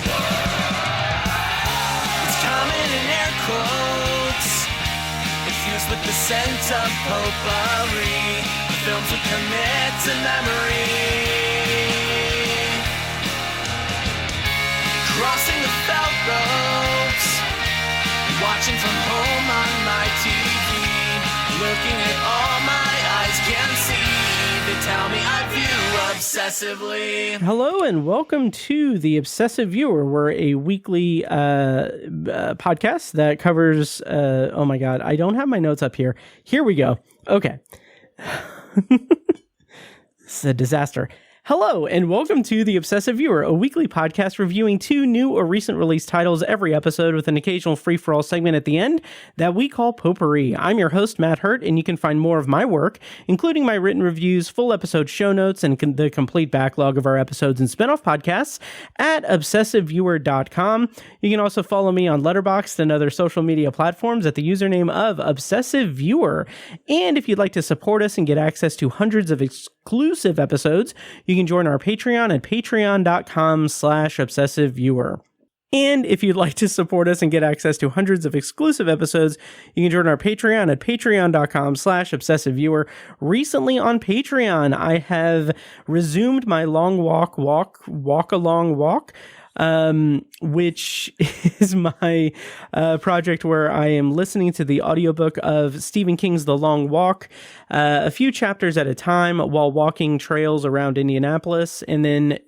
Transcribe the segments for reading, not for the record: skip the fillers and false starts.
It's common in air quotes, infused with the scent of potpourri. Films we commit to memory. Crossing the felt ropes, watching from home on my TV, looking at all my eyes can see. They tell me I view obsessively. Hello and welcome to The Obsessive Viewer. We're a weekly podcast that covers, oh my god, I don't have my notes up here. Here we go. Okay. It's a disaster. Hello, and welcome to The Obsessive Viewer, a weekly podcast reviewing 2 new or recent release titles every episode with an occasional free-for-all segment at the end that we call Potpourri. I'm your host, Matt Hurt, and you can find more of my work, including my written reviews, full episode show notes, and the complete backlog of our episodes and spin-off podcasts at obsessiveviewer.com. You can also follow me on Letterboxd and other social media platforms at the username of Obsessive Viewer. And if you'd like to support us and get access to hundreds of exclusive episodes, you can join our Patreon at patreon.com/obsessiveviewer. And if you'd like to support us and get access to hundreds of exclusive episodes, you can join our Patreon at patreon.com/obsessiveviewer. Recently on Patreon, I have resumed my long walk along walk, which is my project where I am listening to the audiobook of Stephen King's The Long Walk, a few chapters at a time while walking trails around Indianapolis, and then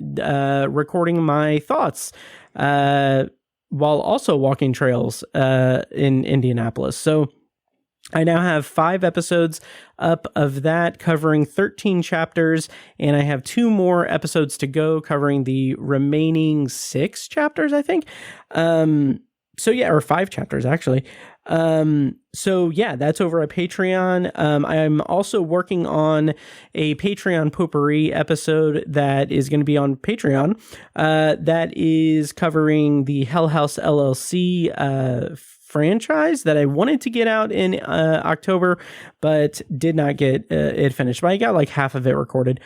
recording my thoughts while also walking trails in Indianapolis. So I now have 5 episodes up of that covering 13 chapters, and I have 2 more episodes to go covering the remaining 6 chapters, I think. Or 5 chapters, actually. That's over at Patreon. I'm also working on a Patreon potpourri episode that is going to be on Patreon. That is covering the Hell House LLC franchise that I wanted to get out in October, but did not get it finished. But I got like half of it recorded.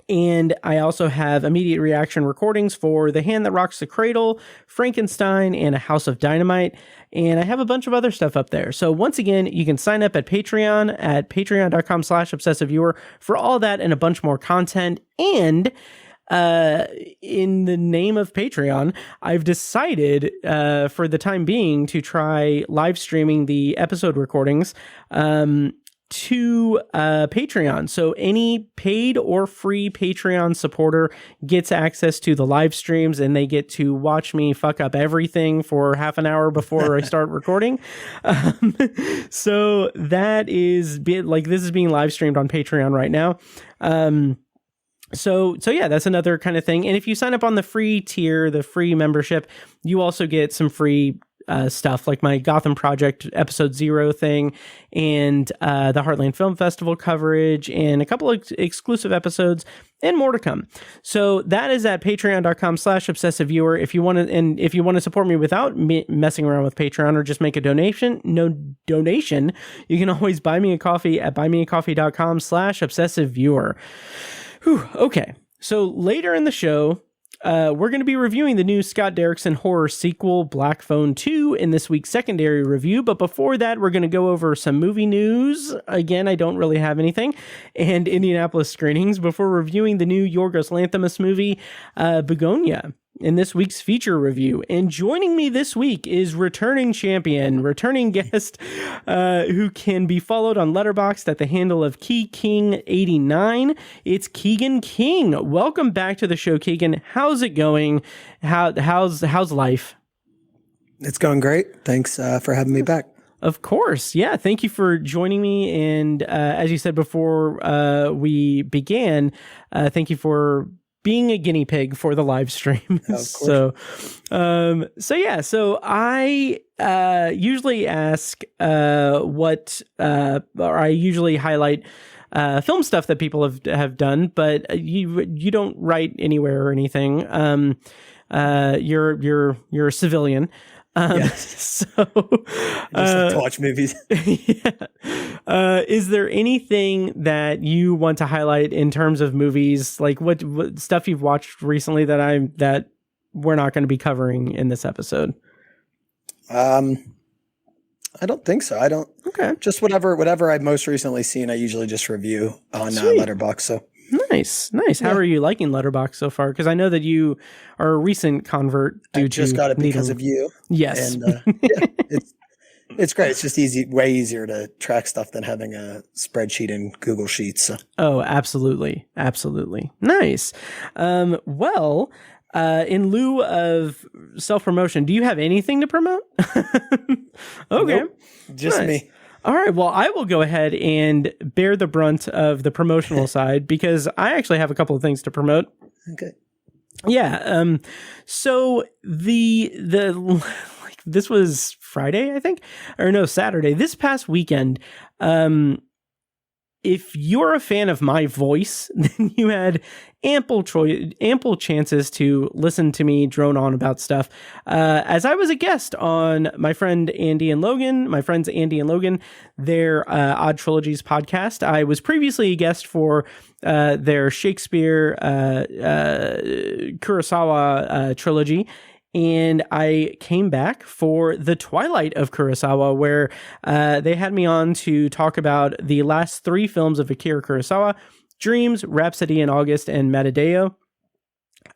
And I also have immediate reaction recordings for The Hand That Rocks the Cradle, Frankenstein, and A House of Dynamite. And I have a bunch of other stuff up there. So once again, you can sign up at Patreon at patreon.com/obsessiveviewer for all that and a bunch more content. And in the name of Patreon, I've decided for the time being to try live streaming the episode recordings to Patreon. So any paid or free Patreon supporter gets access to the live streams, and they get to watch me fuck up everything for half an hour before I start recording. So that is this is being live streamed on Patreon right now. So yeah, that's another kind of thing. And if you sign up on the free tier, the free membership, you also get some free stuff like my Gotham Project episode 0 thing, and the Heartland Film Festival coverage, and a couple of exclusive episodes, and more to come. So that is at patreon.com/obsessiveviewer. If you want to support me without messing around with Patreon or just make a donation, you can always buy me a coffee at buymeacoffee.com/obsessiveviewer. Okay, so later in the show, we're going to be reviewing the new Scott Derrickson horror sequel, Black Phone 2, in this week's secondary review. But before that, we're going to go over some movie news. Again, I don't really have anything. And Indianapolis screenings before reviewing the new Yorgos Lanthimos movie, Bugonia, in this week's feature review. And joining me this week is returning guest, who can be followed on Letterboxd at the handle of Keegan King 89. It's Keegan King. Welcome back to the show, Keegan. How's it going? How's life? It's going great. Thanks for having me back. Of course. Yeah. Thank you for joining me. And as you said before we began, thank you for being a guinea pig for the live stream. So I usually ask or I usually highlight film stuff that people have done, but you don't write anywhere or anything. You're a civilian. Yes. So I just like to watch movies. Yeah. Is there anything that you want to highlight in terms of movies? Like what stuff you've watched recently that we're not going to be covering in this episode? I don't think so. I don't. Okay. Just whatever I've most recently seen, I usually just review on Letterboxd. So nice. How are you liking Letterboxd so far? Because I know that you are a recent convert. I just got it because of you. Yes. And it's great. It's just way easier to track stuff than having a spreadsheet in Google Sheets. So. Oh, absolutely. Nice. Well. In lieu of self-promotion, do you have anything to promote? Okay. Nope, just nice. me. All right. Well, I will go ahead and bear the brunt of the promotional side because I actually have a couple of things to promote. Okay. Yeah. So this was Friday, I think, or no, Saturday. This past weekend. If you're a fan of my voice, then you had ample chances to listen to me drone on about stuff. As I was a guest on my friends Andy and Logan, their Odd Trilogies podcast. I was previously a guest for their Shakespeare Kurosawa trilogy. And I came back for the Twilight of Kurosawa, where they had me on to talk about the last 3 films of Akira Kurosawa, Dreams, Rhapsody in August, and Metadeo.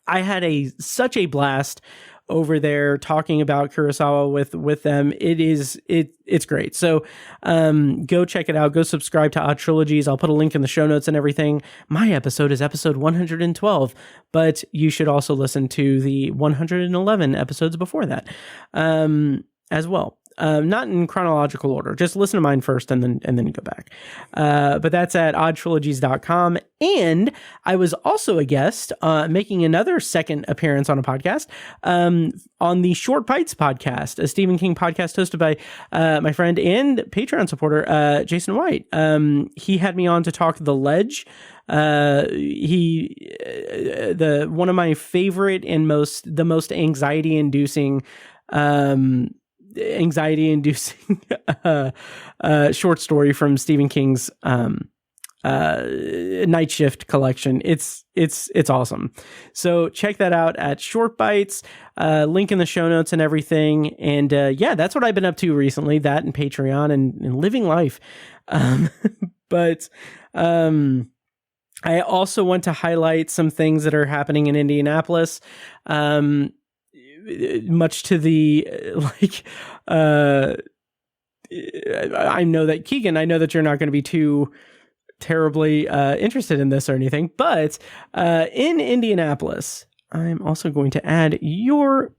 I had such a blast over there talking about Kurosawa with them. It's great. So go check it out. Go subscribe to Odd Trilogies. I'll put a link in the show notes and everything. My episode is episode 112, but you should also listen to the 111 episodes before that as well. Not in chronological order. Just listen to mine first and then go back. But that's at oddtrilogies.com. And I was also a guest making another second appearance on a podcast on the Short Bites podcast, a Stephen King podcast hosted by my friend and Patreon supporter, Jason White. He had me on to talk The Ledge. One of my favorite and the most anxiety-inducing short story from Stephen King's Night Shift collection. It's awesome. So check that out at Short Bites. Link in the show notes and everything. And that's what I've been up to recently. That and Patreon and living life. But I also want to highlight some things that are happening in Indianapolis. Much to the I know that Keegan, you're not going to be too terribly interested in this or anything, but in Indianapolis, I'm also going to add your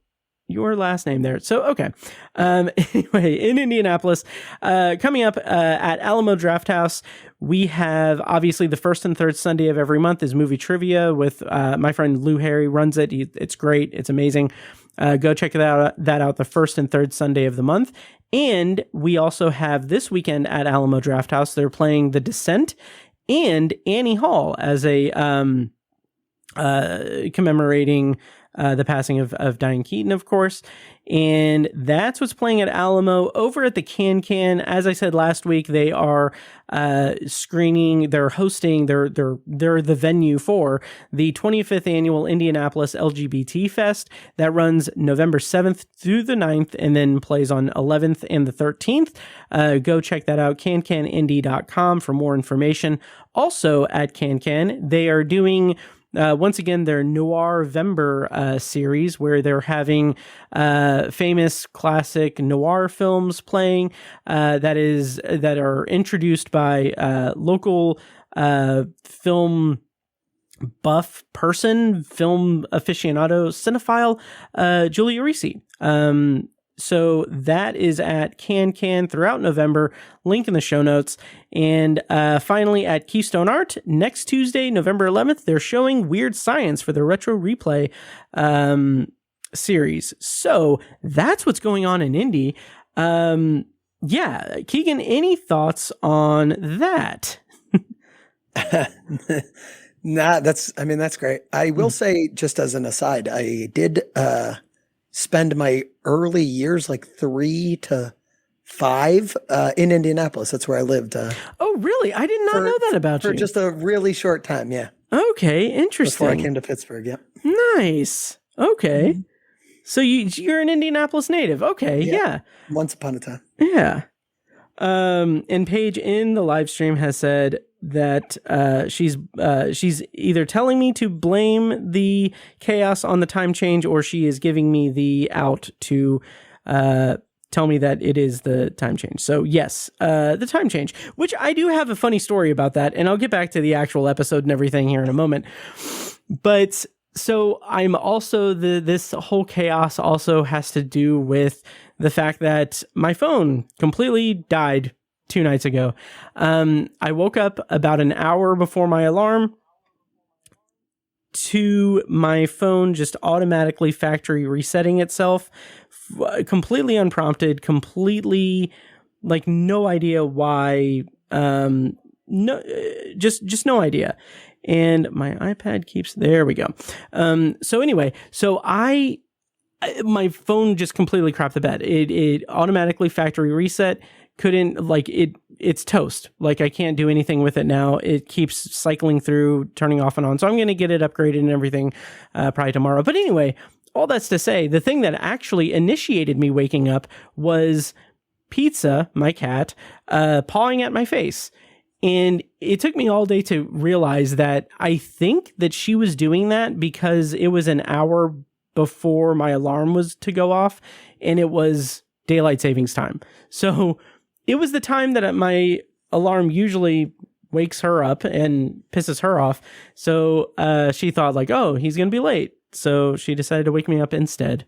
last name there. So, okay. Anyway, in Indianapolis, coming up at Alamo Drafthouse, we have obviously the first and third Sunday of every month is movie trivia with my friend Lou Harry runs it. It's great. It's amazing. Go check that out the first and third Sunday of the month. And we also have this weekend at Alamo Drafthouse, they're playing The Descent and Annie Hall as a commemorating the passing of Diane Keaton, of course. And that's what's playing at Alamo. Over at the Can, as I said last week, they are screening, they're hosting, they're the venue for the 25th annual Indianapolis LGBT Fest that runs November 7th through the 9th and then plays on 11th and the 13th. Go check that out, cancanindy.com for more information. Also at Can, they are doing once again, their Noir-vember series, where they're having famous classic noir films playing that are introduced by local film buff person, film aficionado, cinephile, Julia Risi. So that is at Can throughout November. Link in the show notes. And finally, at Keystone Art, next Tuesday, November 11th, they're showing Weird Science for the Retro Replay series. So that's what's going on in Indy. Keegan, any thoughts on that? That's great. I will say, just as an aside, I did spend my early years, like 3 to 5, in Indianapolis. That's where I lived. Oh, really? I did not know that about you. For just a really short time, yeah. Okay, interesting. Before I came to Pittsburgh, yeah. Nice. Okay. So you're an Indianapolis native. Okay, yeah. Once upon a time. Yeah. And Paige in the live stream has said that she's either telling me to blame the chaos on the time change, or she is giving me the out to tell me that it is the time change. So yes, the time change, which I do have a funny story about that, and I'll get back to the actual episode and everything here in a moment. But so I'm also this whole chaos also has to do with the fact that my phone completely died 2 nights ago. I woke up about an hour before my alarm to my phone just automatically factory resetting itself, completely unprompted, completely like no idea why. Just no idea. And my iPad keeps, there we go. So anyway, my phone just completely crapped the bed. It automatically factory reset. Couldn't, like, it's toast. Like, I can't do anything with it now. It keeps cycling through, turning off and on. So I'm going to get it upgraded and everything probably tomorrow. But anyway, all that's to say, the thing that actually initiated me waking up was Pizza, my cat, pawing at my face. And it took me all day to realize that I think that she was doing that because it was an hour before my alarm was to go off, and it was daylight savings time. So it was the time that my alarm usually wakes her up and pisses her off. So she thought like, oh, he's going to be late. So she decided to wake me up instead.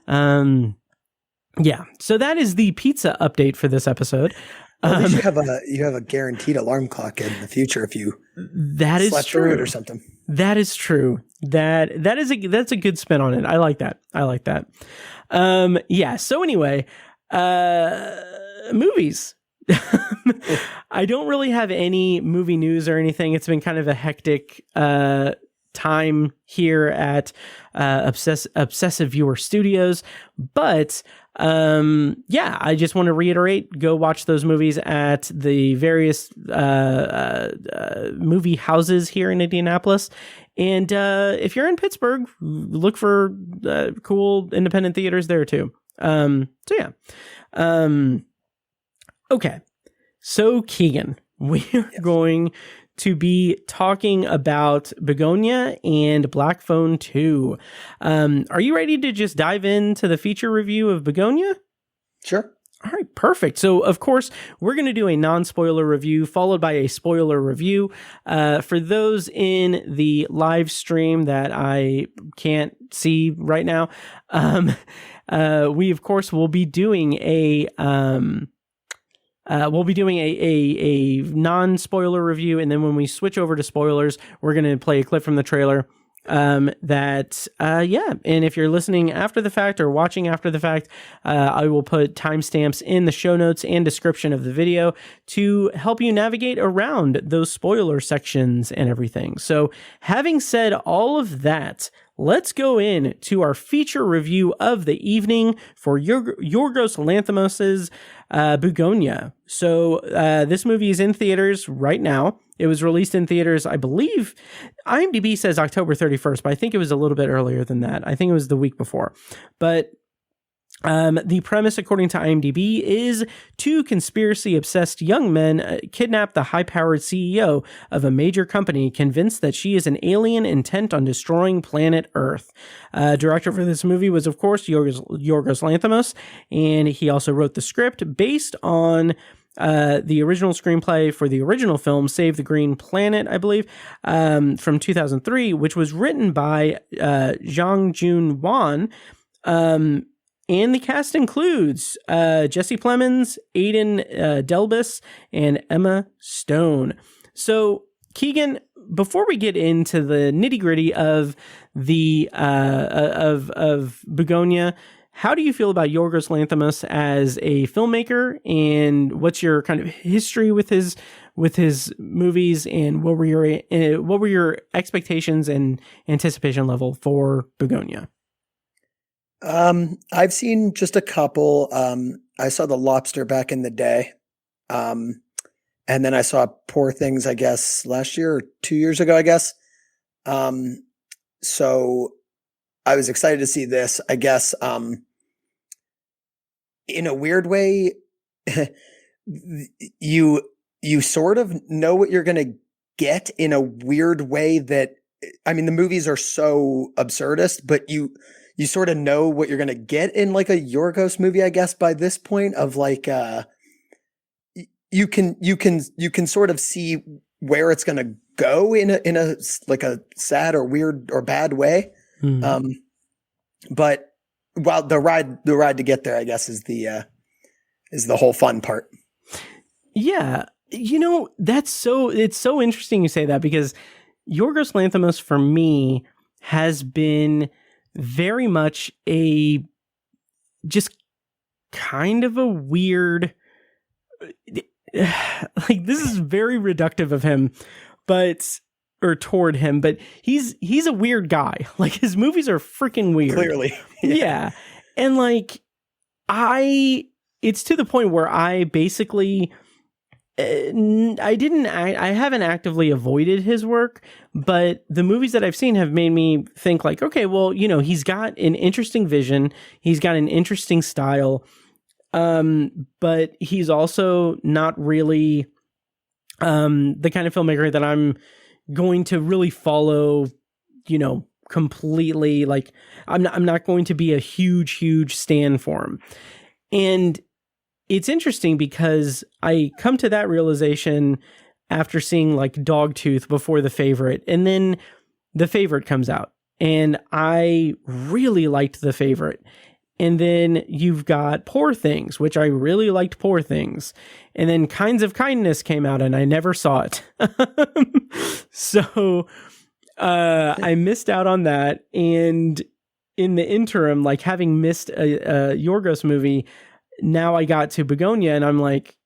Yeah. So that is the pizza update for this episode. At least you have a guaranteed alarm clock in the future if you slept through it or something. That is true. That's a good spin on it. I like that. Yeah. So anyway, movies. I don't really have any movie news or anything. It's been kind of a hectic time here at Obsessive Viewer Studios, but yeah, I just want to reiterate, go watch those movies at the various movie houses here in Indianapolis. And if you're in Pittsburgh, look for cool independent theaters there too. So yeah. Okay. So Keegan, we are going to be talking about Bugonia and Black Phone 2. Are you ready to just dive into the feature review of Bugonia? Sure. All right, perfect. So, of course, we're going to do a non-spoiler review followed by a spoiler review. For those in the live stream that I can't see right now, we, of course, will be doing a non-spoiler review, and then when we switch over to spoilers, we're going to play a clip from the trailer. And if you're listening after the fact or watching after the fact, I will put timestamps in the show notes and description of the video to help you navigate around those spoiler sections and everything. So having said all of that, let's go in to our feature review of the evening for Yorgos Lanthimos' Bugonia. So this movie is in theaters right now. It was released in theaters, I believe, IMDb says October 31st, but I think it was a little bit earlier than that. I think it was the week before. But the premise, according to IMDb, is 2 conspiracy-obsessed young men kidnap the high-powered CEO of a major company, convinced that she is an alien intent on destroying planet Earth. Director for this movie was, of course, Yorgos Lanthimos, and he also wrote the script based on the original screenplay for the original film, Save the Green Planet, I believe, from 2003, which was written by Zhang Jun Wan. And the cast includes Jesse Plemons, Aidan Delbus, and Emma Stone. So, Keegan, before we get into the nitty-gritty of the of Bugonia, how do you feel about Yorgos Lanthimos as a filmmaker, and what's your kind of history with his movies, and what were your expectations and anticipation level for Bugonia? I've seen just a couple. I saw The Lobster back in the day. And then I saw Poor Things, I guess, last year or 2 years ago, I guess. So I was excited to see this. I guess in a weird way, you sort of know what you're going to get in a weird way that, I mean, the movies are so absurdist, but you sort of know what you're going to get in like a Yorgos movie, I guess, by this point of like, you can sort of see where it's going to go in a like a sad or weird or bad way. Mm-hmm. But while the ride to get there, I guess, is the whole fun part. Yeah. You know, it's so interesting you say that, because Yorgos Lanthimos for me has been very much just kind of a weird, like, this is very reductive of him, or toward him, but he's a weird guy. Like, his movies are freaking weird. Clearly. Yeah. And like, it's to the point where I basically, I haven't actively avoided his work, but the movies that I've seen have made me think like, okay, well, you know, he's got an interesting vision. He's got an interesting style. But he's also not really, the kind of filmmaker that I'm going to really follow, you know, completely. Like, I'm not going to be a huge stan for him. And it's interesting because I come to that realization after seeing like Dogtooth before The Favorite, and then The Favorite comes out, and I really liked The Favorite. And then you've got Poor Things, which I really liked Poor Things. And then Kinds of Kindness came out, and I never saw it. So I missed out on that. And in the interim, like, having missed a Yorgos movie, now I got to Bugonia, and I'm like,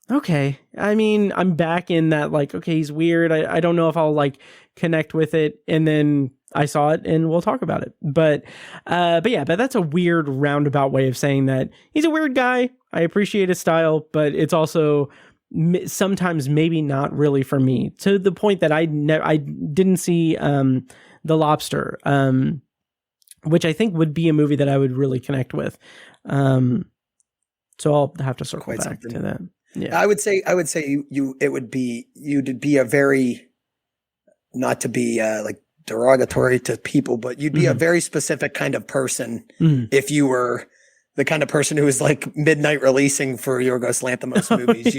okay. I mean, I'm back in that, like, okay, he's weird. I don't know if I'll like connect with it. And then I saw it, and we'll talk about it. But that's a weird roundabout way of saying that he's a weird guy. I appreciate his style, but it's also sometimes maybe not really for me, to the point that I didn't see The Lobster, which I think would be a movie that I would really connect with. So I'll have to circle back to that. Yeah, I would say you'd be a very, not to be like derogatory to people, but you'd be a very specific kind of person if you were the kind of person who was like midnight releasing for Yorgos Lanthimos movies.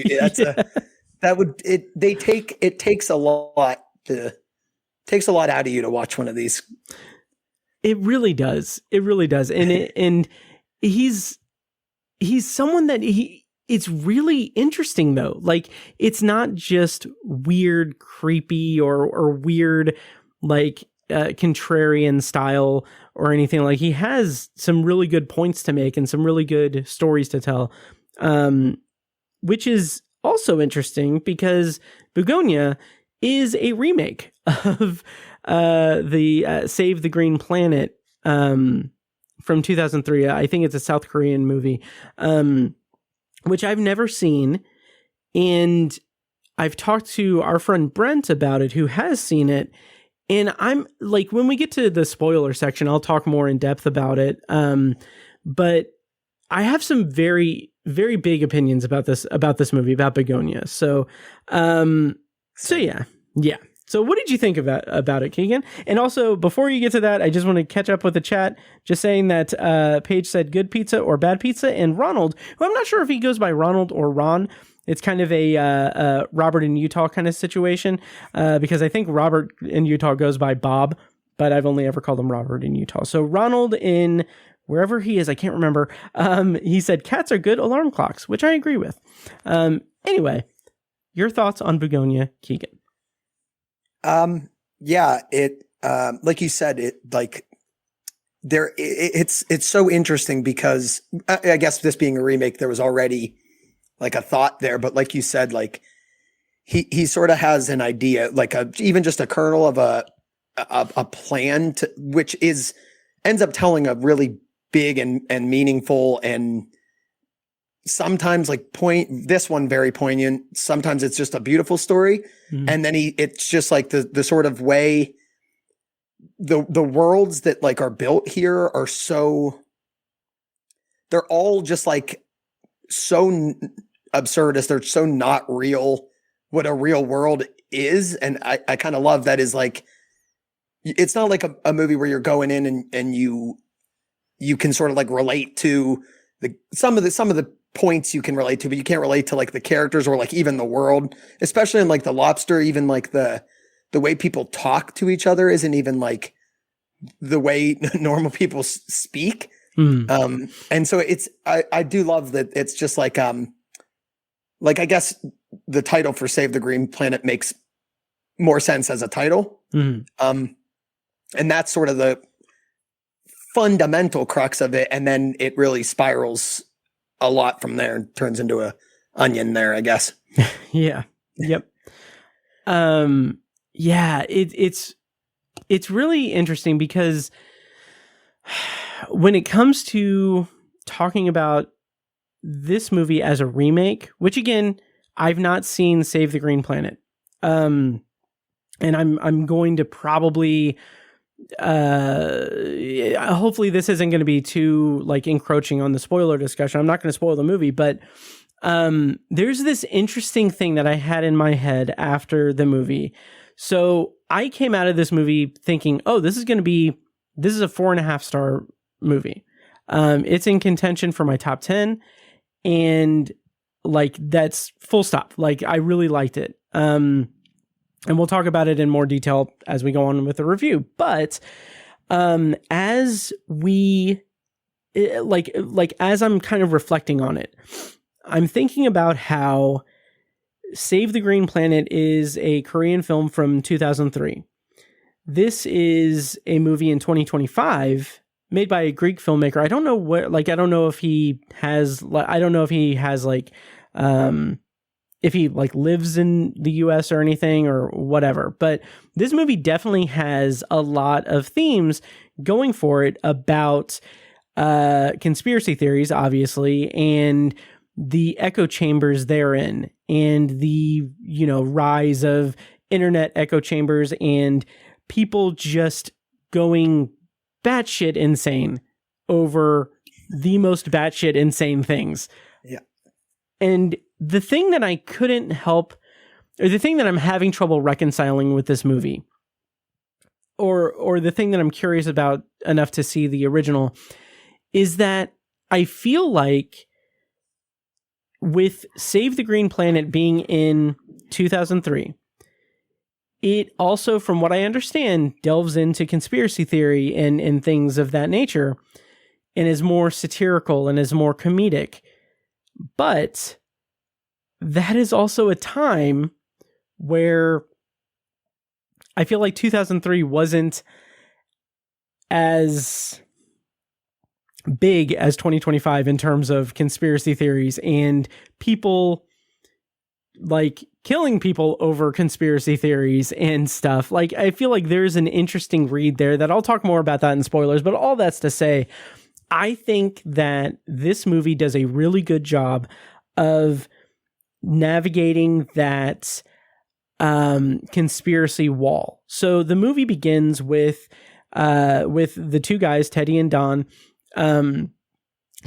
It takes a lot out of you to watch one of these. It really does. It really does. And he's someone that it's really interesting though. Like, it's not just weird, creepy or weird, like, contrarian style or anything. Like, he has some really good points to make and some really good stories to tell, which is also interesting because Bugonia is a remake of the Save the Green Planet from 2003. I think it's a South Korean movie, which I've never seen. And I've talked to our friend Brent about it, who has seen it. And I'm like, when we get to the spoiler section, I'll talk more in depth about it. But I have some very, very big opinions about this movie, about Bugonia. So yeah. So what did you think about it, Keegan? And also, before you get to that, I just want to catch up with the chat, just saying that Paige said good pizza or bad pizza, and Ronald, who I'm not sure if he goes by Ronald or Ron. It's kind of a Robert in Utah kind of situation, because I think Robert in Utah goes by Bob, but I've only ever called him Robert in Utah. So Ronald, in wherever he is, I can't remember, he said cats are good alarm clocks, which I agree with. Anyway, your thoughts on Bugonia, Keegan? Yeah, it like you said, it's so interesting because I guess this being a remake, there was already like a thought there, but like you said, like he sort of has an idea, like even just a kernel of a plan which ends up telling a really big and meaningful, and sometimes like this one very poignant. Sometimes it's just a beautiful story. Mm-hmm. And then it's just like the sort of way the worlds that like are built here are so, they're all just like so absurdist. They're so not real what a real world is. And I kind of love that is like, it's not like a movie where you're going in and you can sort of like relate to some of the points you can relate to, but you can't relate to like the characters or like even the world, especially in like The Lobster. Even like the way people talk to each other isn't even like the way normal people speak. And so I do love that it's just like I guess the title for Save the Green Planet makes more sense as a title. And that's sort of the fundamental crux of it. And then it really spirals a lot from there and turns into a onion there, I guess. Yeah. Yep. Yeah, it's really interesting because when it comes to talking about this movie as a remake, which again, I've not seen Save the Green Planet. And I'm going to probably hopefully this isn't going to be too like encroaching on the spoiler discussion. I'm not going to spoil the movie, but there's this interesting thing that I had in my head after the movie. So I came out of this movie thinking, oh, this is a 4.5 star movie. It's in contention for my top 10, and like that's full stop. Like I really liked it. And we'll talk about it in more detail as we go on with the review. But as I'm kind of reflecting on it, I'm thinking about how Save the Green Planet is a Korean film from 2003. This is a movie in 2025 made by a Greek filmmaker. I don't know where, like, I don't know if he has if he like lives in the US or anything or whatever. But this movie definitely has a lot of themes going for it about conspiracy theories, obviously, and the echo chambers therein, and the, rise of internet echo chambers and people just going batshit insane over the most batshit insane things. Yeah. And the thing that I couldn't help, or the thing that I'm having trouble reconciling with this movie, or the thing that I'm curious about enough to see the original, is that I feel like with Save the Green Planet being in 2003, it also, from what I understand, delves into conspiracy theory and things of that nature, and is more satirical and is more comedic. But that is also a time where I feel like 2003 wasn't as big as 2025 in terms of conspiracy theories and people like killing people over conspiracy theories and stuff. Like, I feel like there's an interesting read there that I'll talk more about that in spoilers, but all that's to say, I think that this movie does a really good job of navigating that conspiracy wall. So the movie begins with the two guys, Teddy and Don,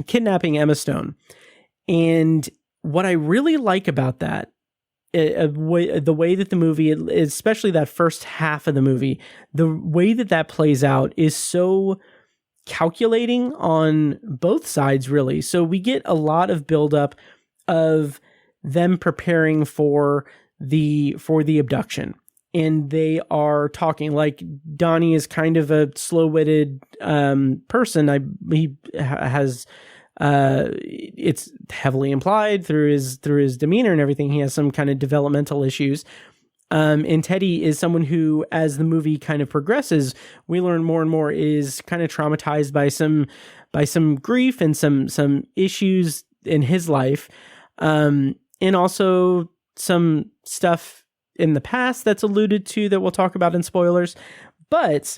kidnapping Emma Stone. And what I really like about that, the way that the movie, especially that first half of the movie, the way that plays out is so calculating on both sides, really. So we get a lot of buildup of them preparing for the abduction, and they are talking. Like, Donnie is kind of a slow-witted person. He has it's heavily implied through his demeanor and everything. He has some kind of developmental issues. And Teddy is someone who, as the movie kind of progresses, we learn more and more is kind of traumatized by some grief and some issues in his life. And also some stuff in the past that's alluded to that we'll talk about in spoilers. But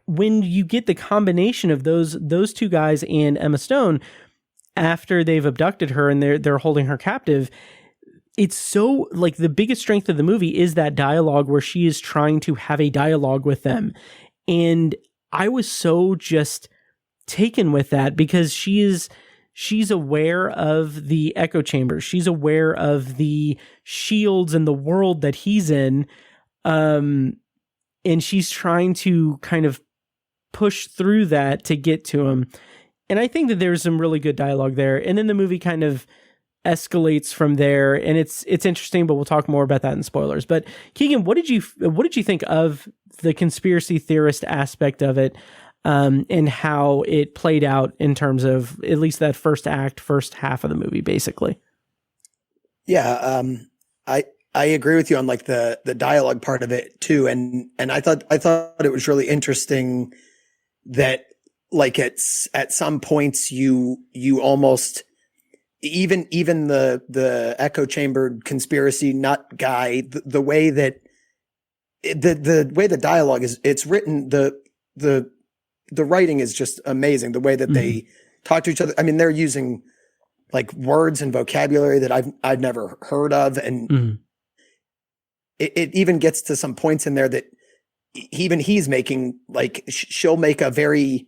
when you get the combination of those two guys and Emma Stone, after they've abducted her and they're holding her captive, it's so, like, the biggest strength of the movie is that dialogue where she is trying to have a dialogue with them. And I was so just taken with that because she's aware of the echo chambers. She's aware of the shields and the world that he's in. And she's trying to kind of push through that to get to him. And I think that there's some really good dialogue there. And then the movie kind of escalates from there, and it's interesting, but we'll talk more about that in spoilers. But Keegan, what did you think of the conspiracy theorist aspect of it, and how it played out in terms of at least that first half of the movie, basically? Yeah, I agree with you on like the dialogue part of it too, and I thought it was really interesting that like at some points you almost even the echo chamber conspiracy nut guy, the way that the way the dialogue is, it's written, the writing is just amazing. The way that they talk to each other. I mean, they're using like words and vocabulary that I've never heard of. And it even gets to some points in there that even he's making, like she'll make a very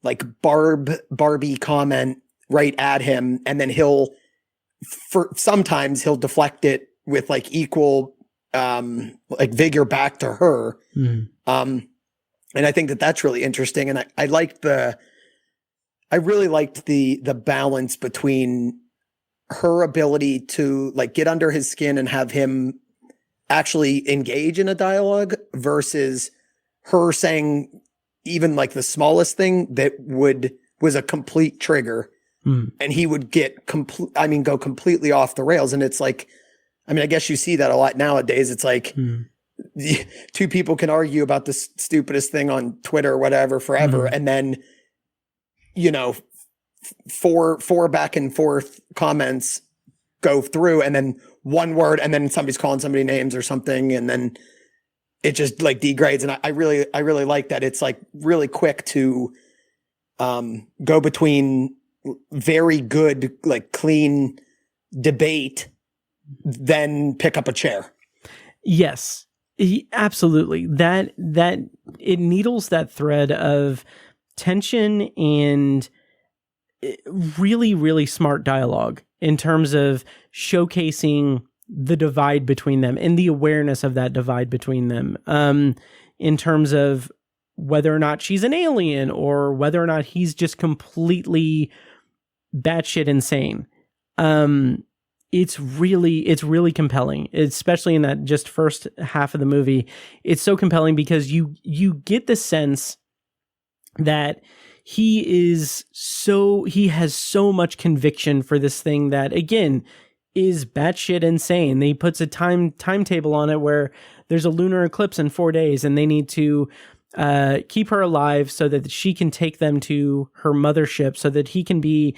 like Barbie comment right at him, and then sometimes he'll deflect it with like equal like vigor back to her. And I think that that's really interesting, and I really liked the balance between her ability to like get under his skin and have him actually engage in a dialogue versus her saying even like the smallest thing that was a complete trigger. And he would get go completely off the rails. And it's like, I mean, I guess you see that a lot nowadays. It's like two people can argue about the stupidest thing on Twitter or whatever forever. And then, you know, four back and forth comments go through, and then one word, and then somebody's calling somebody names or something. And then it just like degrades. And I really like that. It's like really quick to go between very good, like clean debate, then pick up a chair. Yes, absolutely. That it needles that thread of tension and really, really smart dialogue in terms of showcasing the divide between them and the awareness of that divide between them, in terms of whether or not she's an alien or whether or not he's just completely batshit insane. It's really compelling, especially in that just first half of the movie. It's so compelling because you get the sense that he has so much conviction for this thing that, again, is batshit insane. He puts a timetable on it where there's a lunar eclipse in 4 days, and they need to keep her alive so that she can take them to her mothership, so that they can be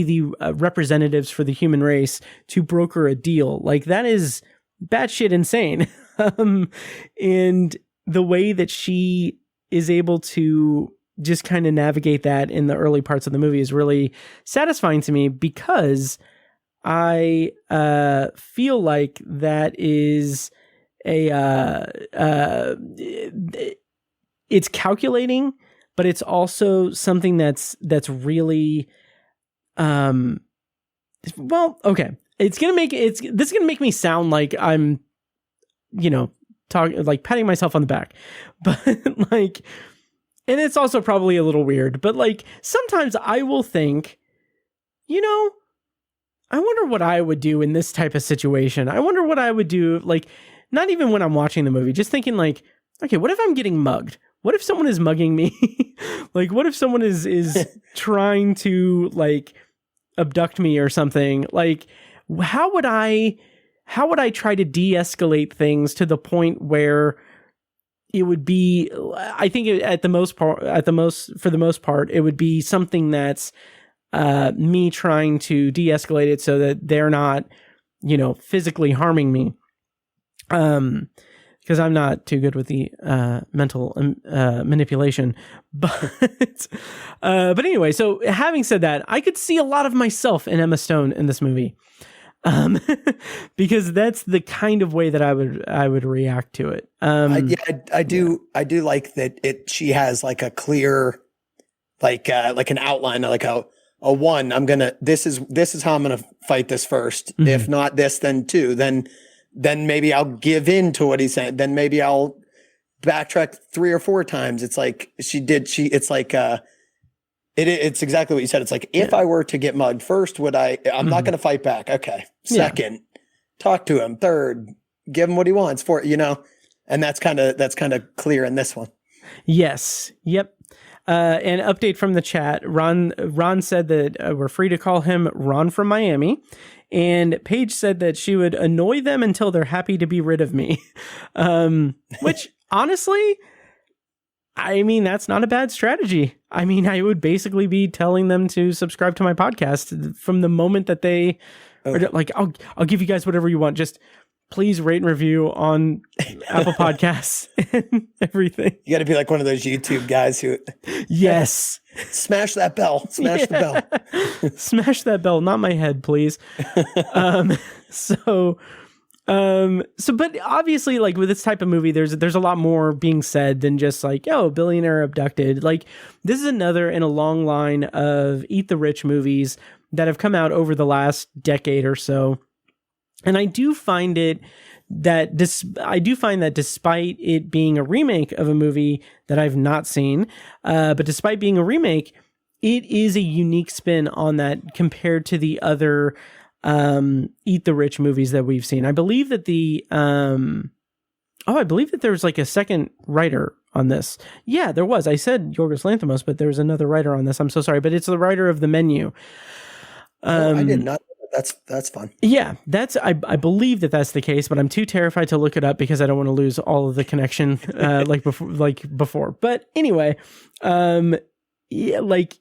the representatives for the human race to broker a deal. Like, that is batshit insane. And the way that she is able to just kind of navigate that in the early parts of the movie is really satisfying to me, because I feel like that is it's calculating, but it's also something that's really, well, okay. This is gonna make me sound like I'm, talking, like patting myself on the back, but like, and it's also probably a little weird, but like sometimes I will think, I wonder what I would do in this type of situation. I wonder what I would do, like, not even when I'm watching the movie, just thinking like, okay, what if I'm getting mugged? What if someone is mugging me? Like, what if someone is trying to like abduct me or something? Like, how would I try to de-escalate things to the point where it would be, I think for the most part, it would be something that's me trying to de-escalate it so that they're not, physically harming me. Because I'm not too good with the mental manipulation. But anyway, so having said that, I could see a lot of myself in Emma Stone in this movie. because that's the kind of way that I would react to it. I do like that she has like a clear, like an outline, like a one. This is how I'm gonna fight this first. Mm-hmm. If not this, then two. Then maybe I'll give in to what he's saying. Then maybe I'll backtrack 3 or 4 times. It's like it's like it's exactly what you said. It's like, if I were to get mugged first, I'm not going to fight back. Okay. Second, talk to him. Third, give him what he wants for, and that's kind of clear in this one. Yes. Yep. An update from the chat. Ron said that we're free to call him Ron from Miami. And Paige said that she would annoy them until they're happy to be rid of me. Which honestly, I mean, that's not a bad strategy. I mean, I would basically be telling them to subscribe to my podcast from the moment that they are like, I'll give you guys whatever you want. Just please rate and review on Apple Podcasts and everything. You got to be like one of those YouTube guys who, yes, smash that bell, the bell, smash that bell, not my head, please. But obviously, like with this type of movie, there's a lot more being said than just like, oh, billionaire abducted. Like, this is another in a long line of Eat the Rich movies that have come out over the last decade or so. And I do find that despite it being a remake of a movie that I've not seen, but despite being a remake, it is a unique spin on that compared to the other Eat the Rich movies that we've seen. I believe that I believe that there was like a second writer on this. Yeah, there was. I said Yorgos Lanthimos, but there was another writer on this. I'm so sorry, but it's the writer of The Menu. I did not. That's fun. Yeah, I believe that's the case, but I'm too terrified to look it up because I don't want to lose all of the connection like before. But anyway, yeah, like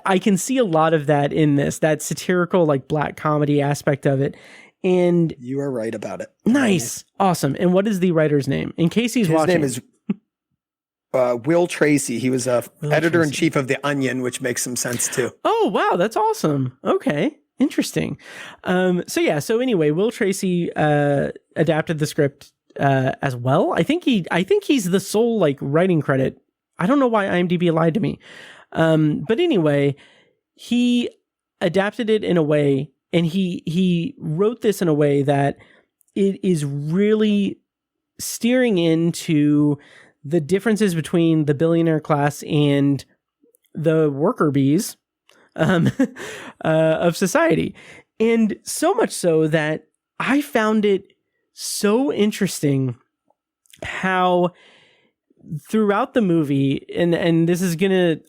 I can see a lot of that in this, that satirical like black comedy aspect of it. And you are right about it. Nice. Awesome. And what is the writer's name? In case he's watching. His name is Will Tracy. He was editor-in-chief of The Onion, which makes some sense too. Oh, wow. That's awesome. Okay. Interesting. So anyway, Will Tracy adapted the script as well. I think he's the sole like writing credit. I don't know why IMDb lied to me. But anyway, he adapted it in a way, and he wrote this in a way that it is really steering into the differences between the billionaire class and the worker bees of society. And so much so that I found it so interesting how throughout the movie, and this is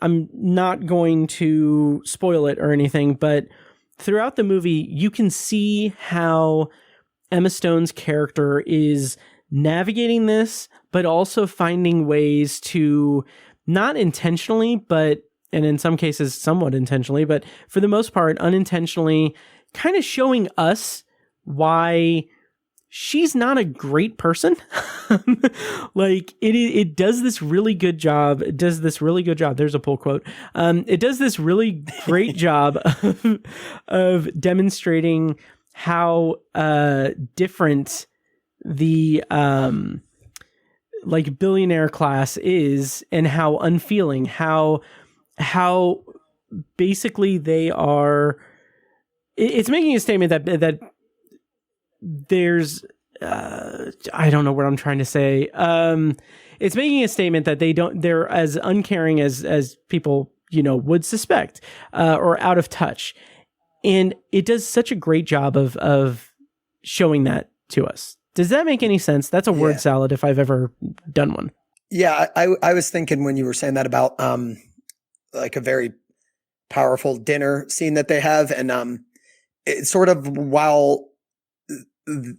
I'm not going to spoil it or anything, but throughout the movie, you can see how Emma Stone's character is navigating this, but also finding ways to, not intentionally, and in some cases somewhat intentionally, but for the most part unintentionally, kind of showing us why she's not a great person. Like it does this really good job. There's a pull quote. It does this really great job of demonstrating how different the like billionaire class is, and how unfeeling, how basically they are. It's making a statement that there's I don't know what I'm trying to say. It's making a statement that they're as uncaring as people would suspect, or out of touch, and it does such a great job of showing that to us. Does that make any sense? That's a word salad if I've ever done one. Yeah, I was thinking when you were saying that about like a very powerful dinner scene that they have, and it's sort of, while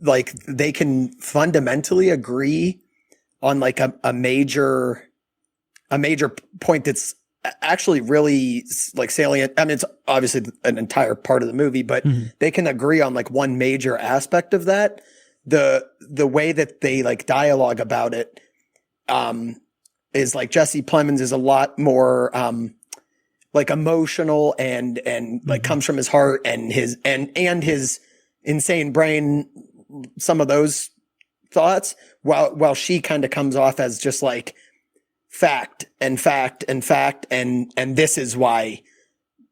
like they can fundamentally agree on like a major point that's actually really like salient. I mean, it's obviously an entire part of the movie, but they can agree on like one major aspect of that. The way that they like dialogue about it is like Jesse Plemons is a lot more like emotional and like comes from his heart and his insane brain, some of those thoughts, while she kind of comes off as just like fact and fact and fact, and this is why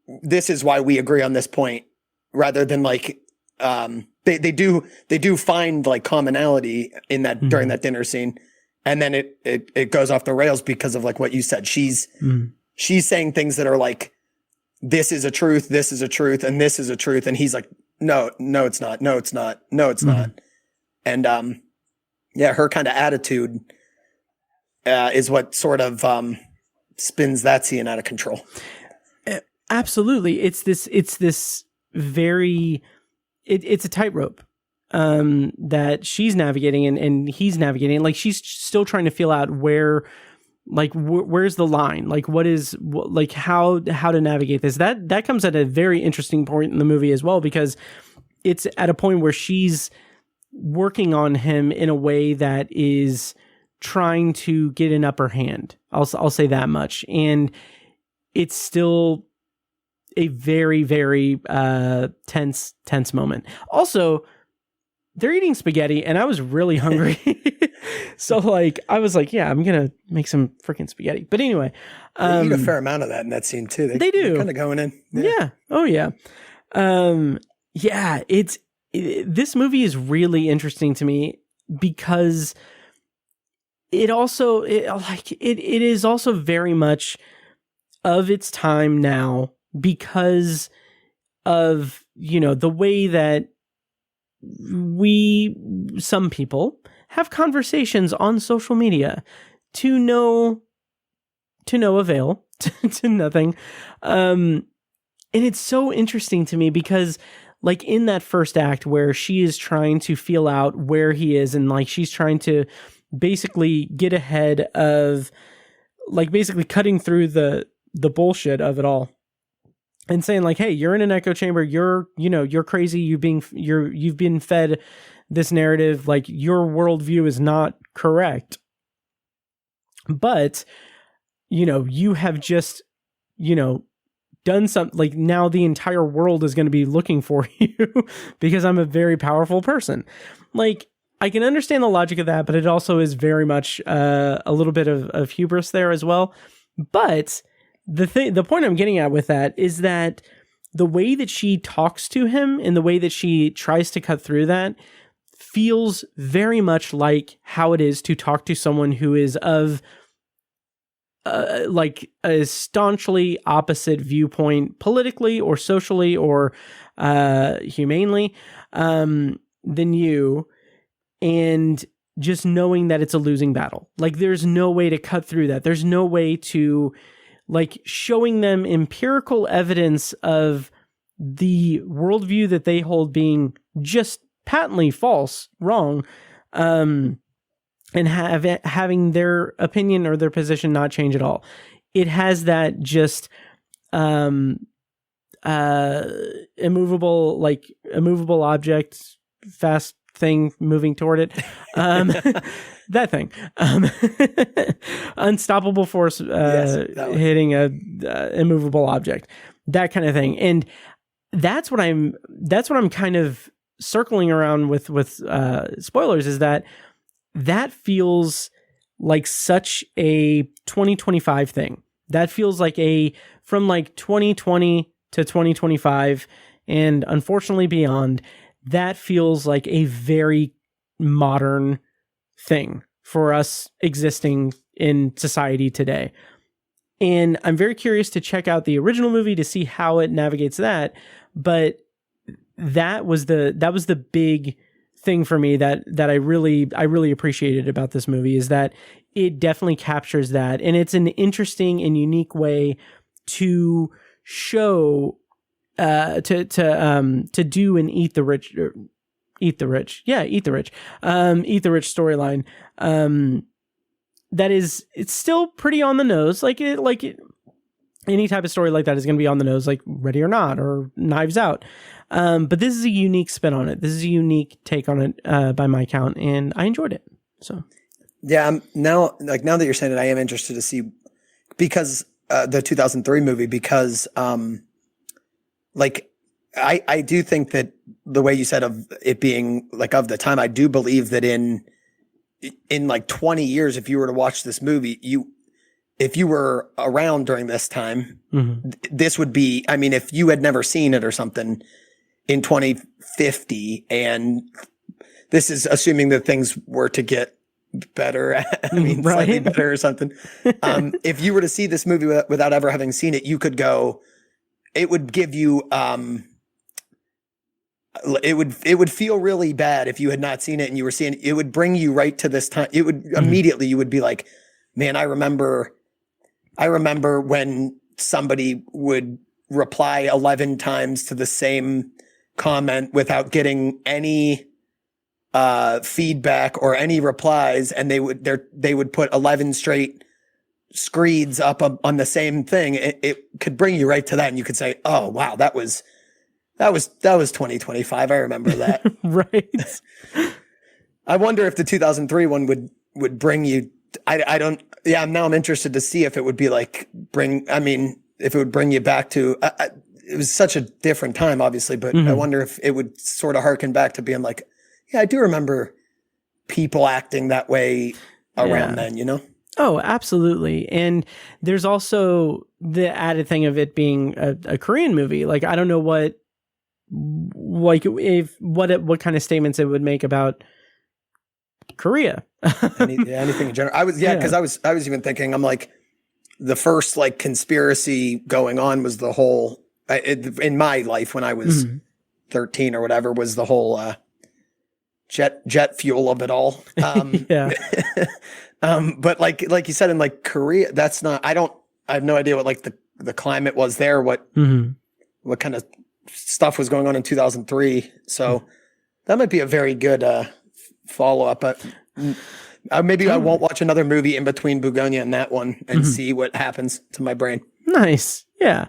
we agree on this point, rather than like they do find like commonality in that during that dinner scene, and then it goes off the rails because of like what you said. She's saying things that are like, this is a truth, and this is a truth, and he's like, no, it's not, no, it's not, no, it's not, and her kind of attitude is what sort of spins that scene out of control. Absolutely. It's this very, it's a tightrope that she's navigating and he's navigating. Like, she's still trying to feel out where's the line? Like, like how to navigate this? That comes at a very interesting point in the movie as well, because it's at a point where she's working on him in a way that is trying to get an upper hand. I'll say that much. And it's still a very, very tense moment. Also, they're eating spaghetti and I was really hungry. So like, I was like, yeah, I'm going to make some freaking spaghetti. But anyway. They eat a fair amount of that in that scene too. They do. Kind of going in. Yeah. Oh yeah. This movie is really interesting to me because it is also very much of its time now, because of, the way that some people have conversations on social media to no avail, to nothing. And it's so interesting to me because, like, in that first act where she is trying to feel out where he is, and like she's trying to basically get ahead of, like, basically cutting through the bullshit of it all and saying like, hey, you're in an echo chamber, you're crazy, you've been fed this narrative, like your worldview is not correct. But, you have just, done something, like, now the entire world is going to be looking for you because I'm a very powerful person. Like, I can understand the logic of that, but it also is very much a little bit of hubris there as well. But the point I'm getting at with that is that the way that she talks to him and the way that she tries to cut through that feels very much like how it is to talk to someone who is of like a staunchly opposite viewpoint, politically or socially or humanely, than you, and just knowing that it's a losing battle. Like, there's no way to cut through that. There's no way to, like, showing them empirical evidence of the worldview that they hold being just patently false, wrong, and having their opinion or their position not change at all. It has that just immovable object, fast thing moving toward it. That thing. Unstoppable force hitting a immovable object. That kind of thing. And that's what I'm kind of circling around with spoilers, is that feels like such a 2025 thing. That feels like from like 2020 to 2025, and unfortunately beyond, that feels like a very modern thing for us existing in society today. And I'm very curious to check out the original movie to see how it navigates that. But that was the big thing for me that I really appreciated about this movie, is that it definitely captures that, and it's an interesting and unique way to show to do an eat the rich storyline. That is, it's still pretty on the nose, any type of story like that is going to be on the nose, like Ready or Not or Knives Out. But this is a unique spin on it. This is a unique take on it, by my count, and I enjoyed it. So, yeah, now that you're saying it, I am interested to see, because the 2003 movie, because I do think that the way you said of it being like of the time, I do believe that in like 20 years, if you were to watch this movie, if you were around during this time, this would be, I mean, if you had never seen it or something in 2050, and this is assuming that things were to get better, I mean, slightly better or something. If you were to see this movie without ever having seen it, you could go, it would give you, it would feel really bad if you had not seen it and you were seeing it. It would bring you right to this time. It would immediately, you would be like, man, I remember when somebody would reply 11 times to the same comment without getting any feedback or any replies, and they would put 11 straight screeds up on the same thing. It could bring you right to that, and you could say, "Oh, wow, that was 2025. I remember that." Right. I wonder if the 2003 one would bring you. I don't. Yeah, now I'm interested to see if it would be like if it would bring you back to. It was such a different time, obviously, but I wonder if it would sort of harken back to being like, yeah, I do remember people acting that way around then, you know? Oh, absolutely. And there's also the added thing of it being a Korean movie. Like, I don't know what kind of statements it would make about Korea. Anything in general. I was even thinking, I'm like, the first like conspiracy going on was the whole, in my life when I was 13 or whatever, was the whole jet fuel of it all. But like you said, in like Korea, that's not, I have no idea what like the climate was there, what kind of stuff was going on in 2003. So that might be a very good follow up. But maybe I won't watch another movie in between Bugonia and that one and see what happens to my brain. Nice. Yeah.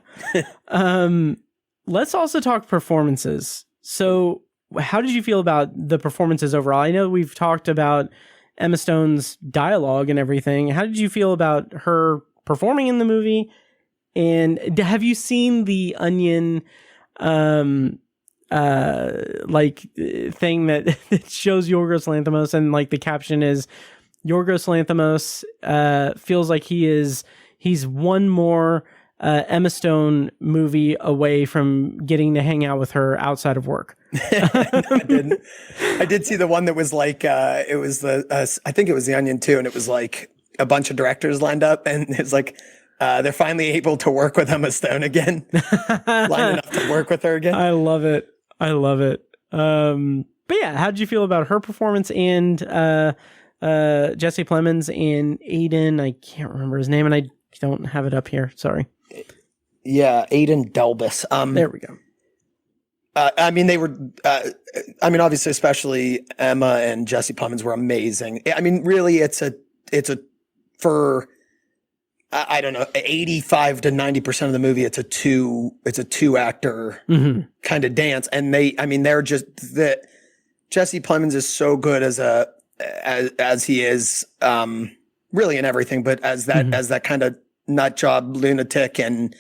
Let's also talk performances. So how did you feel about the performances overall? I know we've talked about Emma Stone's dialogue and everything. How did you feel about her performing in the movie? And have you seen the Onion thing that shows Yorgos Lanthimos, and like the caption is Yorgos Lanthimos feels like he's one more Emma Stone movie away from getting to hang out with her outside of work. I did see the one that was like it was I think it was the Onion too, and it was like a bunch of directors lined up, and it's like they're finally able to work with Emma Stone again, lining up to work with her again. I love it. But yeah, how did you feel about her performance and Jesse Plemons and Aiden? I can't remember his name, and I don't have it up here. Sorry. Yeah, Aiden Delbus. There we go. They were. Obviously, especially Emma and Jesse Plemons were amazing. I mean, really, it's a for I don't know, 85 to 90% of the movie, it's a two actor kind of dance, and they're just that. Jesse Plemons is so good as he is, really in everything, but as that kind of nut job lunatic, and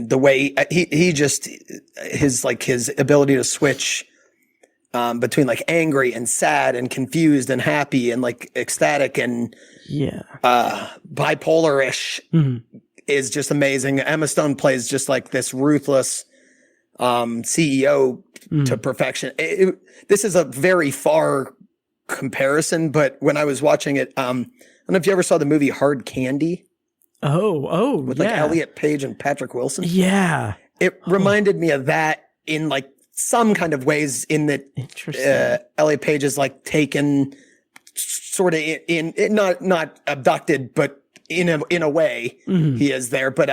the way he just his ability to switch between like angry and sad and confused and happy and like ecstatic and bipolar-ish is just amazing. Emma Stone plays just like this ruthless CEO to perfection. This is a very far comparison, but when I was watching it, I don't know if you ever saw the movie Hard Candy. With like Elliot Page and Patrick Wilson. Yeah. It reminded me of that in like some kind of ways, in that Elliot Page is like taken sort of in not abducted, but in a way he is there. But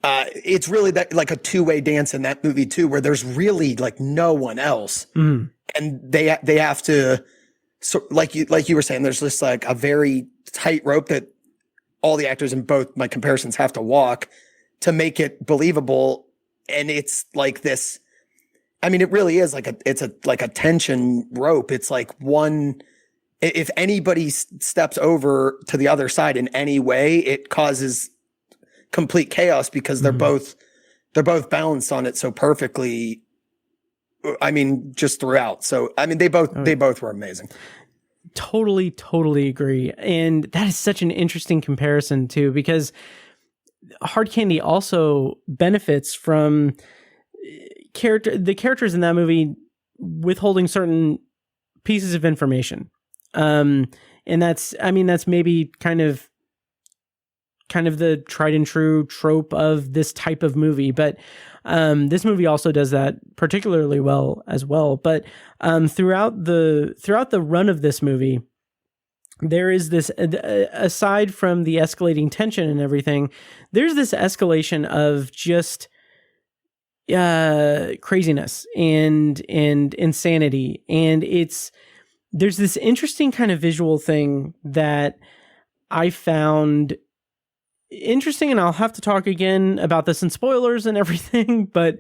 it's really that like a two-way dance in that movie too, where there's really like no one else, and they have to, so like you were saying, there's just like a very tight rope that all the actors in both my comparisons have to walk to make it believable. And it's like this, I mean, it really is like a tension rope. It's like if anybody steps over to the other side in any way, it causes complete chaos, because they're both they're both balanced on it so perfectly. I mean, just throughout. So, I mean, they both were amazing. Totally agree. And that is such an interesting comparison too, because Hard Candy also benefits from the characters in that movie withholding certain pieces of information. And that's maybe kind of the tried and true trope of this type of movie, but this movie also does that particularly well as well. But throughout the run of this movie, there is this, aside from the escalating tension and everything, there's this escalation of just craziness and insanity, and there's this interesting kind of visual thing that I found interesting, and I'll have to talk again about this in spoilers and everything, but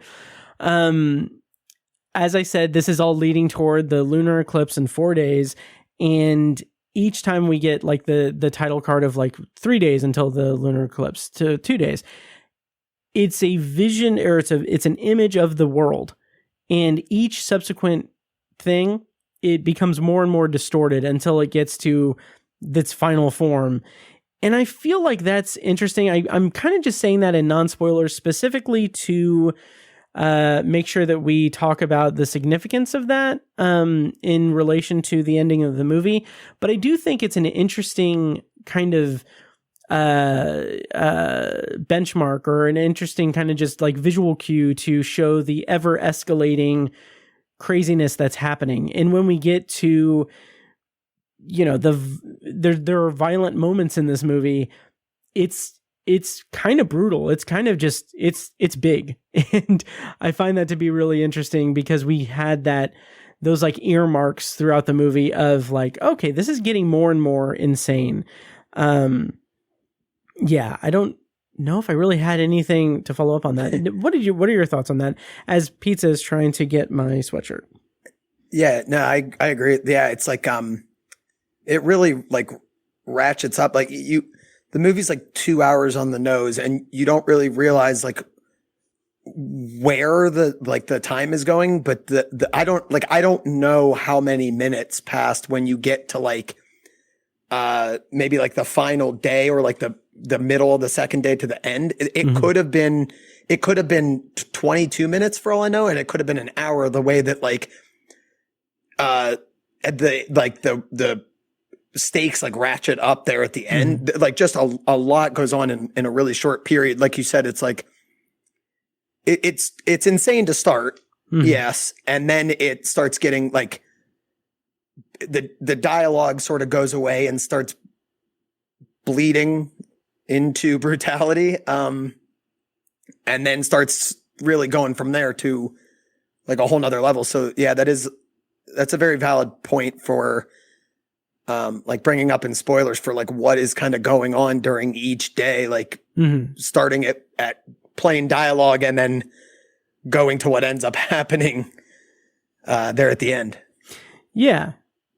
as I said, this is all leading toward the lunar eclipse in 4 days, and each time we get like the title card of like 3 days until the lunar eclipse to 2 days, it's a vision, or it's an image of the world, and each subsequent thing, it becomes more and more distorted until it gets to its final form. And I feel like that's interesting. I'm kind of just saying that in non-spoilers specifically to make sure that we talk about the significance of that in relation to the ending of the movie. But I do think it's an interesting kind of benchmark, or an interesting kind of just like visual cue to show the ever escalating craziness that's happening. And when we get to, you know, there are violent moments in this movie, it's kind of brutal. It's kind of just, it's big. And I find that to be really interesting, because we had those like earmarks throughout the movie of like, okay, this is getting more and more insane. Yeah, I don't know if I really had anything to follow up on that. What are your thoughts on that, as Pizza is trying to get my sweatshirt? Yeah, no, I agree. Yeah, it's like, it really like ratchets up. Like the movie's like 2 hours on the nose, and you don't really realize like where the time is going. But I don't know how many minutes passed when you get to like maybe like the final day, or like the middle of the second day to the end. It could have been 22 minutes for all I know, and it could have been an hour. The way that like the stakes like ratchet up there at the end, like just a lot goes on in a really short period. Like you said, it's like it's insane to start, yes, and then it starts getting like the dialogue sort of goes away and starts bleeding into brutality, and then starts really going from there to like a whole nother level. So yeah, that's a very valid point for like bringing up in spoilers for like what is kind of going on during each day, like starting at plain dialogue and then going to what ends up happening there at the end. Yeah,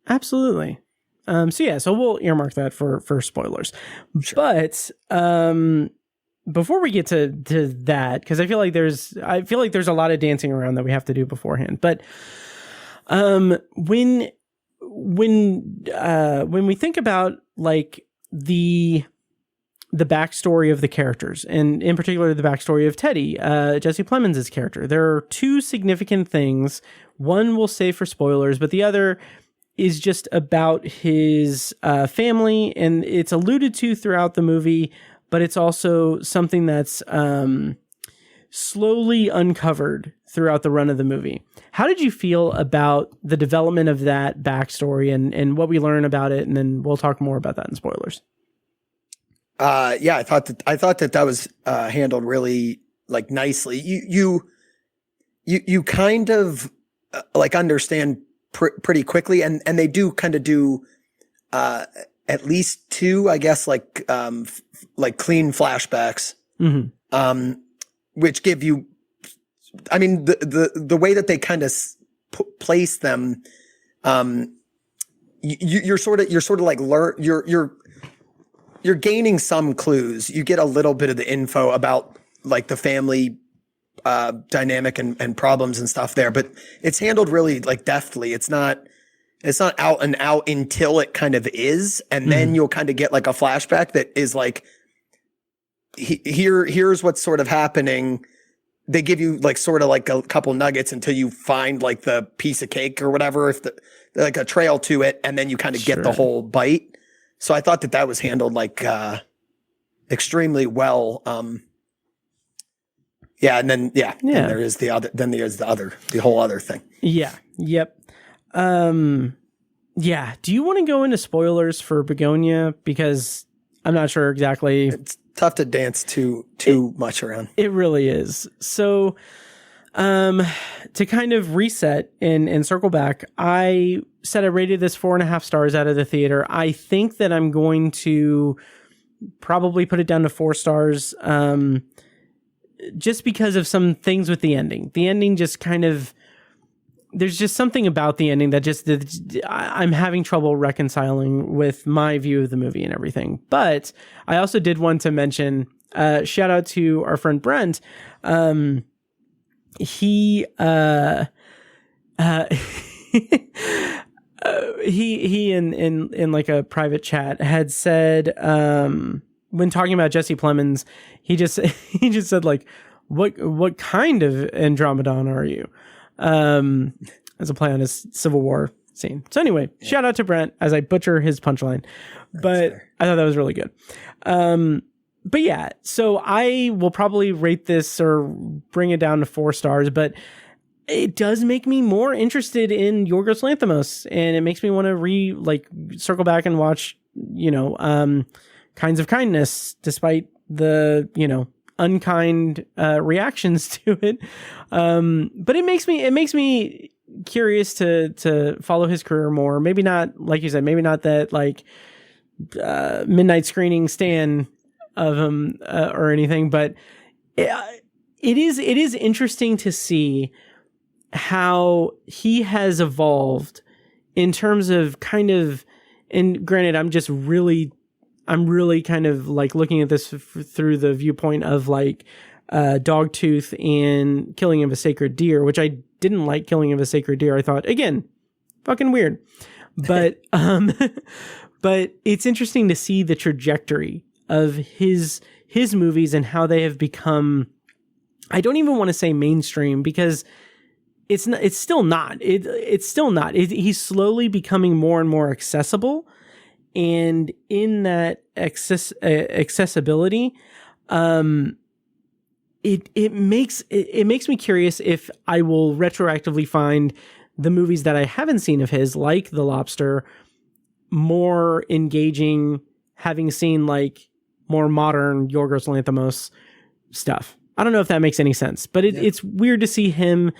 absolutely. So we'll earmark that for spoilers. Sure. But before we get to that, because I feel like there's a lot of dancing around that we have to do beforehand. But when we think about like the backstory of the characters, and in particular the backstory of Teddy, Jesse Plemons' character, there are two significant things. One we'll save for spoilers, but the other is just about his family, and it's alluded to throughout the movie, but it's also something that's slowly uncovered throughout the run of the movie. How did you feel about the development of that backstory and what we learn about it? And then we'll talk more about that in spoilers. Yeah, I thought that was handled really like nicely. You kind of like understand pretty quickly, and they do kind of do at least two, I guess, like clean flashbacks, which give you, I mean, the way that they kind of place them, you're sort of like you're gaining some clues. You get a little bit of the info about like the family, dynamic and problems and stuff there, but it's handled really like deftly. It's not out and out until it kind of is. And then you'll kind of get like a flashback that is like, here's what's sort of happening. They give you like sort of like a couple nuggets until you find like the piece of cake or whatever, like a trail to it. And then you kind of get the whole bite. So I thought that was handled like, extremely well. Yeah. And then, and there is the whole other thing. Yeah. Yep. Yeah. Do you want to go into spoilers for Bugonia? Because I'm not sure exactly. It's tough to dance too much around. It really is. So, to kind of reset and circle back, I said I rated this 4.5 stars out of the theater. I think that I'm going to probably put it down to 4 stars, just because of some things with the ending. The ending just kind of, there's just something about the ending that I'm having trouble reconciling with my view of the movie and everything. But I also did want to mention, shout out to our friend Brent. He in like a private chat had said, when talking about Jesse Plemons, he just said like, what kind of Andromedon are you? As a play on his Civil War scene. So anyway, shout out to Brent as I butcher his punchline, but I thought that was really good. But yeah, so I will probably rate this or bring it down to 4 stars, but it does make me more interested in Yorgos Lanthimos, and it makes me want to circle back and watch, Kinds of Kindness, despite the, unkind reactions to it. But it makes me curious to follow his career more. Maybe not, like you said, maybe not that like midnight screening stan of him or anything, but it is interesting to see how he has evolved in terms of kind of, and granted, I'm really kind of like looking at this through the viewpoint of like Dogtooth and Killing of a Sacred Deer, which I didn't like. Killing of a Sacred Deer, I thought, again, fucking weird. But but it's interesting to see the trajectory of his movies and how they have become, I don't even want to say mainstream, because it's still not. He's slowly becoming more and more accessible. And in that accessibility, it makes me curious if I will retroactively find the movies that I haven't seen of his, like The Lobster, more engaging, having seen like more modern Yorgos Lanthimos stuff. I don't know if that makes any sense, but it's weird to see him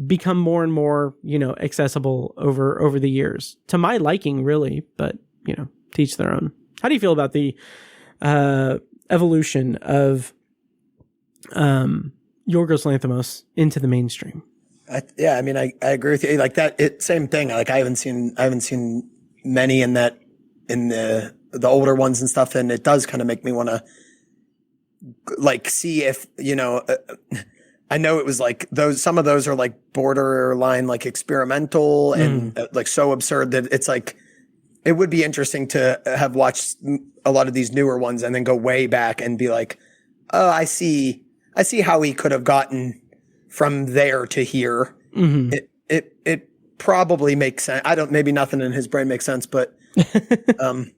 become more and more, accessible over the years, to my liking, really, but to each their own. How do you feel about the evolution of Yorgos Lanthimos into the mainstream? I agree with you. Like that, same thing. Like I haven't seen many in the older ones and stuff, and it does kind of make me want to like see if I know it was like some of those are like borderline like experimental and like so absurd that it's like, it would be interesting to have watched a lot of these newer ones and then go way back and be like, oh, I see how he could have gotten from there to here. Mm-hmm. It probably makes sense. Maybe nothing in his brain makes sense, but it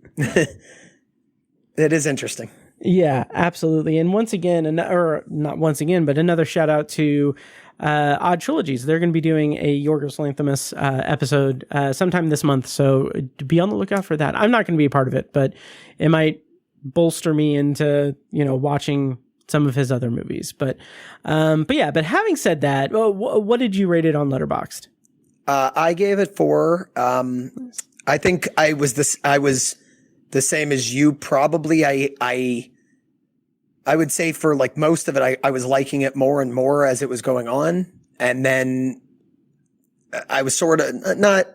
is interesting. Yeah, absolutely. And once again, or not once again, but another shout out to Odd Trilogies. They're going to be doing a Yorgos Lanthimos episode sometime this month, so be on the lookout for that. I'm not going to be a part of it, but it might bolster me into watching some of his other movies. But having said that, what did you rate it on Letterboxd? I gave it 4. I think I was the same as you. Probably I would say for like most of it, I was liking it more and more as it was going on. And then I was sort of not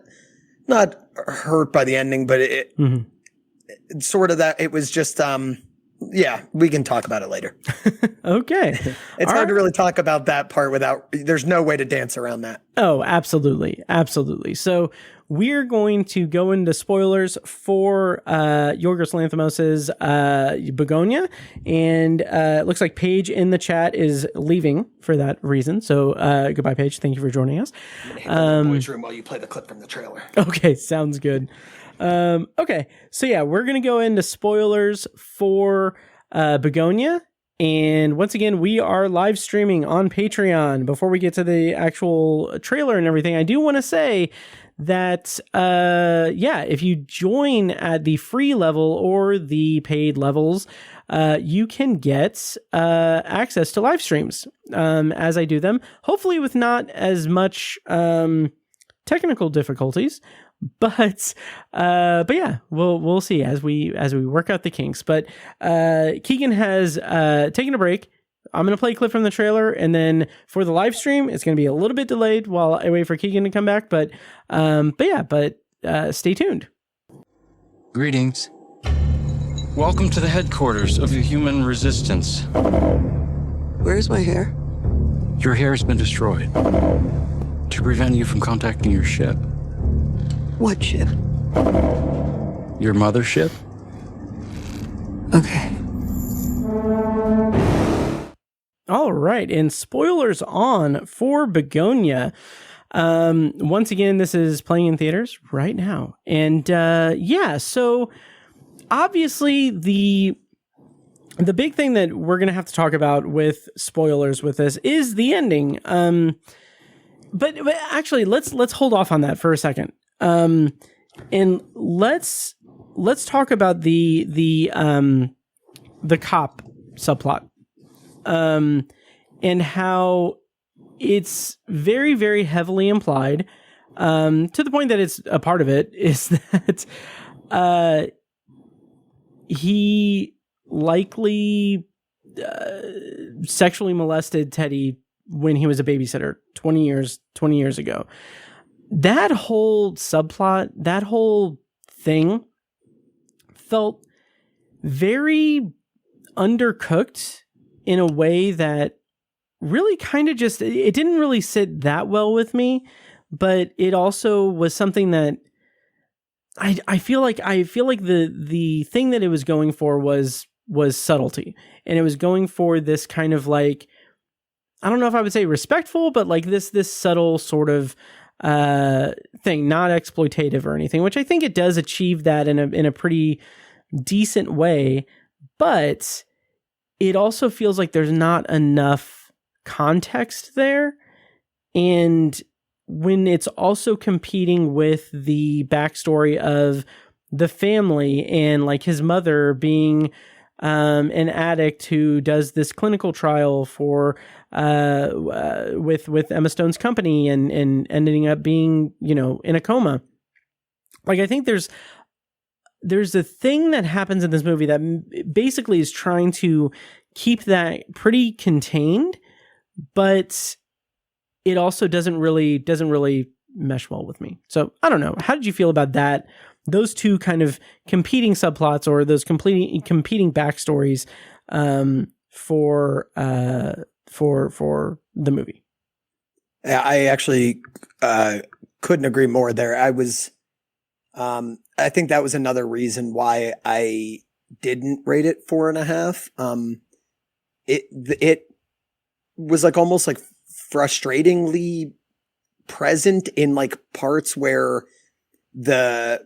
hurt by the ending, but it sort of that it was just, Yeah, we can talk about it later. Okay. It's hard to really talk about that part there's no way to dance around that. Oh, absolutely. Absolutely. So we're going to go into spoilers for Yorgos Lanthimos' Bugonia. And it looks like Paige in the chat is leaving for that reason. So goodbye, Paige. Thank you for joining us. Boys room while you play the clip from the trailer. Okay, sounds good. Okay, so yeah, we're going to go into spoilers for Bugonia. And once again, we are live streaming on Patreon. Before we get to the actual trailer and everything, I do want to say that, if you join at the free level or the paid levels, you can get access to live streams as I do them, hopefully with not as much technical difficulties. But yeah, we'll see as we work out the kinks. But Keegan has taken a break. I'm going to play a clip from the trailer, and then for the live stream, it's going to be a little bit delayed while I wait for Keegan to come back. But stay tuned. Greetings. Welcome to the headquarters of the human resistance. Where's my hair? Your hair has been destroyed to prevent you from contacting your ship. What ship? Your mothership? Okay. All right, and spoilers on for Bugonia. Once again, this is playing in theaters right now. And so obviously the big thing that we're going to have to talk about with spoilers with this is the ending. But actually, let's hold off on that for a second. And let's talk about the cop subplot, and how it's very, very heavily implied, to the point that it's a part of it is that, he likely, sexually molested Teddy when he was a babysitter 20 years ago. That whole subplot, that whole thing felt very undercooked in a way that really kind of just, it didn't really sit that well with me, but it also was something that I feel like the thing that it was going for was subtlety, and it was going for this kind of like, I don't know if I would say respectful, but like this subtle sort of thing, not exploitative or anything, which I think it does achieve that in a pretty decent way, but it also feels like there's not enough context there. And when it's also competing with the backstory of the family and like his mother being an addict who does this clinical trial for with Emma Stone's company and ending up being, in a coma. Like, I think there's a thing that happens in this movie that basically is trying to keep that pretty contained, but it also doesn't really mesh well with me. So I don't know. How did you feel about that? Those two kind of competing subplots, or those competing backstories for the movie. Yeah, I actually couldn't agree more there. I think that was another reason why I didn't rate it 4.5. It was like almost like frustratingly present in like parts where the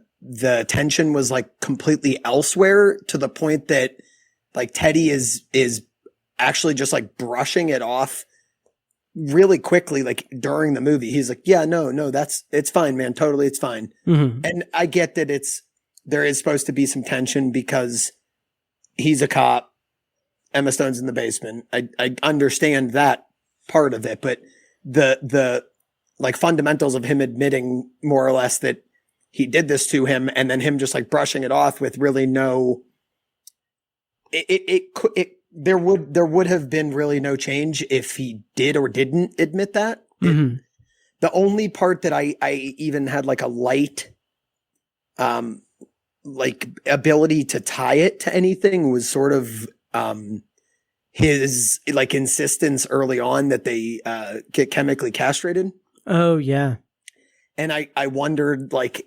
tension was like completely elsewhere, to the point that like Teddy is actually just like brushing it off really quickly, like during the movie. He's like, yeah, no, it's fine, man. Totally. It's fine. Mm-hmm. And I get that there is supposed to be some tension because he's a cop. Emma Stone's in the basement. I understand that part of it, but the like fundamentals of him admitting more or less that he did this to him, and then him just like brushing it off with really no, there would have been really no change if he did or didn't admit that. Mm-hmm. The only part that I even had like a light, like ability to tie it to anything was sort of his like insistence early on that they get chemically castrated. Oh yeah. And I wondered, like,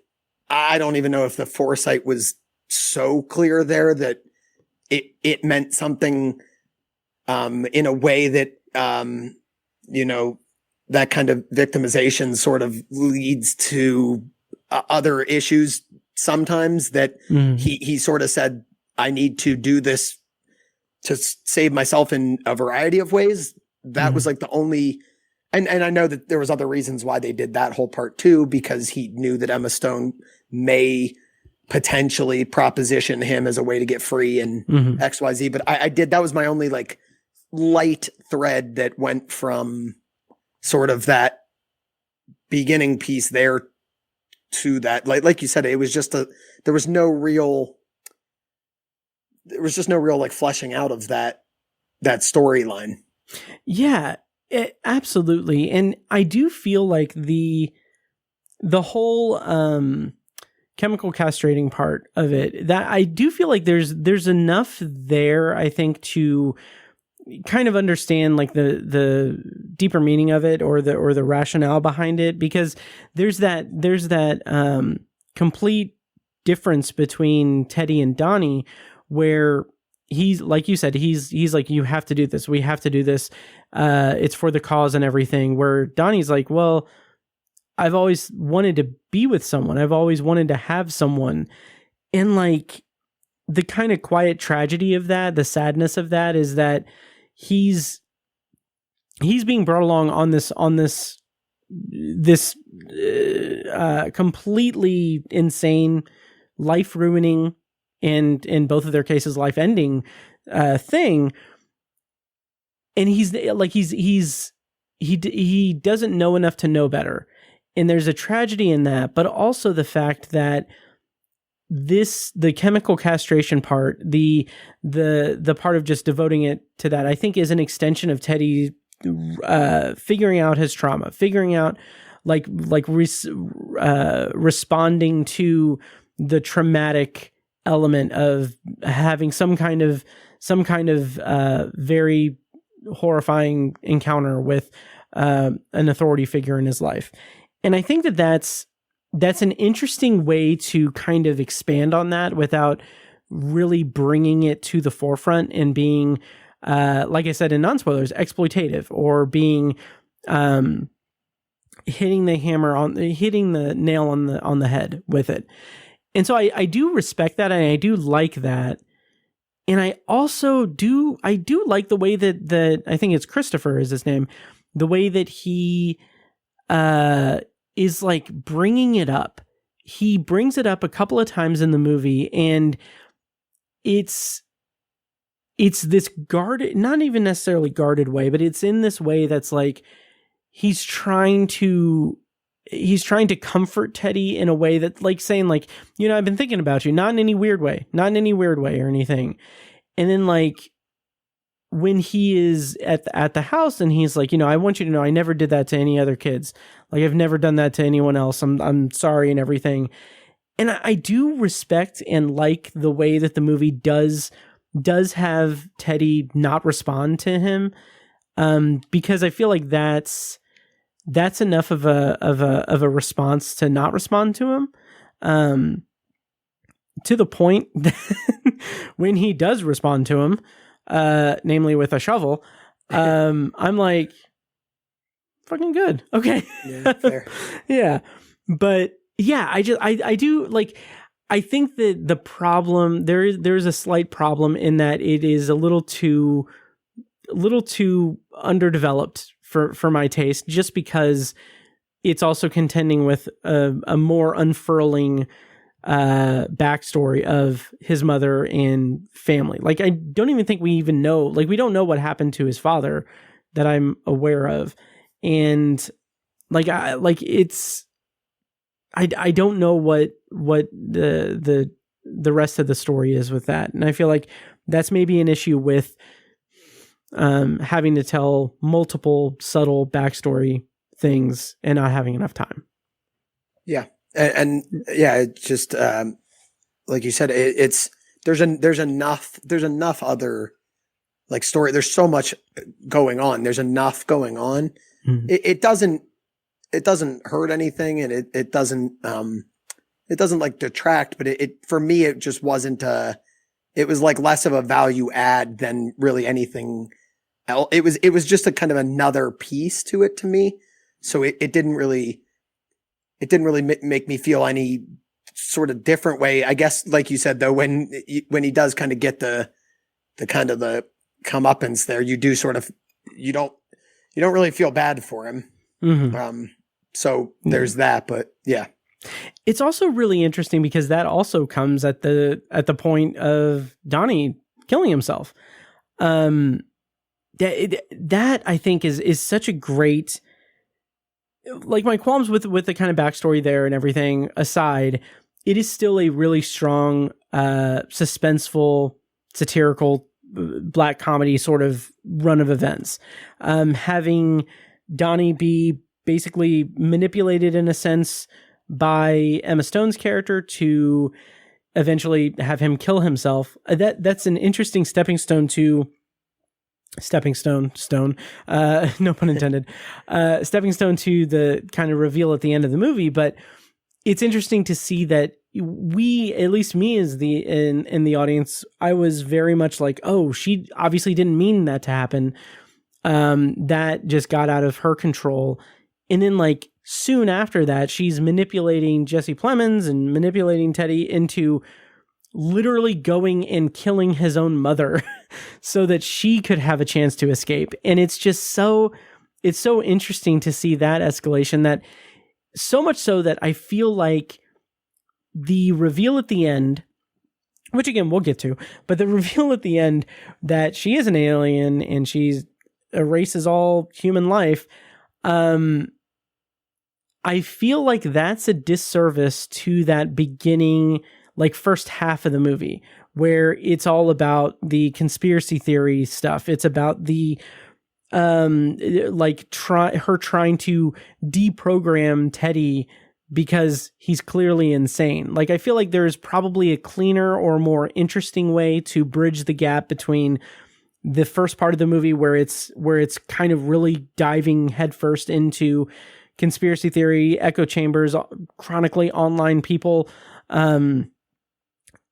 I don't even know if the foresight was so clear there that it meant something in a way that you know, that kind of victimization sort of leads to other issues sometimes, that he sort of said, I need to do this to save myself in a variety of ways. That was like the only, and I know that there was other reasons why they did that whole part too, because he knew that Emma Stone may potentially proposition him as a way to get free and XYZ. But that was my only like light thread that went from sort of that beginning piece there to that, like you said, it was just there was just no real like fleshing out of that storyline. Yeah, absolutely. And I do feel like the whole chemical castrating part of it, that I do feel like there's enough there, I think, to kind of understand like the deeper meaning of it, or the rationale behind it, because there's that complete difference between Teddy and Donnie, where he's, like you said, he's like, you have to do this, we have to do this, it's for the cause and everything, where Donnie's like, well, I've always wanted to be with someone, I've always wanted to have someone. And like the kind of quiet tragedy of that, the sadness of that, is that he's being brought along on this completely insane, life ruining, and in both of their cases, life ending thing. And he doesn't know enough to know better. And there's a tragedy in that, but also the fact that the chemical castration part, the part of just devoting it to that, I think is an extension of Teddy figuring out his trauma, figuring out responding to the traumatic element of having some kind of very horrifying encounter with an authority figure in his life. And I think that's an interesting way to kind of expand on that without really bringing it to the forefront and being, like I said in non-spoilers, exploitative, or being hitting the nail on the head with it. And so I do respect that, and I do like that. And I also do like the way that I think it's Christopher is his name, the way that he is like bringing it up. He brings it up a couple of times in the movie, and it's this guarded, not even necessarily guarded way, but it's in this way that's like he's trying to comfort Teddy in a way that, like, saying like, you know, I've been thinking about you, not in any weird way or anything. And then like when he is at the house and he's like, you know, I want you to know I never did that to any other kids. Like, I've never done that to anyone else. I'm sorry and everything. And I do respect and like the way that the movie does have Teddy not respond to him, because I feel like that's enough of a response to not respond to him, to the point that when he does respond to him, namely with a shovel, I'm like, fucking good. Okay. Yeah, fair. Yeah. But yeah, I do like, I think that the problem there's a slight problem in that it is a little too underdeveloped for my taste, just because it's also contending with a more unfurling backstory of his mother and family. Like, I don't even think we even know, like, we don't know what happened to his father that I'm aware of. And like, I don't know what the rest of the story is with that. And I feel like that's maybe an issue with having to tell multiple subtle backstory things and not having enough time. Yeah. And yeah, it's just, like you said, there's enough other like story. There's so much going on. There's enough going on. Mhm. It doesn't hurt anything, and it doesn't like detract, but it for me, it just wasn't it was like less of a value add than really anything else. It was just a kind of another piece to it to me. So it didn't really make me feel any sort of different way. I guess, like you said, though, when he does kind of get the kind of the comeuppance there, you do sort of, you don't really feel bad for him. Mm-hmm. So there's that, but yeah. It's also really interesting because that also comes at the point of Donnie killing himself. That I think is such a great, like, my qualms with the kind of backstory there and everything aside, it is still a really strong, suspenseful, satirical, black comedy sort of run of events. Having Donnie be basically manipulated in a sense by Emma Stone's character to eventually have him kill himself. That's an interesting stepping stone, no pun intended, stepping stone to the kind of reveal at the end of the movie. But it's interesting to see that at least me as in the audience, I was very much like, oh, she obviously didn't mean that to happen. That just got out of her control. And then, like, soon after that, she's manipulating Jesse Plemons and manipulating Teddy into literally going and killing his own mother so that she could have a chance to escape. And it's just it's so interesting to see that escalation, that so much so that I feel like the reveal at the end, which again, we'll get to, but the reveal at the end that she is an alien and she erases all human life, I feel like that's a disservice to that beginning, like, first half of the movie, where it's all about the conspiracy theory stuff. It's about the, her trying to deprogram Teddy because he's clearly insane. Like, I feel like there's probably a cleaner or more interesting way to bridge the gap between the first part of the movie where it's kind of really diving headfirst into conspiracy theory, echo chambers, chronically online people,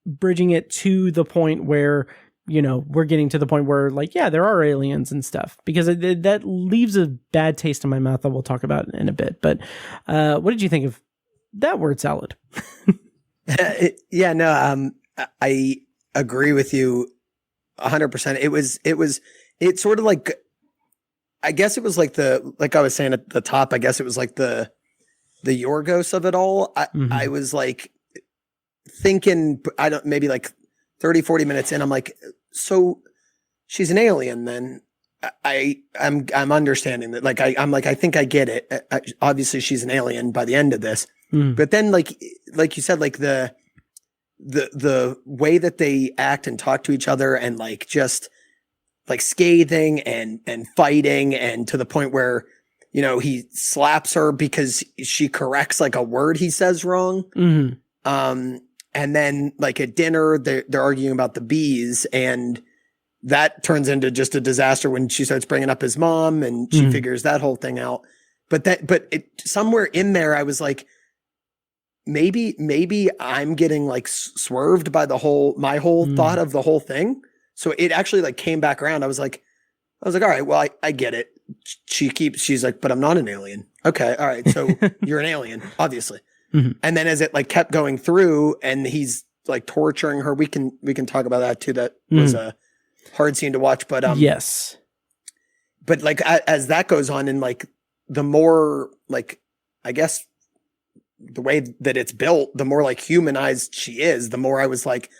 bridging it to the point where, you know, we're getting to the point where, like, yeah, there are aliens and stuff, because that leaves a bad taste in my mouth that we'll talk about in a bit. But what did you think of that word salad? Yeah, no, I agree with you 100%. It's sort of like, I guess it was like like I was saying at the top, I guess it was like the Yorgos of it all. I was like thinking, maybe like 30, 40 minutes in, I'm like, so she's an alien then. I'm understanding that. Like, I'm like, I think I get it. Obviously she's an alien by the end of this, but then like you said, like the way that they act and talk to each other, and like just like scathing and fighting, and to the point where, you know, he slaps her because she corrects like a word he says wrong. And then like at dinner, they're arguing about the bees, and that turns into just a disaster when she starts bringing up his mom and she figures that whole thing out. But somewhere in there, I was like, maybe I'm getting like swerved by my whole thought of the whole thing. So it actually like came back around. I was like, all right, well, I get it. She's like, but I'm not an alien. Okay. All right. So you're an alien, obviously. And then as it like kept going through and he's like torturing her, we can talk about that too. That was a hard scene to watch, but, yes, but like, as that goes on, and like the more like, I guess the way that it's built, the more like humanized she is, the more I was like,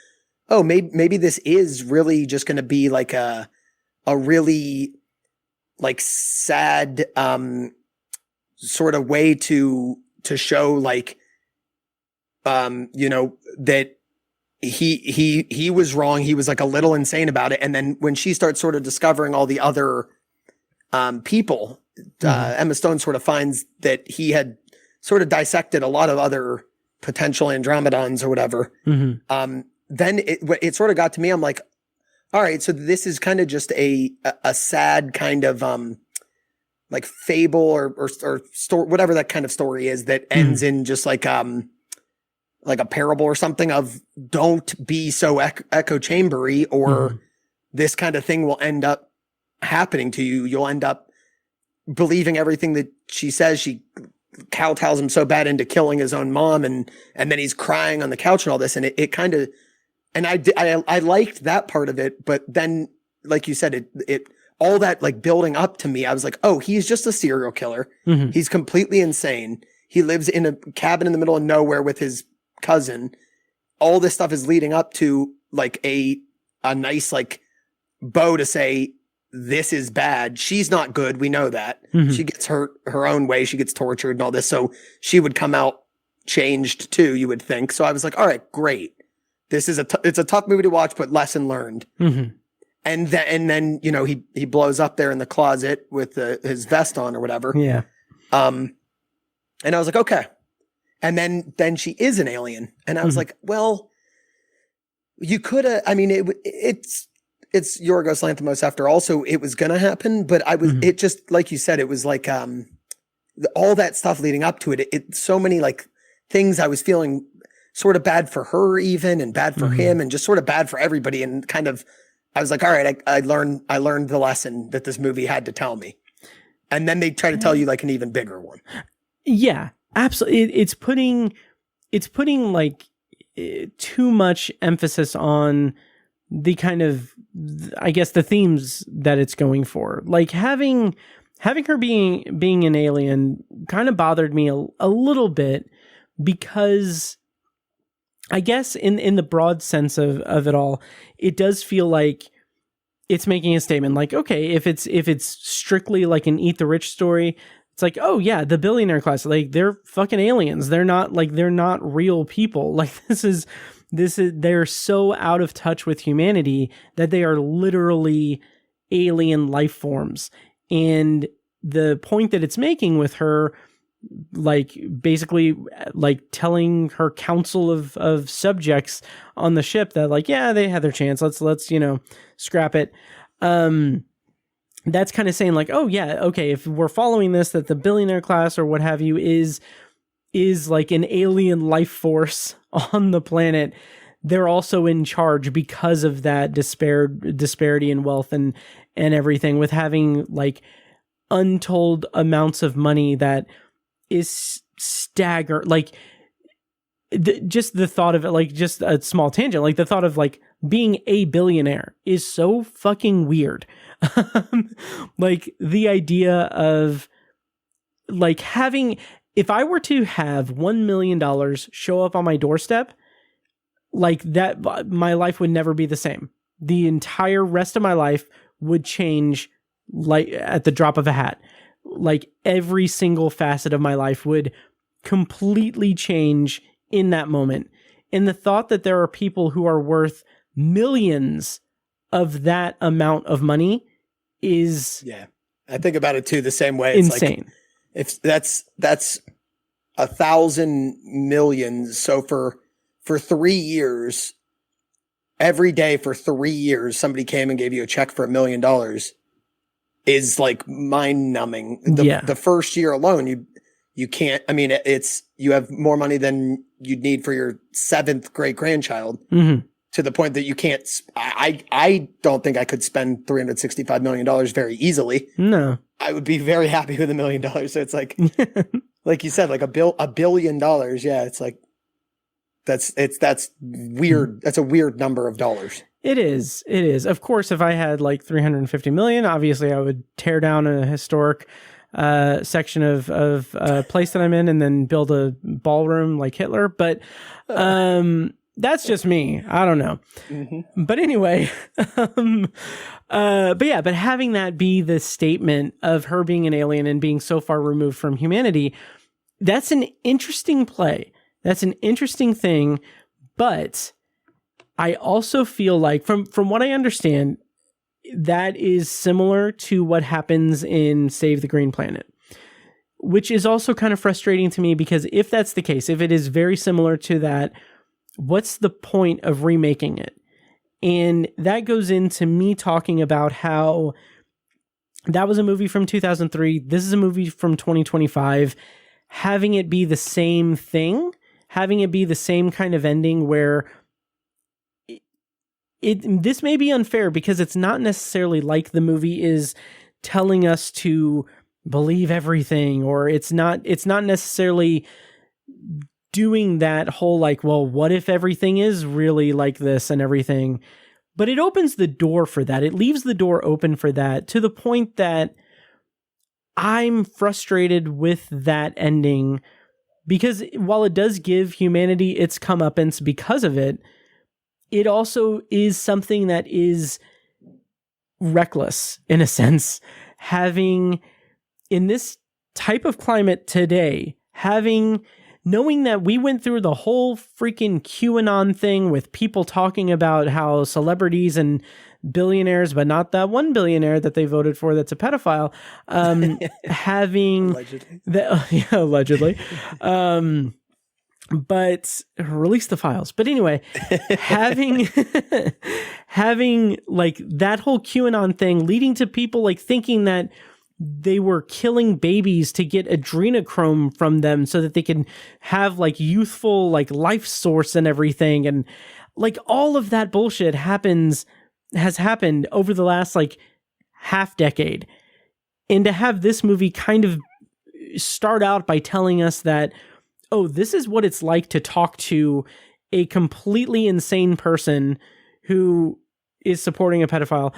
oh, maybe this is really just going to be like a really like sad, sort of way to show like, you know, that he was wrong. He was like a little insane about it. And then when she starts sort of discovering all the other, people, Emma Stone sort of finds that he had sort of dissected a lot of other potential Andromedons or whatever. Mm-hmm. Then it sort of got to me. I'm like, all right, so this is kind of just a sad kind of like fable or story, whatever that kind of story is that ends in just like a parable or something of don't be so echo chambery or this kind of thing will end up happening to you. You'll end up believing everything that she says. She kowtows him so bad into killing his own mom and then he's crying on the couch and all this. And it kind of, and I liked that part of it, but then like you said, it all that like building up to me, I was like, oh, he's just a serial killer. Mm-hmm. He's completely insane. He lives in a cabin in the middle of nowhere with his cousin. All this stuff is leading up to like a nice like bow to say, this is bad. She's not good. We know that. Mm-hmm. She gets hurt her own way. She gets tortured and all this. So she would come out changed too, you would think. So I was like, all right, great. This is it's a tough movie to watch, but lesson learned. Mm-hmm. And then, you know, he blows up there in the closet with his vest on or whatever. Yeah. And I was like, okay. And then she is an alien. And I was like, well, you could have, I mean, it's Yorgos Lanthimos after all. So it was going to happen, but it just, like you said, it was like, all that stuff leading up to it, so many like things I was feeling sort of bad for her even and bad for him and just sort of bad for everybody. And kind of, I was like, all right, I learned the lesson that this movie had to tell me. And then they try to tell you like an even bigger one. Yeah, absolutely. It's putting like too much emphasis on the kind of, I guess, the themes that it's going for. Like having her being an alien kind of bothered me a little bit because I guess in the broad sense of it all, it does feel like it's making a statement like, okay, if it's strictly like an eat the rich story, it's like, oh yeah, the billionaire class, like they're fucking aliens. They're not real people. Like this is, they're so out of touch with humanity that they are literally alien life forms. And the point that it's making with her, like basically like telling her council of subjects on the ship that like, yeah, they had their chance. Let's, you know, scrap it. That's kind of saying like, oh yeah, okay, if we're following this, that the billionaire class or what have you is like an alien life force on the planet. They're also in charge because of that disparity in wealth and everything, with having like untold amounts of money that is stagger. Like just the thought of it, like just a small tangent, like the thought of like being a billionaire is so fucking weird. Like the idea of like having, if I were to have $1 million show up on my doorstep, like that, my life would never be the same. The entire rest of my life would change like at the drop of a hat. Like every single facet of my life would completely change in that moment. And the thought that there are people who are worth millions of that amount of money is, yeah, I think about it too the same way. It's insane. Like, if that's 1,000 million. So for 3 years, every day for 3 years, somebody came and gave you a check for $1 million is like mind numbing. The first year alone, you can't, I mean, you have more money than you'd need for your 7th great grandchild. Mm-hmm. To the point that you can't, I don't think I could spend $365 million very easily. No. I would be very happy with $1 million. So it's like, like you said, like $1 billion. Yeah. It's like, that's weird. That's a weird number of dollars. It is. Of course, if I had like 350 million, obviously I would tear down a historic section of a place that I'm in and then build a ballroom like Hitler. But, that's just me. I don't know. Mm-hmm. But anyway, but having that be the statement of her being an alien and being so far removed from humanity, that's an interesting play. That's an interesting thing. But I also feel like from what I understand, that is similar to what happens in Save the Green Planet. which is also kind of frustrating to me, because if that's the case, if it is very similar to that, what's the point of remaking it? And that goes into me talking about how that was a movie from 2003. This is a movie from 2025. Having it be the same thing, having it be the same kind of ending where this may be unfair because it's not necessarily like the movie is telling us to believe everything, or it's not necessarily doing that whole like, well, what if everything is really like this and everything? But it opens the door for that. It leaves the door open for that, to the point that I'm frustrated with that ending, because while it does give humanity its comeuppance because of it, it also is something that is reckless in a sense. Having, in this type of climate today, knowing that we went through the whole freaking QAnon thing with people talking about how celebrities and billionaires, but not that one billionaire that they voted for that's a pedophile, having allegedly, but release the files. But anyway, having like that whole QAnon thing leading to people like thinking that they were killing babies to get adrenochrome from them so that they can have like youthful like life source and everything. And like all of that bullshit has happened over the last like half decade. And to have this movie kind of start out by telling us that, oh, this is what it's like to talk to a completely insane person who is supporting a pedophile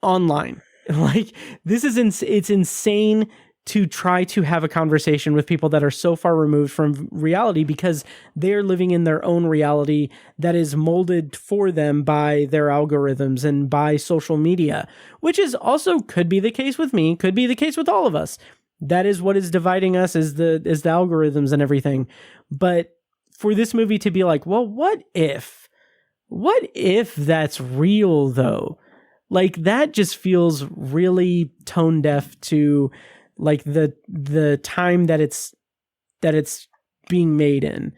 online. Like, this is it's insane to try to have a conversation with people that are so far removed from reality, because they're living in their own reality that is molded for them by their algorithms and by social media, which is also could be the case with me, could be the case with all of us. That is what is dividing us, is the algorithms and everything. But for this movie to be like, well, what if that's real though? Like, that just feels really tone deaf to like the time that it's being made in,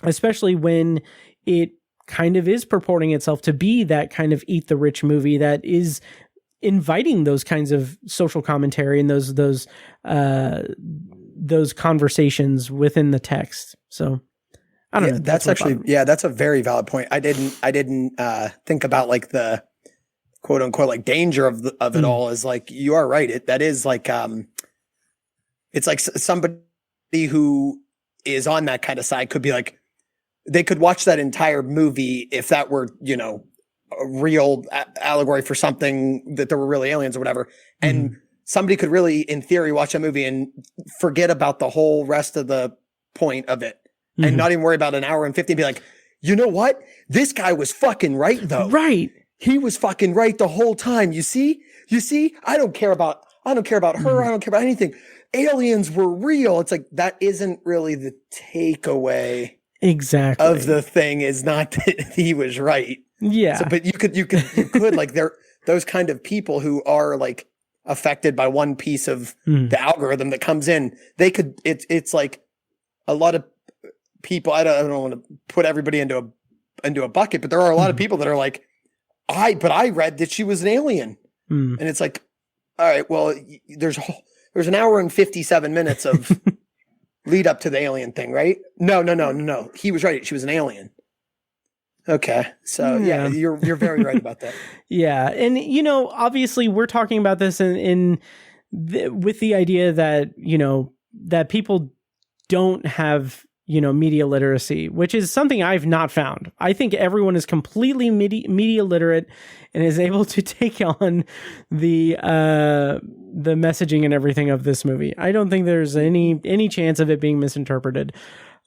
especially when it kind of is purporting itself to be that kind of eat the rich movie that is inviting those kinds of social commentary and those conversations within the text. So I don't know. That's a very valid point. I didn't think about like the quote unquote like danger of it all. Is like, you are right. That is like, it's like somebody who is on that kind of side could be like, they could watch that entire movie if that were, a real allegory for something, that there were really aliens or whatever. And somebody could really, in theory, watch that movie and forget about the whole rest of the point of it. And not even worry about an hour and 50 and be like, you know what? This guy was fucking right though. Right. He was fucking right the whole time. You see? I don't care about her. I don't care about anything. Aliens were real. It's like, that isn't really the takeaway. Exactly. Of the thing, is not that he was right. Yeah. So, but you could like, those kind of people who are like affected by one piece of the algorithm that comes in, it's like a lot of people, I don't want to put everybody into a bucket, but there are a lot of people that are like, I read that she was an alien. And it's like, all right, well, there's an hour and 57 minutes of lead up to the alien thing, right? No. He was right. She was an alien. Okay. So yeah, you're very right about that. Yeah. And obviously we're talking about this with the idea that, that people don't have, media literacy, which is something I've not found. I think everyone is completely media literate and is able to take on the messaging and everything of this movie. I don't think there's any chance of it being misinterpreted.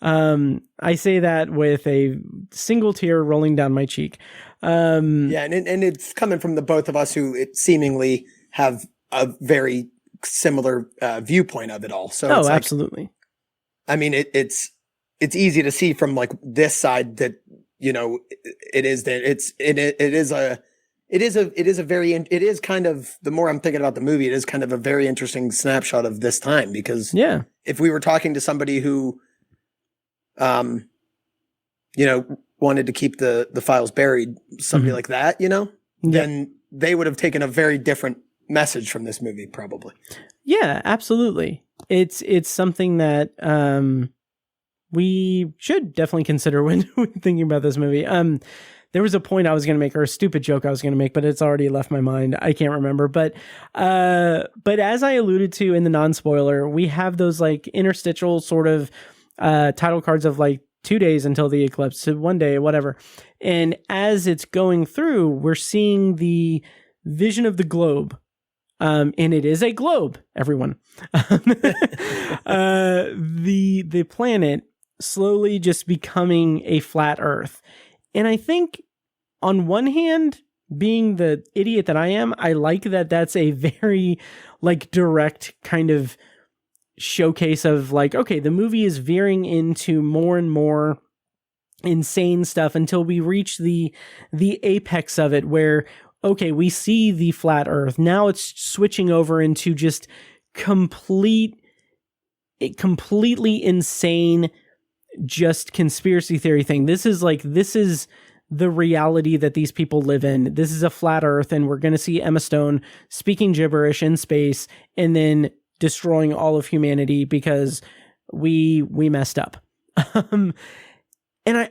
I say that with a single tear rolling down my cheek. And it's coming from the both of us who seemingly have a very similar viewpoint of it all. So it's absolutely. I mean, it's easy to see from like this side that, it is it is kind of, the more I'm thinking about the movie, it is kind of a very interesting snapshot of this time, because if we were talking to somebody who, wanted to keep the files buried, somebody like that, then they would have taken a very different message from this movie, probably. Yeah, absolutely. It's something that we should definitely consider when thinking about this movie. There was a point I was going to make, or a stupid joke I was going to make, but it's already left my mind. I can't remember. But as I alluded to in the non-spoiler, we have those like interstitial sort of title cards of like 2 days until the eclipse, so 1 day, whatever. And as it's going through, we're seeing the vision of the globe. And it is a globe, everyone. The planet slowly just becoming a flat Earth. And I think on one hand, being the idiot that I am, I like that that's a very like direct kind of showcase of like, okay, the movie is veering into more and more insane stuff until we reach the apex of it where, okay, we see the flat Earth. Now it's switching over into just completely insane, just conspiracy theory thing. This is the reality that these people live in. This is a flat Earth, and we're going to see Emma Stone speaking gibberish in space and then destroying all of humanity because we messed up. And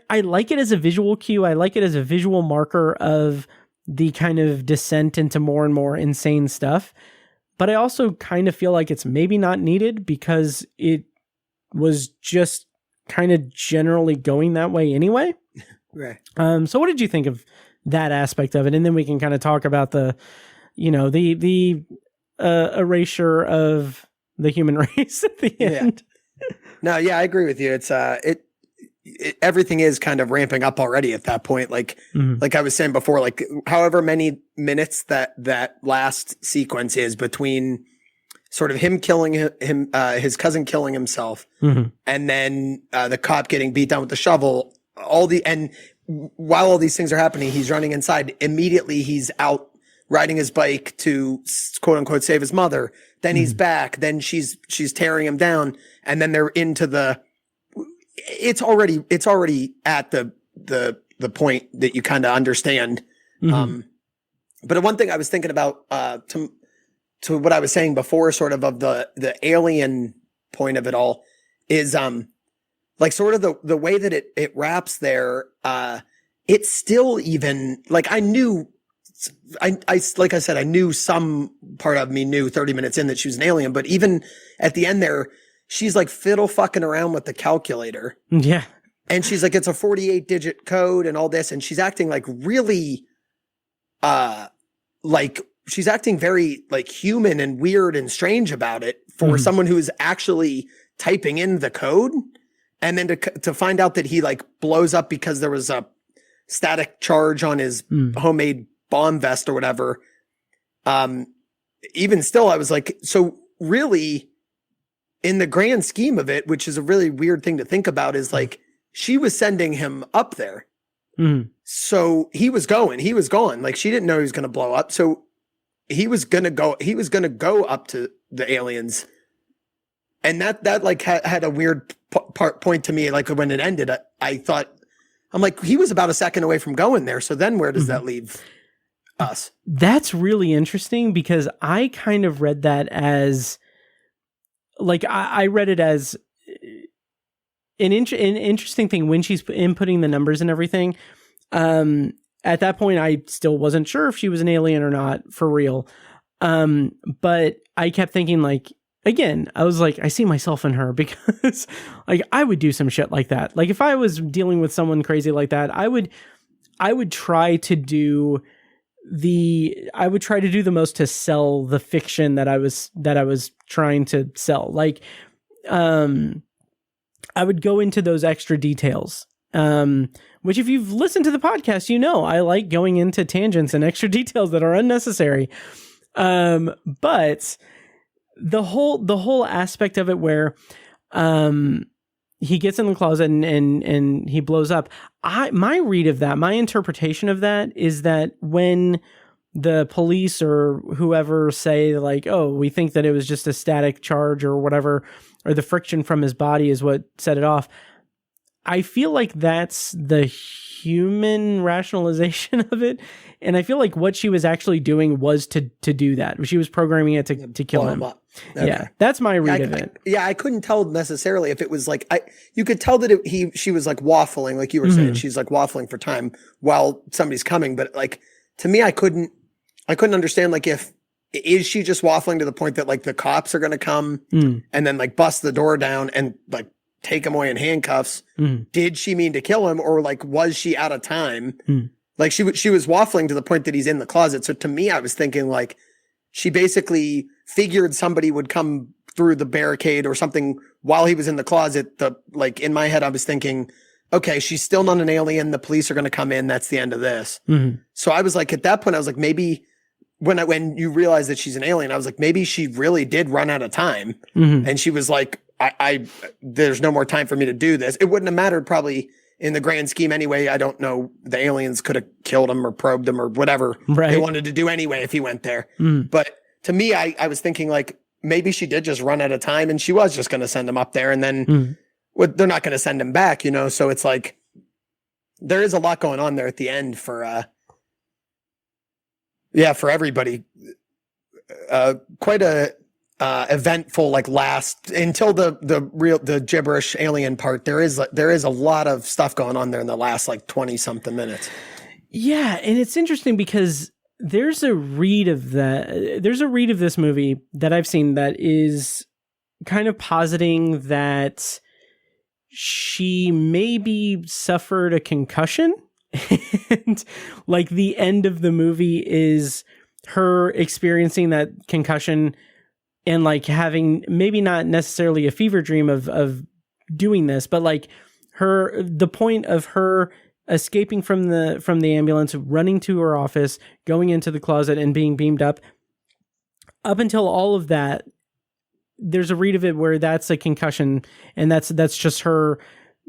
I like it as a visual cue. I like it as a visual marker of the kind of descent into more and more insane stuff. But I also kind of feel like it's maybe not needed because it was just kind of generally going that way anyway. Right. So what did you think of that aspect of it? And then we can kind of talk about the erasure of the human race at the end. No, yeah, I agree with you. It's everything is kind of ramping up already at that point. Like I was saying before, like however many minutes that last sequence is between sort of him killing him, his cousin killing himself, and then the cop getting beat down with the shovel. And while all these things are happening, he's running inside. Immediately, he's out riding his bike to quote unquote save his mother. Then he's back. Then she's tearing him down, and then they're into the. It's already at the point that you kind of understand. But one thing I was thinking about to what I was saying before, sort of the alien point of it all, is like sort of the way that it wraps there. It's still even like I like I said, I knew some part of me knew 30 minutes in that she was an alien, but even at the end there, she's like fiddle fucking around with the calculator. Yeah. And she's like, it's a 48-digit code and all this. And she's acting like really, like she's acting very like human and weird and strange about it for someone who is actually typing in the code. And then to find out that he like blows up because there was a static charge on his homemade bomb vest or whatever. Even still, I was like, so really in the grand scheme of it, which is a really weird thing to think about, is like, she was sending him up there. So he was gone. Like she didn't know he was going to blow up. So he was going to go up to the aliens. And that like had a weird point to me. Like when it ended, I thought, I'm like, he was about a second away from going there. So then where does that leave us? That's really interesting because I kind of read that as like, I read it as an interesting thing when she's inputting the numbers and everything. At that point, I still wasn't sure if she was an alien or not for real. But I kept thinking like, again, I was like, I see myself in her because like I would do some shit like that. Like if I was dealing with someone crazy like that, I would try to do the most to sell the fiction that I was trying to sell. Like, I would go into those extra details. Which if you've listened to the podcast, I like going into tangents and extra details that are unnecessary. But the whole aspect of it where, he gets in the closet and he blows up. My read of that, my interpretation of that is that when the police or whoever say like, oh, we think that it was just a static charge or whatever, or the friction from his body is what set it off. I feel like that's the human rationalization of it. And I feel like what she was actually doing was to do that. She was programming it to kill him. Up. Okay. Yeah, that's my read of it. I couldn't tell necessarily if it was like, you could tell that she was like waffling, like you were saying, she's like waffling for time while somebody's coming. But like, to me, I couldn't understand, like, is she just waffling to the point that like the cops are going to come and then like bust the door down and like take him away in handcuffs? Did she mean to kill him, or like, was she out of time? Like she was waffling to the point that he's in the closet. So to me, I was thinking like she basically figured somebody would come through the barricade or something while he was in the closet. Like in my head, I was thinking, okay, she's still not an alien. The police are going to come in. That's the end of this. So I was like, at that point, I was like, maybe when you realize that she's an alien, I was like, maybe she really did run out of time. And she was like, there's no more time for me to do this. It wouldn't have mattered probably in the grand scheme anyway. I don't know. The aliens could have killed him or probed him or whatever they wanted to do anyway if he went there. But to me, I was thinking like, maybe she did just run out of time and she was just going to send him up there, and then they're not going to send him back, you know? So it's like, there is a lot going on there at the end for everybody. Quite a eventful, like, last until the gibberish alien part. There is a lot of stuff going on there in the last like 20 something minutes. Yeah, and it's interesting because there's a read of this movie that I've seen that is kind of positing that she maybe suffered a concussion. And like the end of the movie is her experiencing that concussion and like having maybe not necessarily a fever dream of doing this, but like the point of her escaping from the ambulance, running to her office, going into the closet and being beamed up until all of that. There's a read of it where that's a concussion and that's just her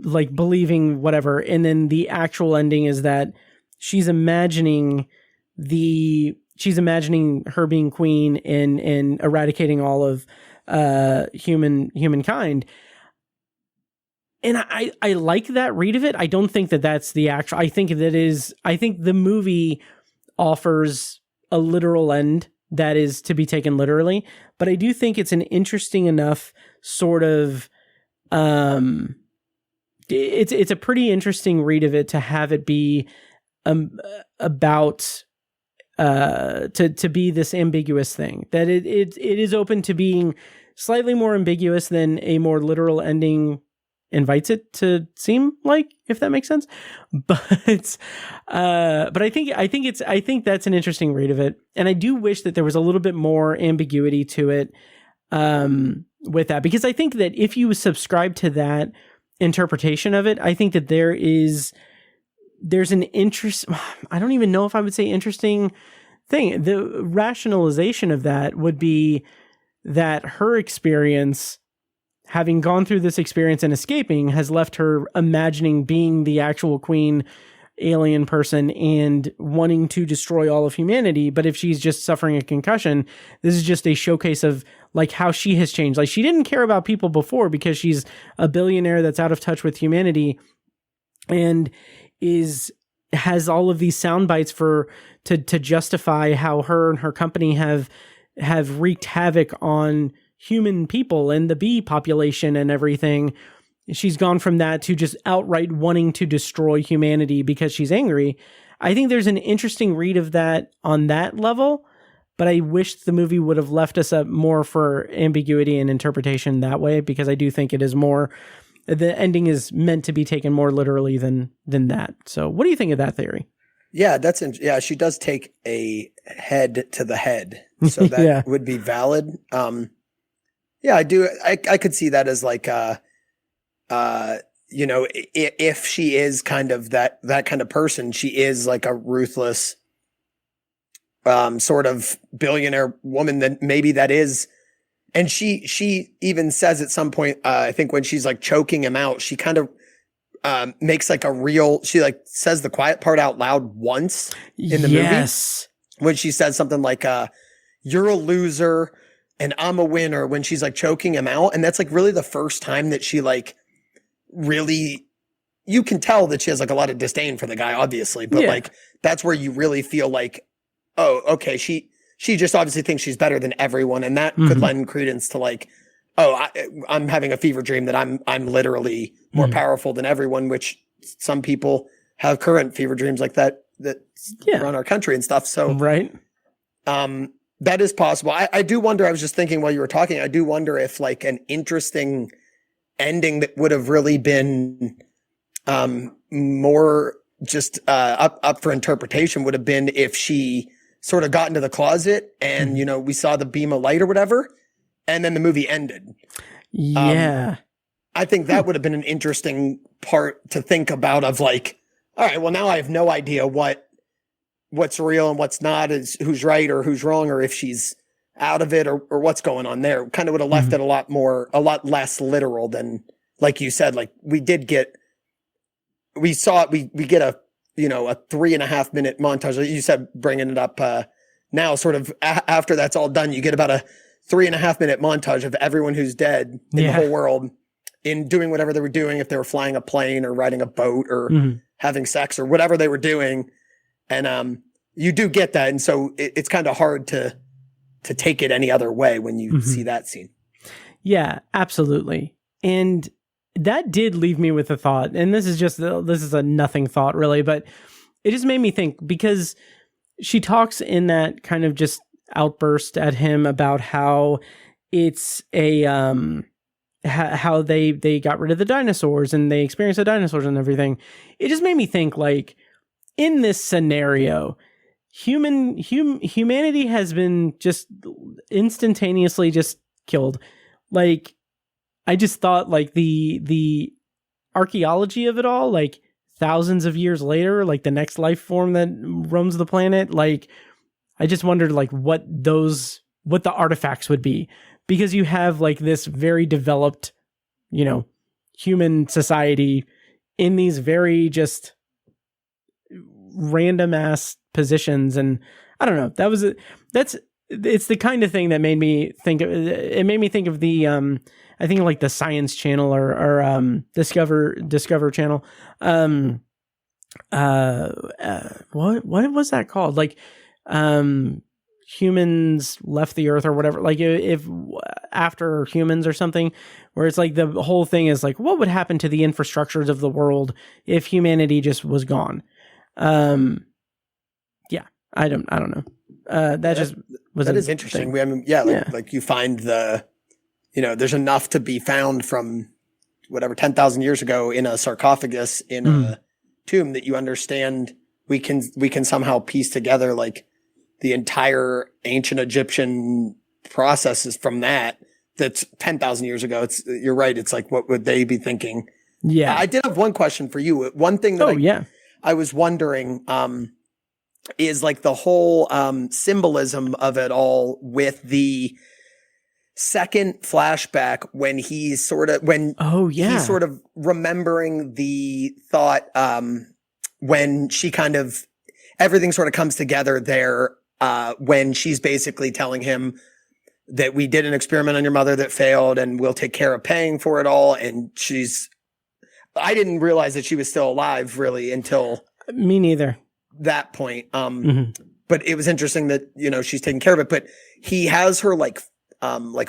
like believing whatever. And then the actual ending is that she's imagining her being queen and eradicating all of humankind. And I like that read of it. I don't think that that's the actual, I think the movie offers a literal end that is to be taken literally, but I do think it's an interesting enough sort of, it's a pretty interesting read of it to have it be about to be this ambiguous thing, that it is open to being slightly more ambiguous than a more literal ending invites it to seem like, if that makes sense. But I think that's an interesting read of it, and I do wish that there was a little bit more ambiguity to it with that, because I think that if you subscribe to that interpretation of it, I think that there's an interest. I don't even know if I would say interesting thing. The rationalization of that would be that her experience, having gone through this experience and escaping, has left her imagining being the actual queen alien person and wanting to destroy all of humanity. But if she's just suffering a concussion, this is just a showcase of like how she has changed. Like, she didn't care about people before because she's a billionaire that's out of touch with humanity and has all of these sound bites to justify how her and her company have wreaked havoc on human people and the bee population and everything. She's gone from that to just outright wanting to destroy humanity because she's angry. I think there's an interesting read of that on that level, but I wish the movie would have left us up more for ambiguity and interpretation that way, because I do think it is more, the ending is meant to be taken more literally than that. So what do you think of that theory? Yeah, she does take a head to the head. So that would be valid. Yeah, I do. I could see that as like, if she is kind of that kind of person, she is like a ruthless, sort of billionaire woman that maybe that is. And she even says at some point, I think when she's like choking him out, she kind of, makes like she like says the quiet part out loud once in the movie. when she says something like, you're a loser and I'm a winner, when she's like choking him out. And that's like really the first time that she like really, you can tell that she has like a lot of disdain for the guy, obviously, but like, that's where you really feel like, oh, okay. She just obviously thinks she's better than everyone. And that could lend credence to like, oh, I'm having a fever dream that I'm literally more powerful than everyone, which some people have current fever dreams like that run our country and stuff. So, right. That is possible. I do wonder, I was just thinking while you were talking, I do wonder if like an interesting ending that would have really been, more just, up for interpretation would have been if she sort of got into the closet and, you know, we saw the beam of light or whatever, and then the movie ended. Yeah. I think that would have been an interesting part to think about of like, all right, well now I have no idea what's real and what's not, is who's right or who's wrong, or if she's out of it or what's going on there. Kind of would have left it a lot less literal than, like you said, like we get a 3.5 minute montage. You said bringing it up, now sort of after that's all done, you get about a 3.5 minute montage of everyone who's dead in the whole world in doing whatever they were doing. If they were flying a plane or riding a boat or having sex or whatever they were doing. And, you do get that. And so it's kind of hard to take it any other way when you see that scene. Yeah, absolutely. And that did leave me with a thought. And this is a nothing thought really, but it just made me think, because she talks in that kind of just outburst at him about how it's a, how they got rid of the dinosaurs and they experienced the dinosaurs and everything. It just made me think, like, in this scenario, humanity has been just instantaneously just killed. Like, I just thought, like, the archaeology of it all, like thousands of years later, like the next life form that roams the planet, like, I just wondered like what the artifacts would be, because you have like this very developed, you know, human society in these very just random ass positions. And I don't know, it's the kind of thing that made me think of the, I think like the Science Channel or Discover Channel. What was that called? Like, humans left the earth or whatever, like if after humans or something, where it's like the whole thing is like, what would happen to the infrastructures of the world if humanity just was gone? Yeah, I don't know. That is interesting. Thing. Like you find there's enough to be found from whatever 10,000 years ago in a sarcophagus in a tomb that you understand we can somehow piece together like the entire ancient Egyptian processes from that's 10,000 years ago. You're right. It's like, what would they be thinking? Yeah. I did have one question for you. One thing that I was wondering, is like the whole, symbolism of it all with the second flashback when he's sort of, he's sort of remembering the thought, when she kind of, everything sort of comes together there, when she's basically telling him that we did an experiment on your mother that failed and we'll take care of paying for it all. And I didn't realize that she was still alive really until me neither that point. But it was interesting that, she's taking care of it, but he has her like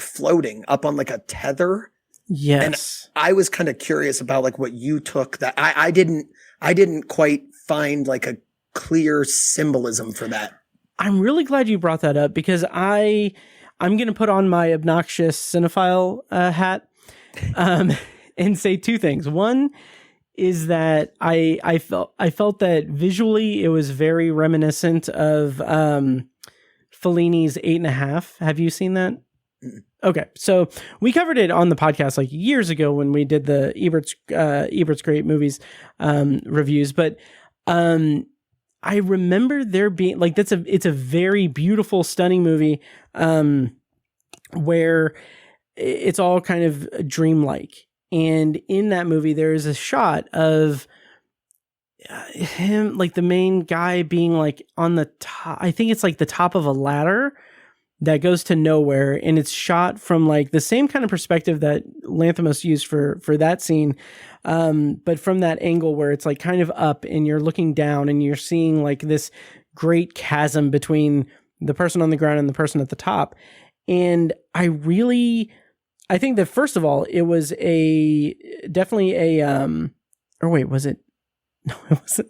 floating up on like a tether. Yes. And I was kind of curious about like what you took that I didn't quite find like a clear symbolism for that. I'm really glad you brought that up, because I'm going to put on my obnoxious cinephile hat and say two things. One is that I felt that visually it was very reminiscent of Fellini's 8.5. Have you seen that? Okay, so we covered it on the podcast like years ago when we did the Ebert's Great Movies reviews, but I remember there being like it's a very beautiful, stunning movie where it's all kind of dreamlike. And in that movie, there is a shot of him, like the main guy being like on the top, I think it's like the top of a ladder that goes to nowhere, and it's shot from like the same kind of perspective that Lanthimos used for that scene, but from that angle where it's like kind of up and you're looking down and you're seeing like this great chasm between the person on the ground and the person at the top. And I think that first of all, it was definitely a or wait, was it? No, it wasn't.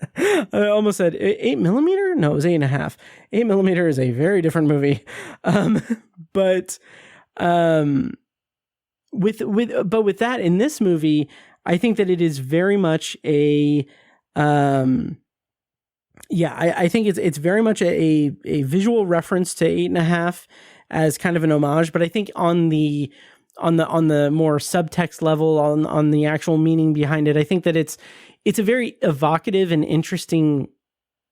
I almost said 8mm. No, it was 8.5. 8mm is a very different movie. But with that in this movie, I think that it is very much I think it's very much a visual reference to 8.5 as kind of an homage. But I think on the more subtext level, on the actual meaning behind it, I think that it's a very evocative and interesting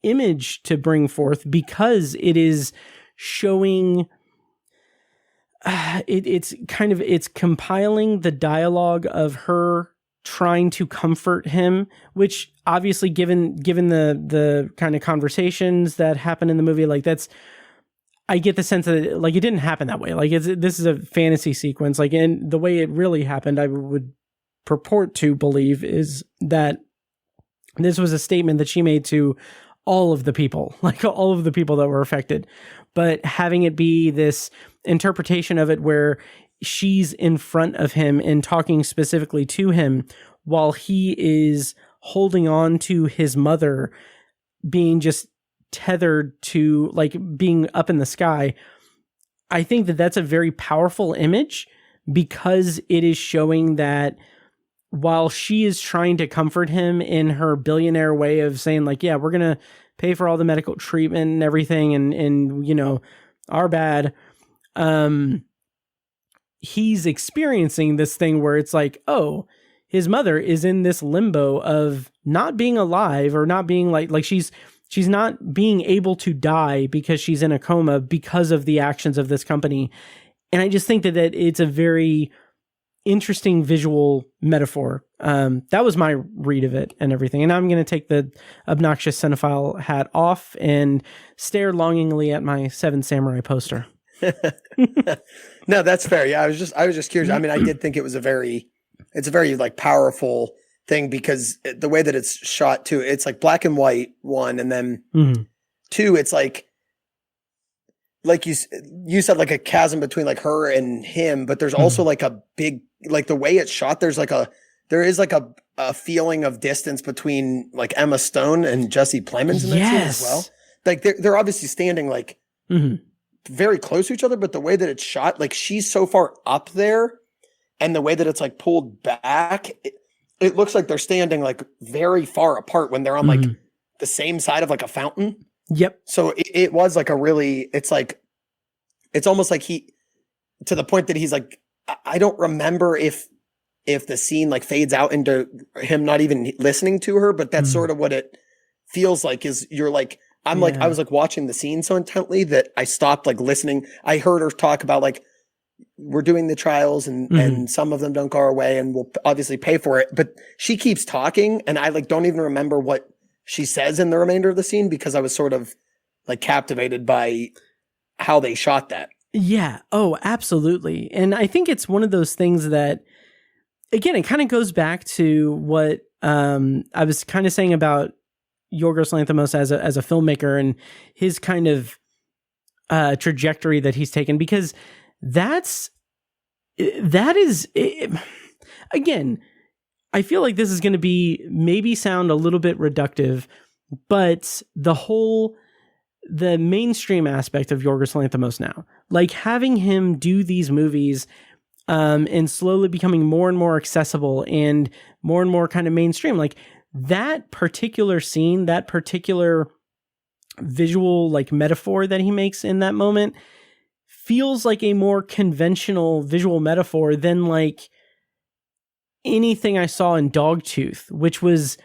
image to bring forth, because it is showing it's compiling the dialogue of her trying to comfort him, which obviously given the kind of conversations that happen in the movie, like I get the sense that like it didn't happen that way. Like this is a fantasy sequence. Like, and the way it really happened, I would purport to believe, is that this was a statement that she made to all of the people, like all of the people that were affected, but having it be this interpretation of it where she's in front of him and talking specifically to him while he is holding on to his mother, being just tethered to, like, being up in the sky. I think that that's a very powerful image, because it is showing that while she is trying to comfort him in her billionaire way of saying like, yeah, we're going to pay for all the medical treatment and everything, and you know, our bad, he's experiencing this thing where it's like, oh, his mother is in this limbo of not being alive, or not being like she's not being able to die because she's in a coma because of the actions of this company. And I just think that it's a very interesting visual metaphor. That was my read of it and everything. And I'm going to take the obnoxious cinephile hat off and stare longingly at my Seven Samurai poster. No, that's fair. Yeah, I was just curious. I mean, I did think it's a very like powerful thing, because the way that it's shot too, it's like black and white, one, and then two, it's like you said, like a chasm between like her and him, but there's also like a big, like the way it's shot, there is like a feeling of distance between like Emma Stone and Jesse Plemons in that scene as well. Like they're obviously standing like very close to each other, but the way that it's shot, like she's so far up there, and the way that it's like pulled back, it looks like they're standing like very far apart when they're on like the same side of like a fountain. Yep. So it was like it's almost like to the point that he's like, I don't remember if the scene like fades out into him not even listening to her, but that's sort of what it feels like, is you're like, I was like watching the scene so intently that I stopped like listening. I heard her talk about like, we're doing the trials and some of them don't go our way and we'll obviously pay for it. But she keeps talking and I like don't even remember what she says in the remainder of the scene, because I was sort of like captivated by how they shot that. Yeah. Oh, absolutely. And I think it's one of those things that, again, it kind of goes back to what I was kind of saying about Yorgos Lanthimos as a filmmaker and his kind of trajectory that he's taken, because that is again, I feel like this is going to maybe sound a little bit reductive, but the mainstream aspect of Yorgos Lanthimos now, like having him do these movies and slowly becoming more and more accessible and more kind of mainstream, like that particular scene, that particular visual like metaphor that he makes in that moment feels like a more conventional visual metaphor than like anything I saw in Dogtooth, which was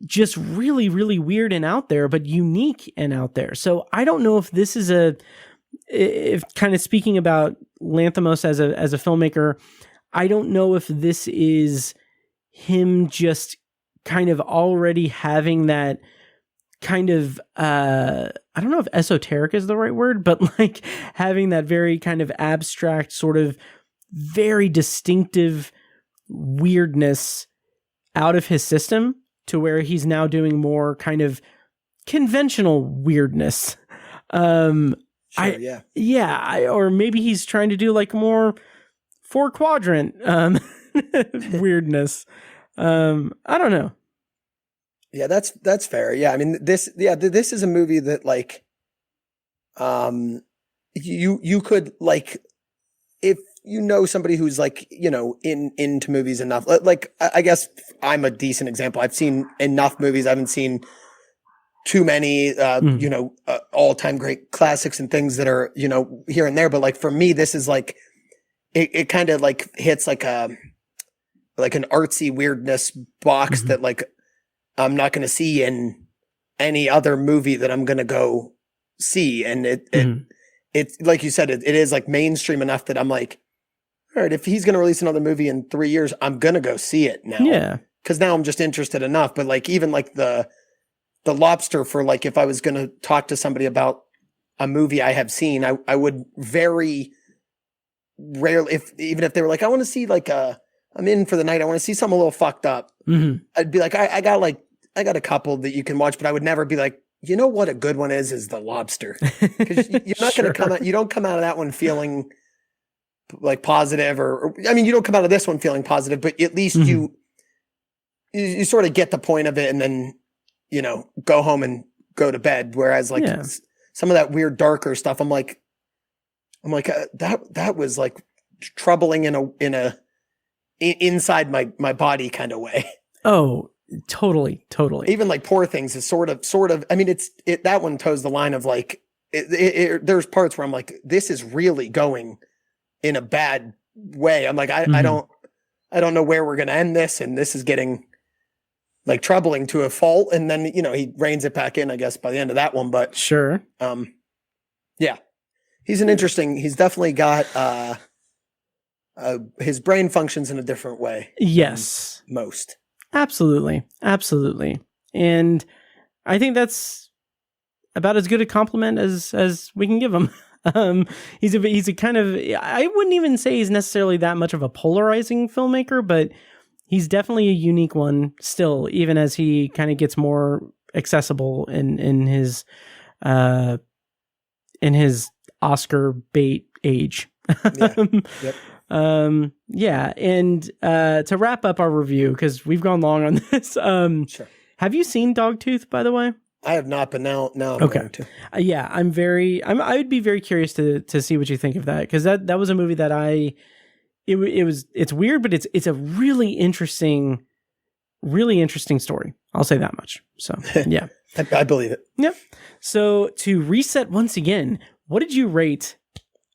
just really, really weird and out there, but unique and out there. So I don't know if this is if kind of speaking about Lanthimos as a filmmaker, I don't know if this is him just kind of already having that kind of, I don't know if esoteric is the right word, but like having that very kind of abstract, sort of very distinctive weirdness out of his system, to where he's now doing more kind of conventional weirdness. Or maybe he's trying to do like more 4-quadrant weirdness. I don't know. Yeah, that's fair. Yeah, I mean this is a movie that like you could like, if you know somebody who's like, you know, into movies enough, like I guess I'm a decent example. I've seen enough movies. I haven't seen too many, you know, all-time great classics and things that are, you know, here and there. But like for me, this is like, it kind of like hits like an artsy weirdness box that like I'm not going to see in any other movie that I'm going to go see. And it's like you said, it is like mainstream enough that I'm like, all right, if he's going to release another movie in 3 years, I'm going to go see it now. Yeah. Cause now I'm just interested enough. But like, even like the Lobster, for like, if I was going to talk to somebody about a movie I have seen, I would very rarely, even if they were like, I want to see like I'm in for the night, I want to see something a little fucked up. I'd be like, I got a couple that you can watch, but I would never be like, you know what a good one is The Lobster. Cause you're not going to you don't come out of that one feeling like positive, or I mean, you don't come out of this one feeling positive, but at least you sort of get the point of it, and then, you know, go home and go to bed. Whereas like some of that weird darker stuff, I'm like that was like troubling in a inside my body kind of way. Oh, totally. Even like Poor Things is sort of, I mean, that one toes the line of like, there's parts where I'm like, this is really going in a bad way. I'm like, I don't know where we're going to end this. And this is getting like troubling to a fault. And then, you know, he reins it back in, I guess, by the end of that one. But sure. Yeah, he's definitely got, his brain functions in a different way. Yes. Most. Absolutely. And I think that's about as good a compliment as we can give him. He's a kind of, I wouldn't even say he's necessarily that much of a polarizing filmmaker, but he's definitely a unique one still, even as he kind of gets more accessible in his Oscar bait age. Yep. And to wrap up our review, because we've gone long on this, Sure. Have you seen Dogtooth, by the way? I have not, but now I'm okay. going to. Yeah, I would be very curious to see what you think of that, because that was a movie that it's weird, but it's a really interesting story. I'll say that much. So yeah, I believe it. Yeah. So to reset once again, what did you rate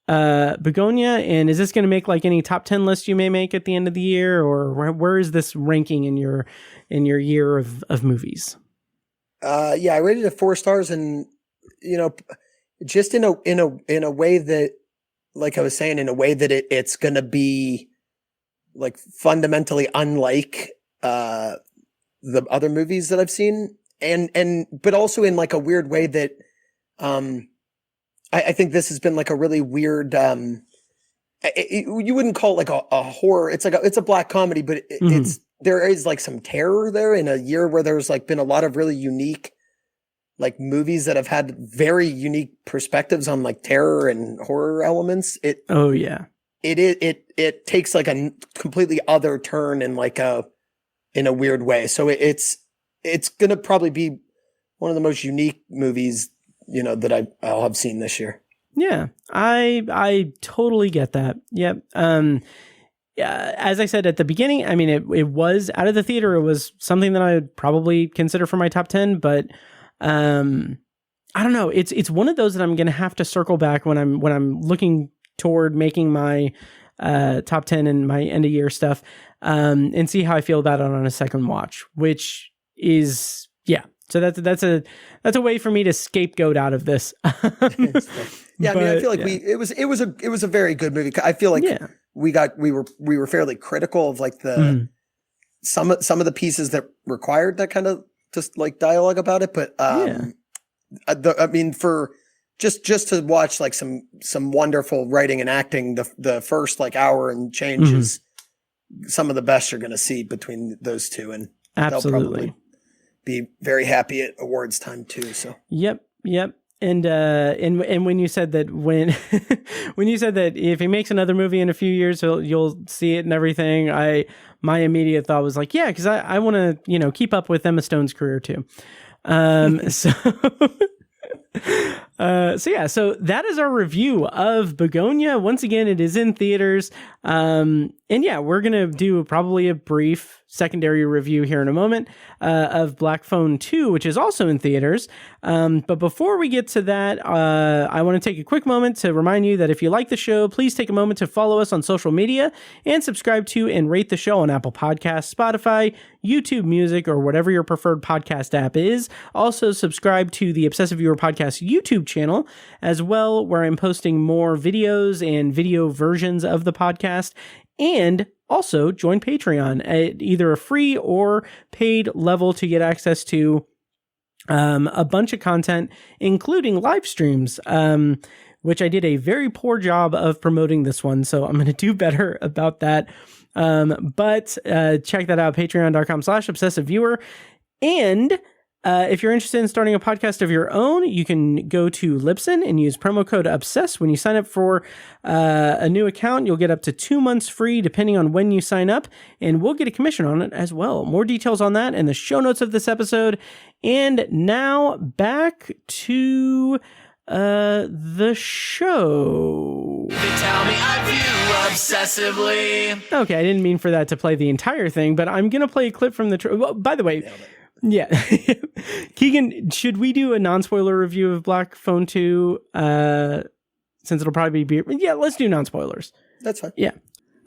Bugonia, and is this going to make like any top 10 list you may make at the end of the year, or where is this ranking in your year of movies? Yeah, I rated it 4 stars, and you know, just in a way that, like I was saying, in a way that it's going to be like fundamentally unlike the other movies that I've seen, and but also in like a weird way that I think this has been like a really weird, you wouldn't call it like a horror. It's like it's a black comedy, but there is like some terror there in a year where there's like been a lot of really unique like movies that have had very unique perspectives on like terror and horror elements. It takes like a completely other turn in like in a weird way. So it's going to probably be one of the most unique movies, you know, that I'll have seen this year. Yeah, I totally get that. Yep. As I said at the beginning, I mean, it was out of the theater. It was something that I would probably consider for my top 10, but I don't know. It's one of those that I'm going to have to circle back when I'm looking toward making my top 10 and my end of year stuff, and see how I feel about it on a second watch, which is, yeah. So that's a way for me to scapegoat out of this. Yeah, I mean, I feel like it was a very good movie. I feel like we were fairly critical of like the some of the pieces that required that kind of just like dialogue about it. But I mean, for just to watch like some wonderful writing and acting, the first like hour and change is some of the best you're going to see between those two, and they'll probably be very happy at awards time too. So yep. And when you said that when you said that if he makes another movie in a few years, you'll see it and everything, my immediate thought was like, yeah, because I want to keep up with Emma Stone's career too. So that is our review of Bugonia. Once again, it is in theaters. And yeah, we're going to do probably a brief secondary review here in a moment of Black Phone 2, which is also in theaters. But before we get to that, I want to take a quick moment to remind you that if you like the show, please take a moment to follow us on social media and subscribe to and rate the show on Apple Podcasts, Spotify, YouTube Music, or whatever your preferred podcast app is. Also, subscribe to the Obsessive Viewer Podcast YouTube channel as well, where I'm posting more videos and video versions of the podcast. And also join Patreon at either a free or paid level to get access to a bunch of content, including live streams, which I did a very poor job of promoting this one. So I'm going to do better about that. But check that out, patreon.com/obsessiveviewer. And if you're interested in starting a podcast of your own, you can go to Libsyn and use promo code OBSESS. When you sign up for a new account, you'll get up to 2 months free, depending on when you sign up, and we'll get a commission on it as well. More details on that in the show notes of this episode. And now back to the show. They tell me I view obsessively. Okay, I didn't mean for that to play the entire thing, but I'm going to play a clip from the... well, by the way... Yeah. Keegan, should we do a non-spoiler review of Black Phone 2? Since it'll probably be... yeah, let's do non-spoilers. that's fine. Yeah.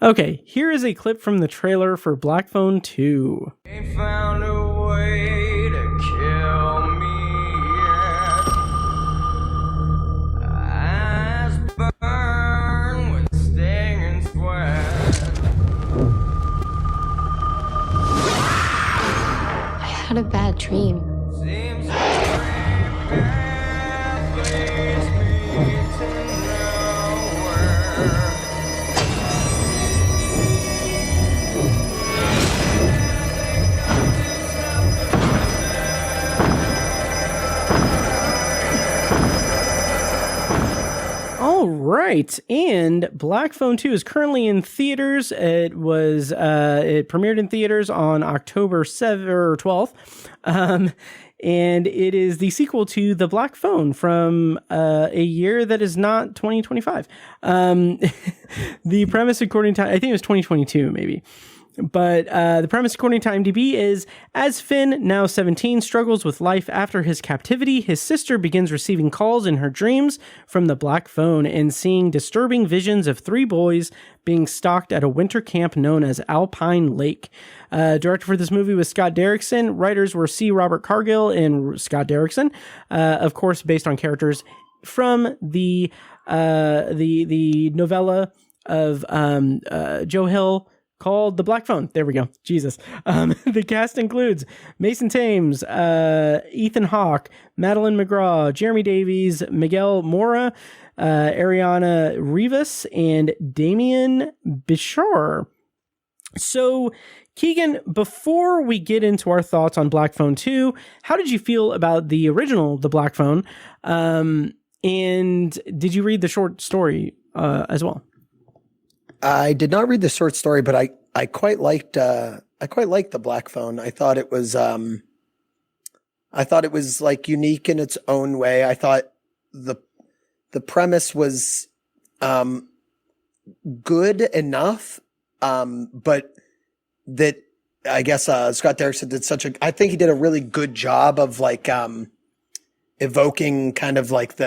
Okay, here is a clip from the trailer for Black Phone 2. They found a way to kill me yet. Eyes burn with sting and sweat. I had a bad dream. Seems every path leads me to nowhere. All right, and Black Phone 2 is currently in theaters. It premiered in theaters on October 7th or 12th. And it is the sequel to The Black Phone from a year that is not 2025. The premise, according to, I think it was 2022, maybe. But the premise, according to IMDb, is as Finn, now 17, struggles with life after his captivity, his sister begins receiving calls in her dreams from the Black Phone and seeing disturbing visions of 3 boys being stalked at a winter camp known as Alpine Lake. Director for this movie was Scott Derrickson. Writers were C. Robert Cargill and Scott Derrickson, of course, based on characters from the novella of Joe Hill, called The Black Phone. There we go. Jesus. The cast includes Mason Thames, Ethan Hawke, Madeline McGraw, Jeremy Davies, Miguel Mora, Ariana Rivas, and Damien Bichir. So, Keegan, before we get into our thoughts on Black Phone 2, how did you feel about the original The Black Phone? And did you read the short story as well? I did not read the short story, but I quite liked The Black Phone. I thought it was like unique in its own way. I thought the premise was good enough, but that I guess Scott Derrickson I think he did a really good job of like evoking kind of like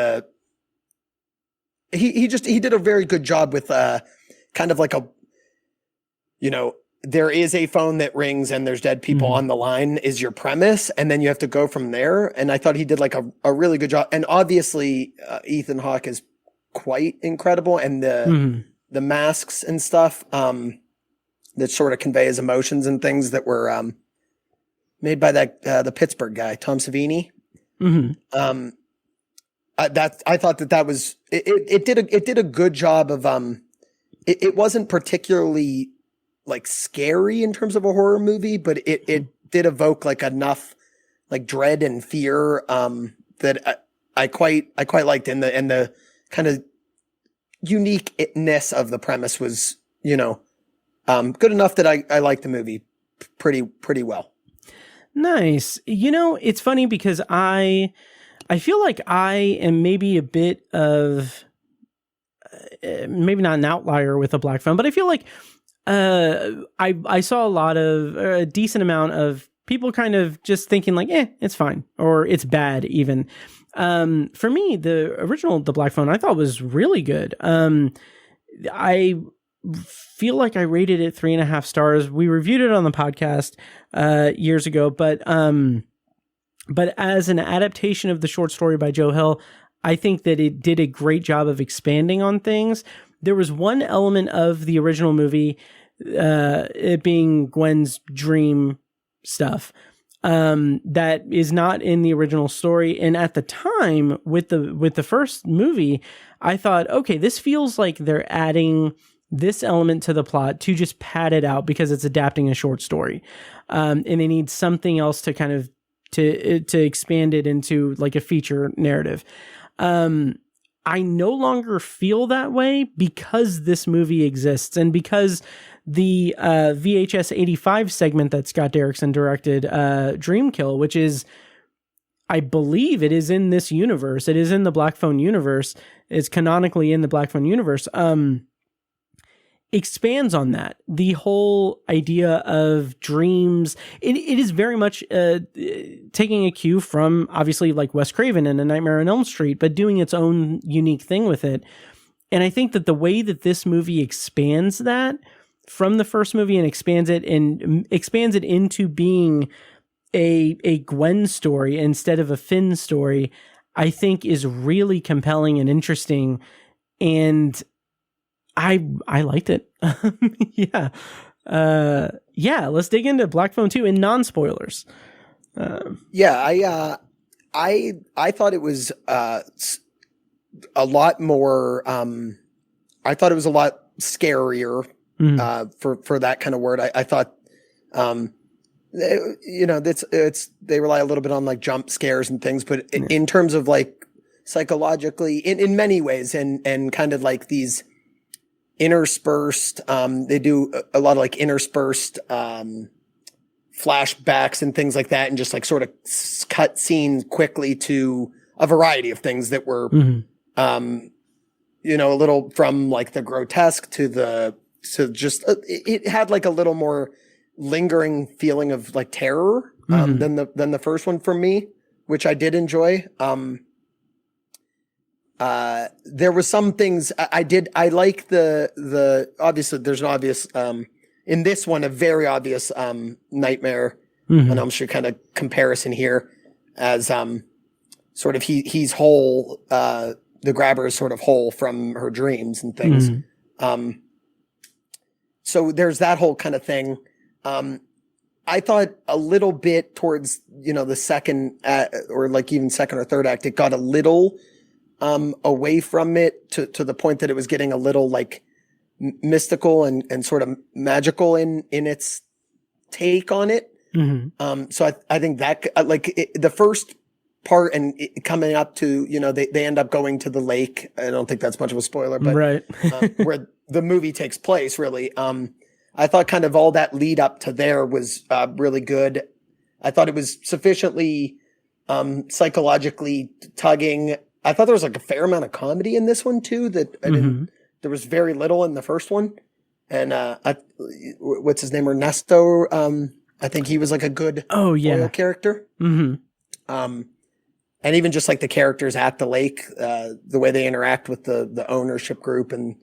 he did a very good job with kind of like there is a phone that rings and there's dead people on the line is your premise. And then you have to go from there. And I thought he did like a really good job. And obviously Ethan Hawke is quite incredible. And the masks and stuff, that sort of convey his emotions and things that were made by the Pittsburgh guy, Tom Savini. Mm-hmm. I thought that was it did a good job of it wasn't particularly like scary in terms of a horror movie, but it did evoke like enough like dread and fear that I quite liked, and the kind of uniqueness of the premise was, you know, good enough that I liked the movie pretty well. Nice. You know, it's funny because I feel like I am maybe a bit of maybe not an outlier with a black film, but I feel like I saw a decent amount of people kind of just thinking like, it's fine, or it's bad even. For me, the Black Phone I thought was really good. I feel like I rated it 3.5 stars. We reviewed it on the podcast years ago, but as an adaptation of the short story by Joe Hill, I think that it did a great job of expanding on things. There was one element of the original movie, it being Gwen's dream stuff, that is not in the original story. And at the time with the first movie, I thought, okay, this feels like they're adding this element to the plot to just pad it out because it's adapting a short story. And they need something else to kind of to expand it into like a feature narrative. I no longer feel that way because this movie exists, and because the VHS 85 segment that Scott Derrickson directed, Dreamkill, which is, I believe it is in this universe. It is in the Black Phone universe. It's canonically in the Black Phone universe. Expands on that. The whole idea of dreams. It is very much taking a cue from obviously like Wes Craven and A Nightmare on Elm Street, but doing its own unique thing with it. And I think that the way that this movie expands that from the first movie and expands it into being a Gwen story instead of a Finn story, I think is really compelling and interesting. And I liked it. Yeah. Let's dig into Black Phone 2 in non-spoilers. I thought it was a lot more I thought it was a lot scarier for that kind of word. I thought you know, they rely a little bit on like jump scares and things, but in terms of like psychologically in many ways and kind of like these interspersed, they do a lot of like interspersed flashbacks and things like that, and just like sort of cut scenes quickly to a variety of things that were you know, a little from like the grotesque to just it had like a little more lingering feeling of like terror than the first one for me, which I did enjoy. There was some things I like the obviously there's an obvious in this one a very obvious Nightmare on Elm Street kind of comparison here, as sort of he's whole, the grabber is sort of whole from her dreams and things. So there's that whole kind of thing. I thought a little bit towards, you know, the second or like even second or third act, it got a little away from it to the point that it was getting a little like mystical and sort of magical in its take on it. So I think that like the first part and coming up to, you know, they end up going to the lake. I don't think that's much of a spoiler, but right. Where the movie takes place really. I thought kind of all that lead up to there was really good. I thought it was sufficiently psychologically tugging. I thought there was like a fair amount of comedy in this one too, that I didn't, there was very little in the first one. And what's his name? Ernesto. I think he was like a good oil character. And even just like the characters at the lake, the way they interact with the ownership group. And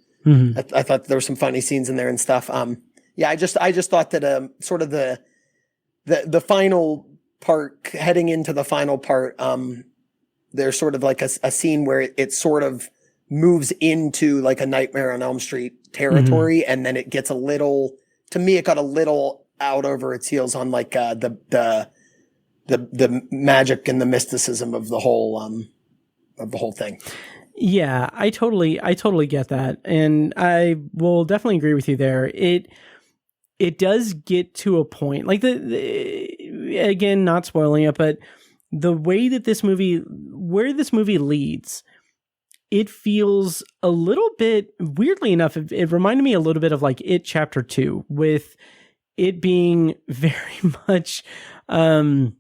I thought there were some funny scenes in there and stuff. I just thought that sort of the final part, heading into the final part, there's sort of like a scene where it sort of moves into like a Nightmare on Elm Street territory, and then it gets a little to me, it got a little out over its heels on like the magic and the mysticism of the whole thing. Yeah, I totally get that. And I will definitely agree with you there. It does get to a point, like again, not spoiling it, but the way that where this movie leads, it feels a little bit, weirdly enough, it reminded me a little bit of like It Chapter 2, with it being very much kind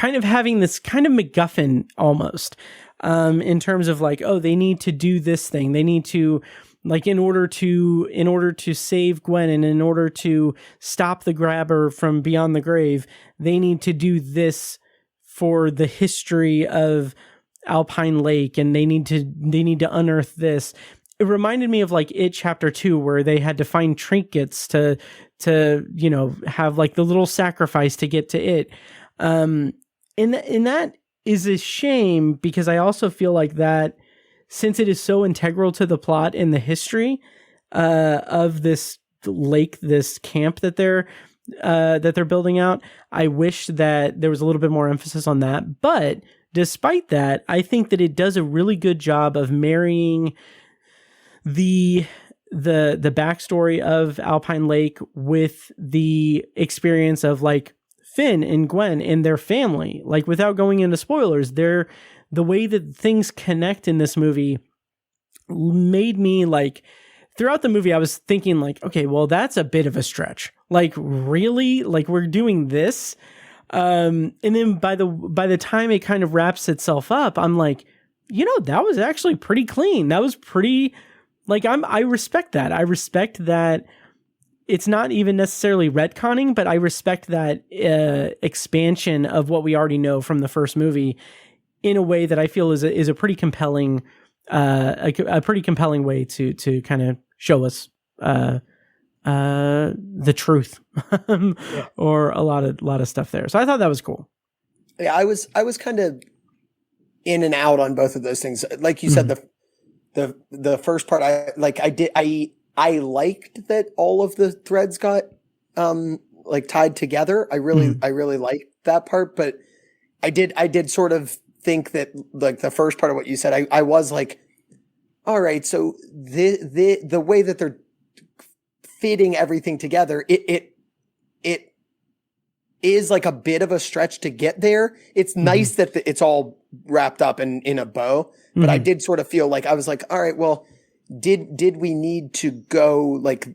of having this kind of MacGuffin almost, in terms of like, oh, they need to do this thing. They need to, like, in order to save Gwen and in order to stop the grabber from beyond the grave, they need to do this for the history of Alpine Lake, and they need to unearth this. It reminded me of like It Chapter 2, where they had to find trinkets to have like the little sacrifice to get to it. And that is a shame, because I also feel like that, since it is so integral to the plot and the history of this lake, this camp that they're building out, I wish that there was a little bit more emphasis on that. But despite that, I think that it does a really good job of marrying the backstory of Alpine Lake with the experience of like Finn and Gwen and their family. Like, without going into spoilers, the way that things connect in this movie made me like, throughout the movie, I was thinking like, okay, well, that's a bit of a stretch. Like, really? Like, we're doing this? And then by the time it kind of wraps itself up, I'm like, that was actually pretty clean. That was pretty, like, I respect that. I respect that it's not even necessarily retconning, but I respect that expansion of what we already know from the first movie in a way that I feel is a pretty compelling, a pretty compelling way to kind of show us the truth or a lot of stuff there. So I thought that was cool. Yeah, I was kind of in and out on both of those things. Like you said, the first part, I liked that all of the threads got like tied together. I really liked that part, but I did sort of think that like the first part of what you said, I was like, all right, so the way that they're fitting everything together, it is like a bit of a stretch to get there. It's nice that it's all wrapped up in a bow, but I did sort of feel like, I was like, all right, well, did we need to go like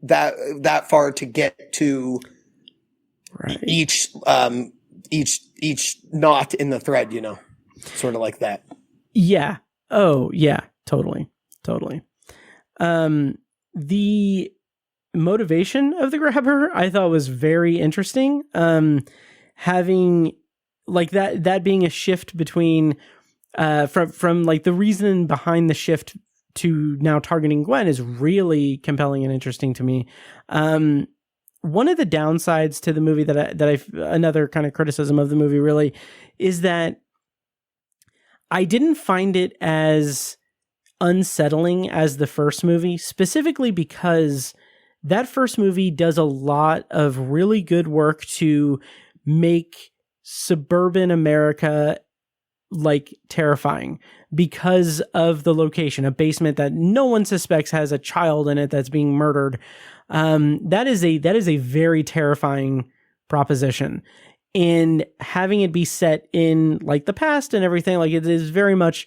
that far to get to each knot in the thread, sort of like that. Yeah. Oh yeah, totally. The motivation of the grabber, I thought, was very interesting. Having like that being a shift between from like the reason behind the shift to now targeting Gwen is really compelling and interesting to me. One of the downsides to the movie another kind of criticism of the movie really is that I didn't find it as unsettling as the first movie, specifically because that first movie does a lot of really good work to make suburban America like terrifying because of the location, a basement that no one suspects has a child in it that's being murdered. That is a very terrifying proposition, and having it be set in like the past and everything, like it is very much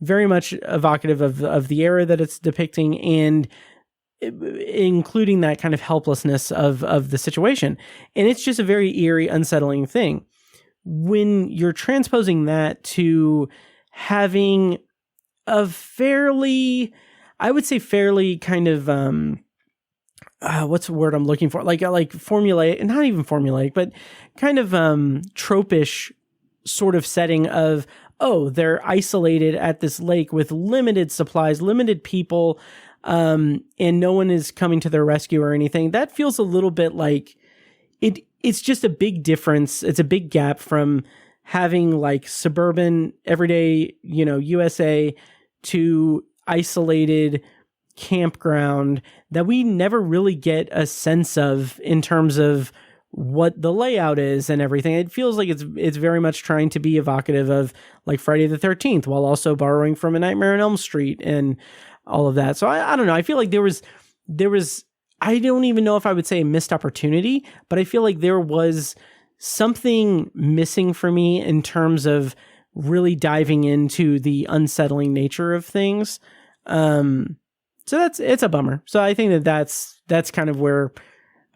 evocative of the era that it's depicting, and including that kind of helplessness of the situation. And it's just a very eerie, unsettling thing. When you're transposing that to having a fairly kind of, what's the word I'm looking for? Like formulaic, not even formulaic, but kind of tropish sort of setting of, oh, they're isolated at this lake with limited supplies, limited people, and no one is coming to their rescue or anything. That feels a little bit like it's just a big difference. It's a big gap from having like suburban, everyday, USA to isolated campground that we never really get a sense of in terms of what the layout is and everything. It feels like it's very much trying to be evocative of like Friday the 13th while also borrowing from A Nightmare on Elm Street and all of that. So I don't know. I feel like there was, I don't even know if I would say a missed opportunity, but I feel like there was something missing for me in terms of really diving into the unsettling nature of things. So it's a bummer. So I think that's kind of where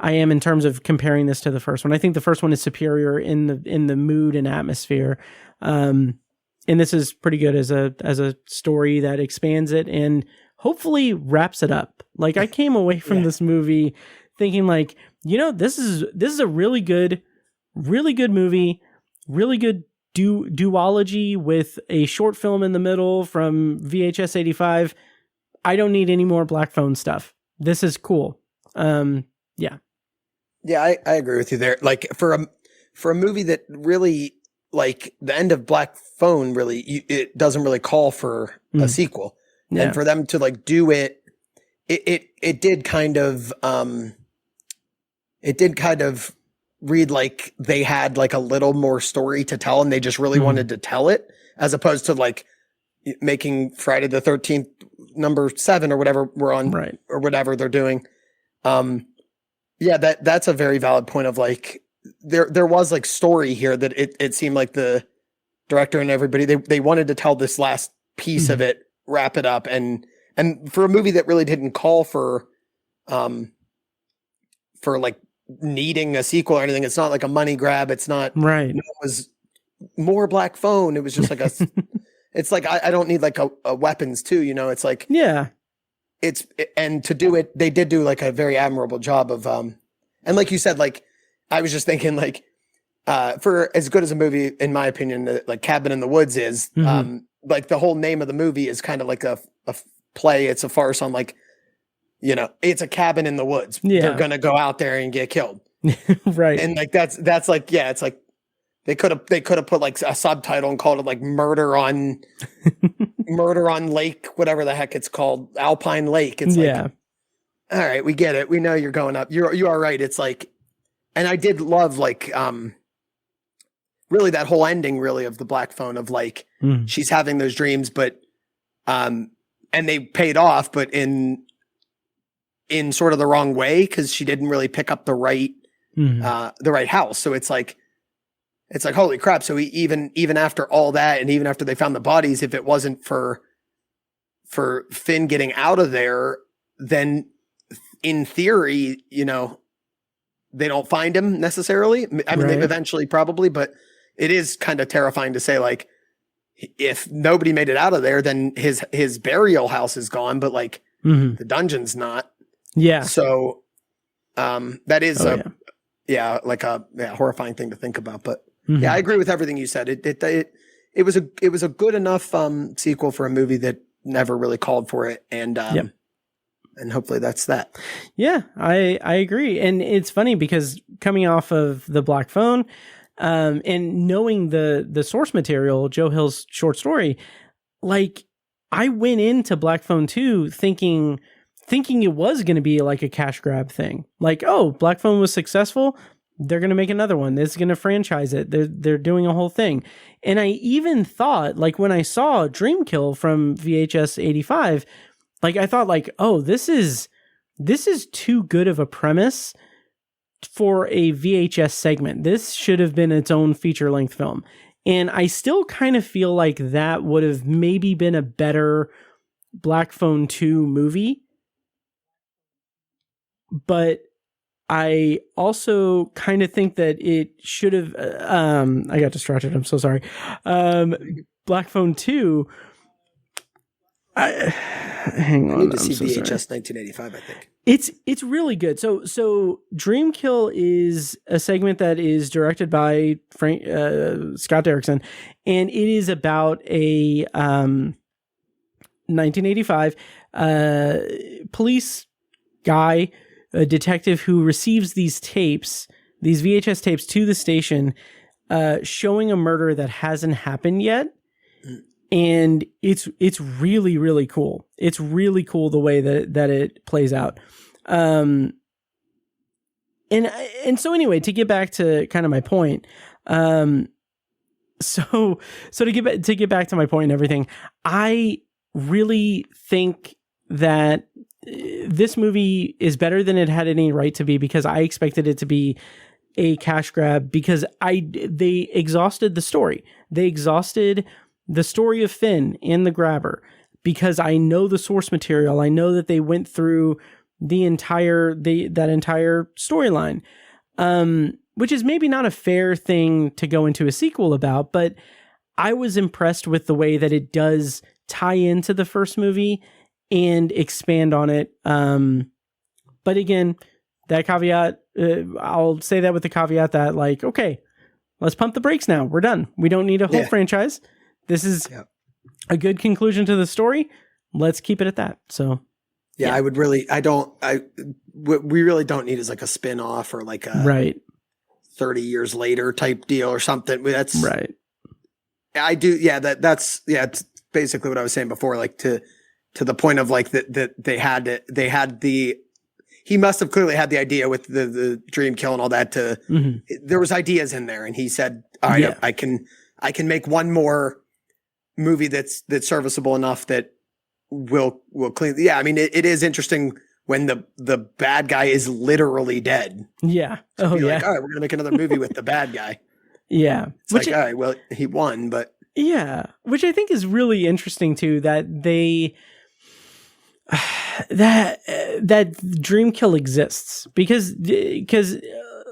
I am in terms of comparing this to the first one. I think the first one is superior in the mood and atmosphere. And this is pretty good as a story that expands it and hopefully wraps it up. Like I came away from this movie thinking like, this is a really good movie, really good duology with a short film in the middle from VHS 85. I don't need any more Black Phone stuff. This is cool. Yeah. Yeah, I agree with you there. Like for a movie that really, like the end of Black Phone, really, it doesn't really call for a sequel. Yeah. And for them to like do it did kind of read like they had like a little more story to tell and they just really wanted to tell it, as opposed to like making Friday the 13th number 7 or whatever we're on, right, or whatever they're doing. Yeah, that's a very valid point of like, there was like story here that it seemed like the director and everybody, they wanted to tell this last piece of it, wrap it up. And for a movie that really didn't call for like needing a sequel or anything, it's not like a money grab. It's not, right. It was more Black Phone. It was just like it's like, I don't need like a weapons too, it's like, yeah. And to do it, they did do like a very admirable job of, and like you said, like, I was just thinking like, for as good as a movie, in my opinion, like Cabin in the Woods is, like the whole name of the movie is kind of like a play. It's a farce on like, it's a cabin in the woods. Yeah. They're going to go out there and get killed. Right. And like, that's like, yeah, it's like, they could have put like a subtitle and called it like Murder on Lake, whatever the heck it's called, Alpine Lake. It's like, all right, we get it. We know you're going up. You are right. It's like, and I did love like, really that whole ending really of the Black Phone of like, she's having those dreams, but, and they paid off, but in sort of the wrong way, because she didn't really pick up the right house. So it's like, holy crap. So even after all that, and even after they found the bodies, if it wasn't for Finn getting out of there, then in theory, they don't find him necessarily. I mean, they eventually probably, but it is kind of terrifying to say, like, if nobody made it out of there, then his burial house is gone, but like the dungeon's not. Yeah. So, that is like a horrifying thing to think about, but yeah, I agree with everything you said. It was a good enough sequel for a movie that never really called for it, and hopefully that's that. Yeah, I agree, and it's funny because coming off of the Black Phone, and knowing the source material, Joe Hill's short story, like I went into Black Phone 2 thinking it was going to be like a cash grab thing, like, oh, Black Phone was successful, they're going to make another one. This is going to franchise it. They're doing a whole thing. And I even thought, like, when I saw Dreamkill from VHS 85, like, I thought, like, oh, this is too good of a premise for a VHS segment. This should have been its own feature-length film. And I still kind of feel like that would have maybe been a better Black Phone 2 movie. But I also kind of think that it should have, I got distracted. I'm so sorry. Black Phone 2. Hang on. I need to see VHS 1985, I think. It's really good. So Dreamkill is a segment that is directed by Scott Derrickson, and it is about a 1985 police guy, a detective who receives these VHS tapes to the station, showing a murder that hasn't happened yet. And it's really, really cool. It's really cool the way that it plays out. And so anyway, to get back to kind of my point, so to get back to my point and everything, I really think that this movie is better than it had any right to be, because I expected it to be a cash grab, because they exhausted the story. They exhausted the story of Finn and the grabber, because I know the source material. I know that they went through that entire storyline, which is maybe not a fair thing to go into a sequel about, but I was impressed with the way that it does tie into the first movie and expand on it. But again, that caveat, I'll say that with the caveat that, like, okay, let's pump the brakes now. We're done. We don't need a whole franchise. This is a good conclusion to the story. Let's keep it at that. So, we really don't need is like a spin-off or like a 30 years later type deal or something. That's right. I do. Yeah. That's it's basically what I was saying before, like to the point of like that he must have clearly had the idea with the dream kill and all that there was ideas in there, and he said, all right, I can make one more movie that's serviceable enough that will clean. Yeah. I mean, it is interesting when the bad guy is literally dead. Yeah. So like, all right, we're going to make another movie with the bad guy. Yeah. It's all right, well, he won, but. Yeah. Which I think is really interesting too, that that dream kill exists because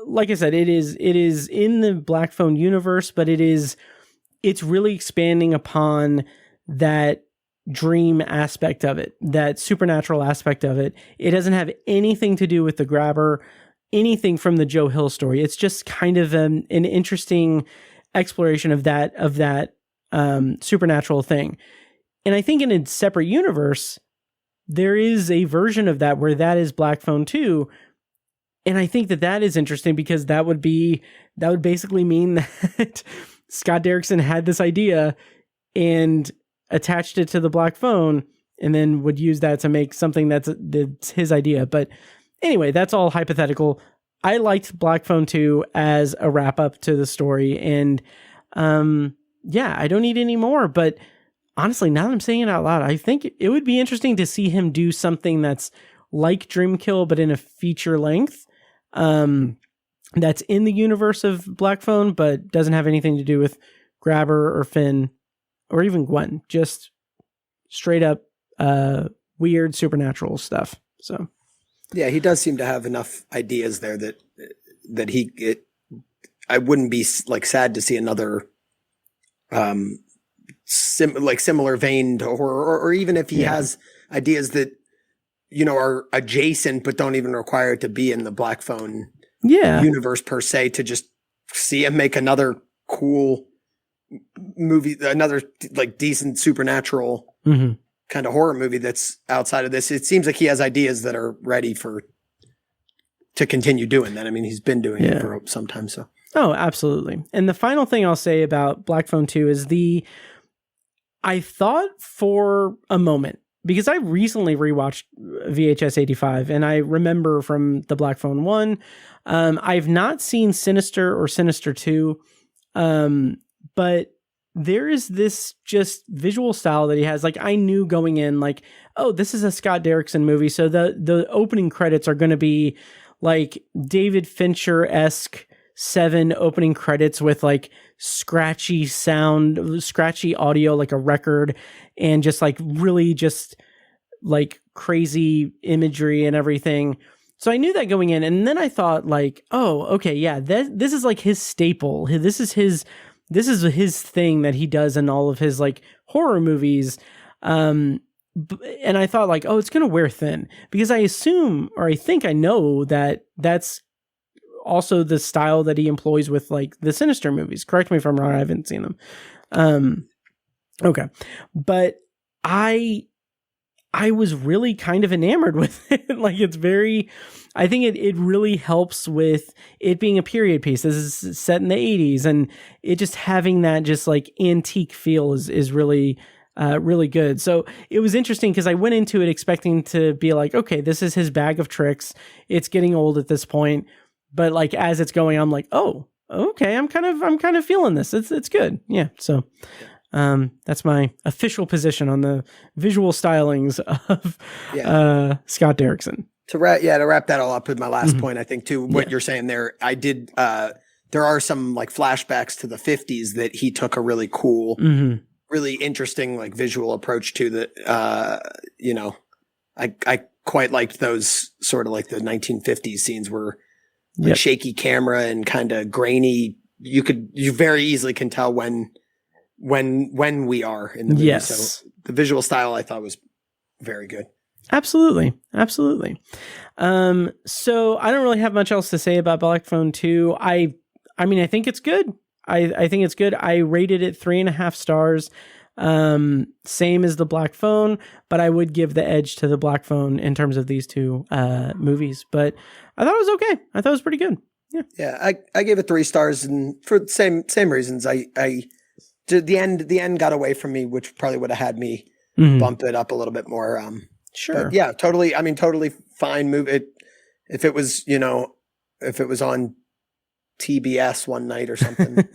like I said, it is in the Black Phone universe, but it's really expanding upon that dream aspect of it, that supernatural aspect of it. It doesn't have anything to do with the grabber, anything from the Joe Hill story. It's just kind of an interesting exploration of that supernatural thing. And I think in a separate universe, there is a version of that where that is Black Phone 2. And I think that is interesting, because that would basically mean that Scott Derrickson had this idea and attached it to the Black Phone, and then would use that to make something that's his idea. But anyway, that's all hypothetical. I liked Black Phone 2 as a wrap up to the story. And I don't need any more. But honestly, now that I'm saying it out loud, I think it would be interesting to see him do something that's like Dreamkill, but in a feature length. That's in the universe of Black Phone, but doesn't have anything to do with Grabber or Finn or even Gwen. Just straight up weird supernatural stuff. So yeah, he does seem to have enough ideas there that I wouldn't be like sad to see another similar vein to horror, or even if he has ideas that are adjacent but don't even require it to be in the Black Phone universe per se, to just see him make another cool movie, another like decent supernatural kind of horror movie that's outside of this. It seems like he has ideas that are ready to continue doing that. I mean, he's been doing it for some time. So. Oh, absolutely. And the final thing I'll say about Black Phone 2 is I thought for a moment, because I recently rewatched VHS 85, and I remember from the Black Phone 1, I've not seen Sinister or Sinister 2, but there is this just visual style that he has. Like, I knew going in, like, oh, this is a Scott Derrickson movie, so the opening credits are going to be like David Fincher-esque 7 opening credits with like scratchy sound, scratchy audio, like a record, and just like really just like crazy imagery and everything. So I knew that going in, and then I thought like, oh, okay, yeah, this is like his staple. This is his thing that he does in all of his like horror movies. And I thought like, oh, it's going to wear thin, because I assume, or I think I know that that's also the style that he employs with like the Sinister movies. Correct me if I'm wrong. I haven't seen them. Okay. But I I was really kind of enamored with it. Like, it's very, I think it really helps with it being a period piece. This is set in the 80s, and it just having that just like antique feel is really, really good. So it was interesting because I went into it expecting to be like, okay, this is his bag of tricks. It's getting old at this point. But like, as it's going, I'm like, oh, okay, I'm kind of feeling this. It's good. Yeah. So, that's my official position on the visual stylings of Scott Derrickson. To wrap that all up with my last point, I think too, what you're saying there, I did, there are some like flashbacks to the 50s that he took a really cool, really interesting, like visual approach to that, you know, I quite liked those sort of like the 1950s scenes where like shaky camera and kind of grainy. You very easily can tell when we are in the movie. Yes. So the visual style I thought was very good. Absolutely. So I don't really have much else to say about Black Phone 2. I mean, I think it's good. I think it's good. I rated it 3.5 stars. Same as the Black Phone, but I would give the edge to the Black Phone in terms of these two movies. But I thought it was okay. I thought it was pretty good. Yeah. I gave it 3 stars, and for the same reasons. The end got away from me, which probably would have had me bump it up a little bit more. Sure. But yeah, totally. I mean, totally fine movie. If it was on TBS one night or something,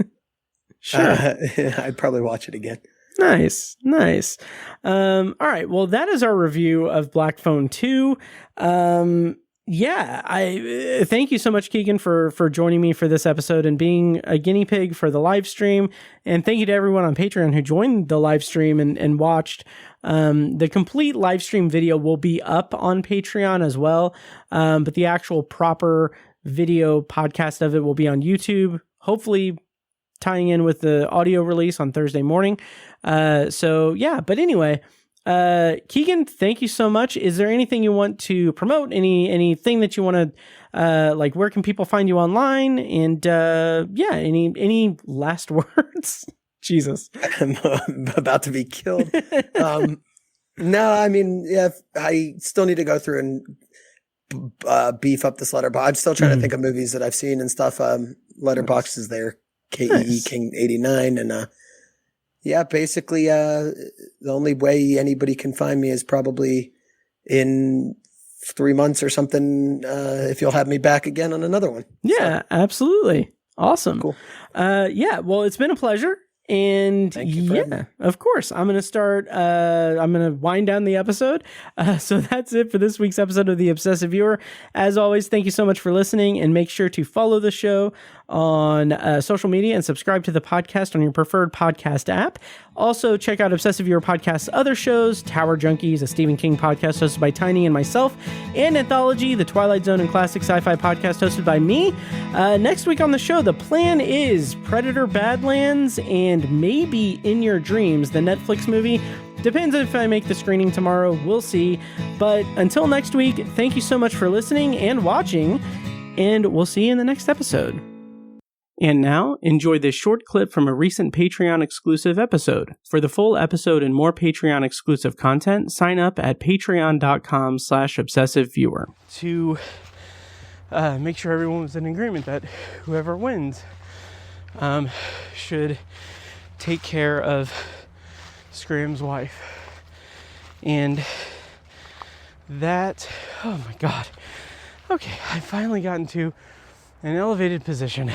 sure, I'd probably watch it again. Nice. All right. Well, that is our review of Black Phone 2. I thank you so much, Keegan, for joining me for this episode and being a guinea pig for the live stream. And thank you to everyone on Patreon who joined the live stream and watched. The complete live stream video will be up on Patreon as well. But the actual proper video podcast of it will be on YouTube, hopefully tying in with the audio release on Thursday morning. But anyway, Keegan, thank you so much. Is there anything you want to promote? Anything that you want to, like, where can people find you online? And, any last words? Jesus. I'm about to be killed. No, I mean, yeah, I still need to go through and beef up this letterbox. I'm still trying to think of movies that I've seen and stuff. Letterbox is there, KEE King 89, and basically, the only way anybody can find me is probably in 3 months or something. If you'll have me back again on another one. Yeah, absolutely. Awesome. Cool. Well, it's been a pleasure. And Thank you, of course, I'm going to wind down the episode. So that's it for this week's episode of The Obsessive Viewer. As always, thank you so much for listening, and make sure to follow the show on social media and subscribe to the podcast on your preferred podcast app. Also, check out Obsessive Viewer Podcast's other shows, Tower Junkies, a Stephen King podcast hosted by Tiny and myself, and Anthology, the Twilight Zone and classic sci-fi podcast hosted by me. Next week on the show, the plan is Predator Badlands and maybe In Your Dreams, the Netflix movie. Depends if I make the screening tomorrow. We'll see. But until next week, thank you so much for listening and watching, and we'll see you in the next episode. And now, enjoy this short clip from a recent Patreon exclusive episode. For the full episode and more Patreon exclusive content, sign up at patreon.com/obsessiveviewer. To make sure everyone was in agreement that whoever wins should take care of Scram's wife. And that, oh my God. Okay, I finally got into an elevated position.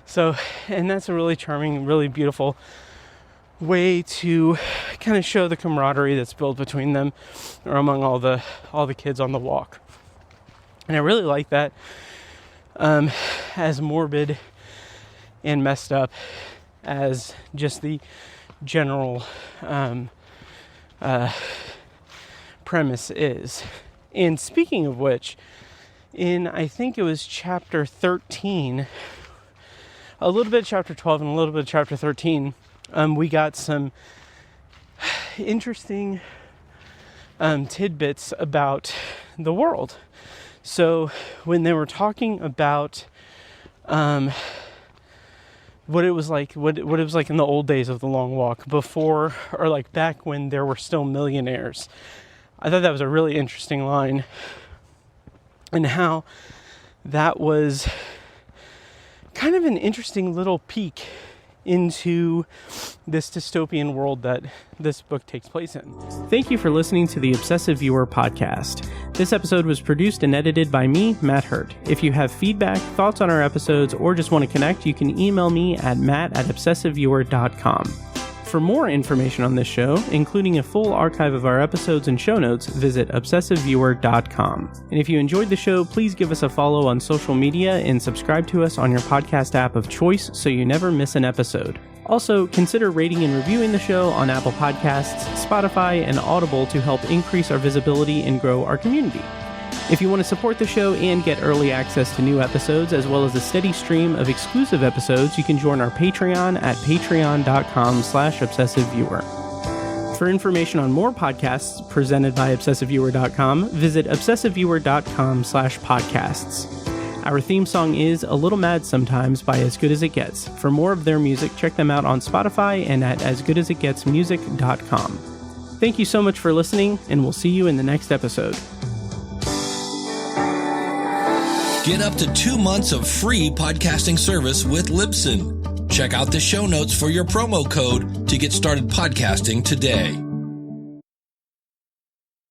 So, and that's a really charming, really beautiful way to kind of show the camaraderie that's built between them, or among all the kids on the walk. And I really like that, as morbid and messed up as just the general premise is. And speaking of which, in, I think it was chapter 13, a little bit of chapter 12 and a little bit of chapter 13, we got some interesting tidbits about the world. So when they were talking about what it was like in the old days of the Long Walk, before, or like back when there were still millionaires, I thought that was a really interesting line, and how that was kind of an interesting little peek into this dystopian world that this book takes place in. Thank you for listening to the Obsessive Viewer podcast. This episode was produced and edited by me, Matt Hurt. If you have feedback, thoughts on our episodes, or just want to connect, you can email me at matt@obsessiveviewer.com. For more information on this show, including a full archive of our episodes and show notes, visit obsessiveviewer.com. And if you enjoyed the show, please give us a follow on social media and subscribe to us on your podcast app of choice so you never miss an episode. Also, consider rating and reviewing the show on Apple Podcasts, Spotify, and Audible to help increase our visibility and grow our community. If you want to support the show and get early access to new episodes, as well as a steady stream of exclusive episodes, you can join our Patreon at patreon.com/obsessiveviewer. For information on more podcasts presented by obsessiveviewer.com, visit obsessiveviewer.com/podcasts. Our theme song is A Little Mad Sometimes by As Good As It Gets. For more of their music, check them out on Spotify and at asgoodasitgetsmusic.com. Thank you so much for listening, and we'll see you in the next episode. Get up to 2 months of free podcasting service with Libsyn. Check out the show notes for your promo code to get started podcasting today.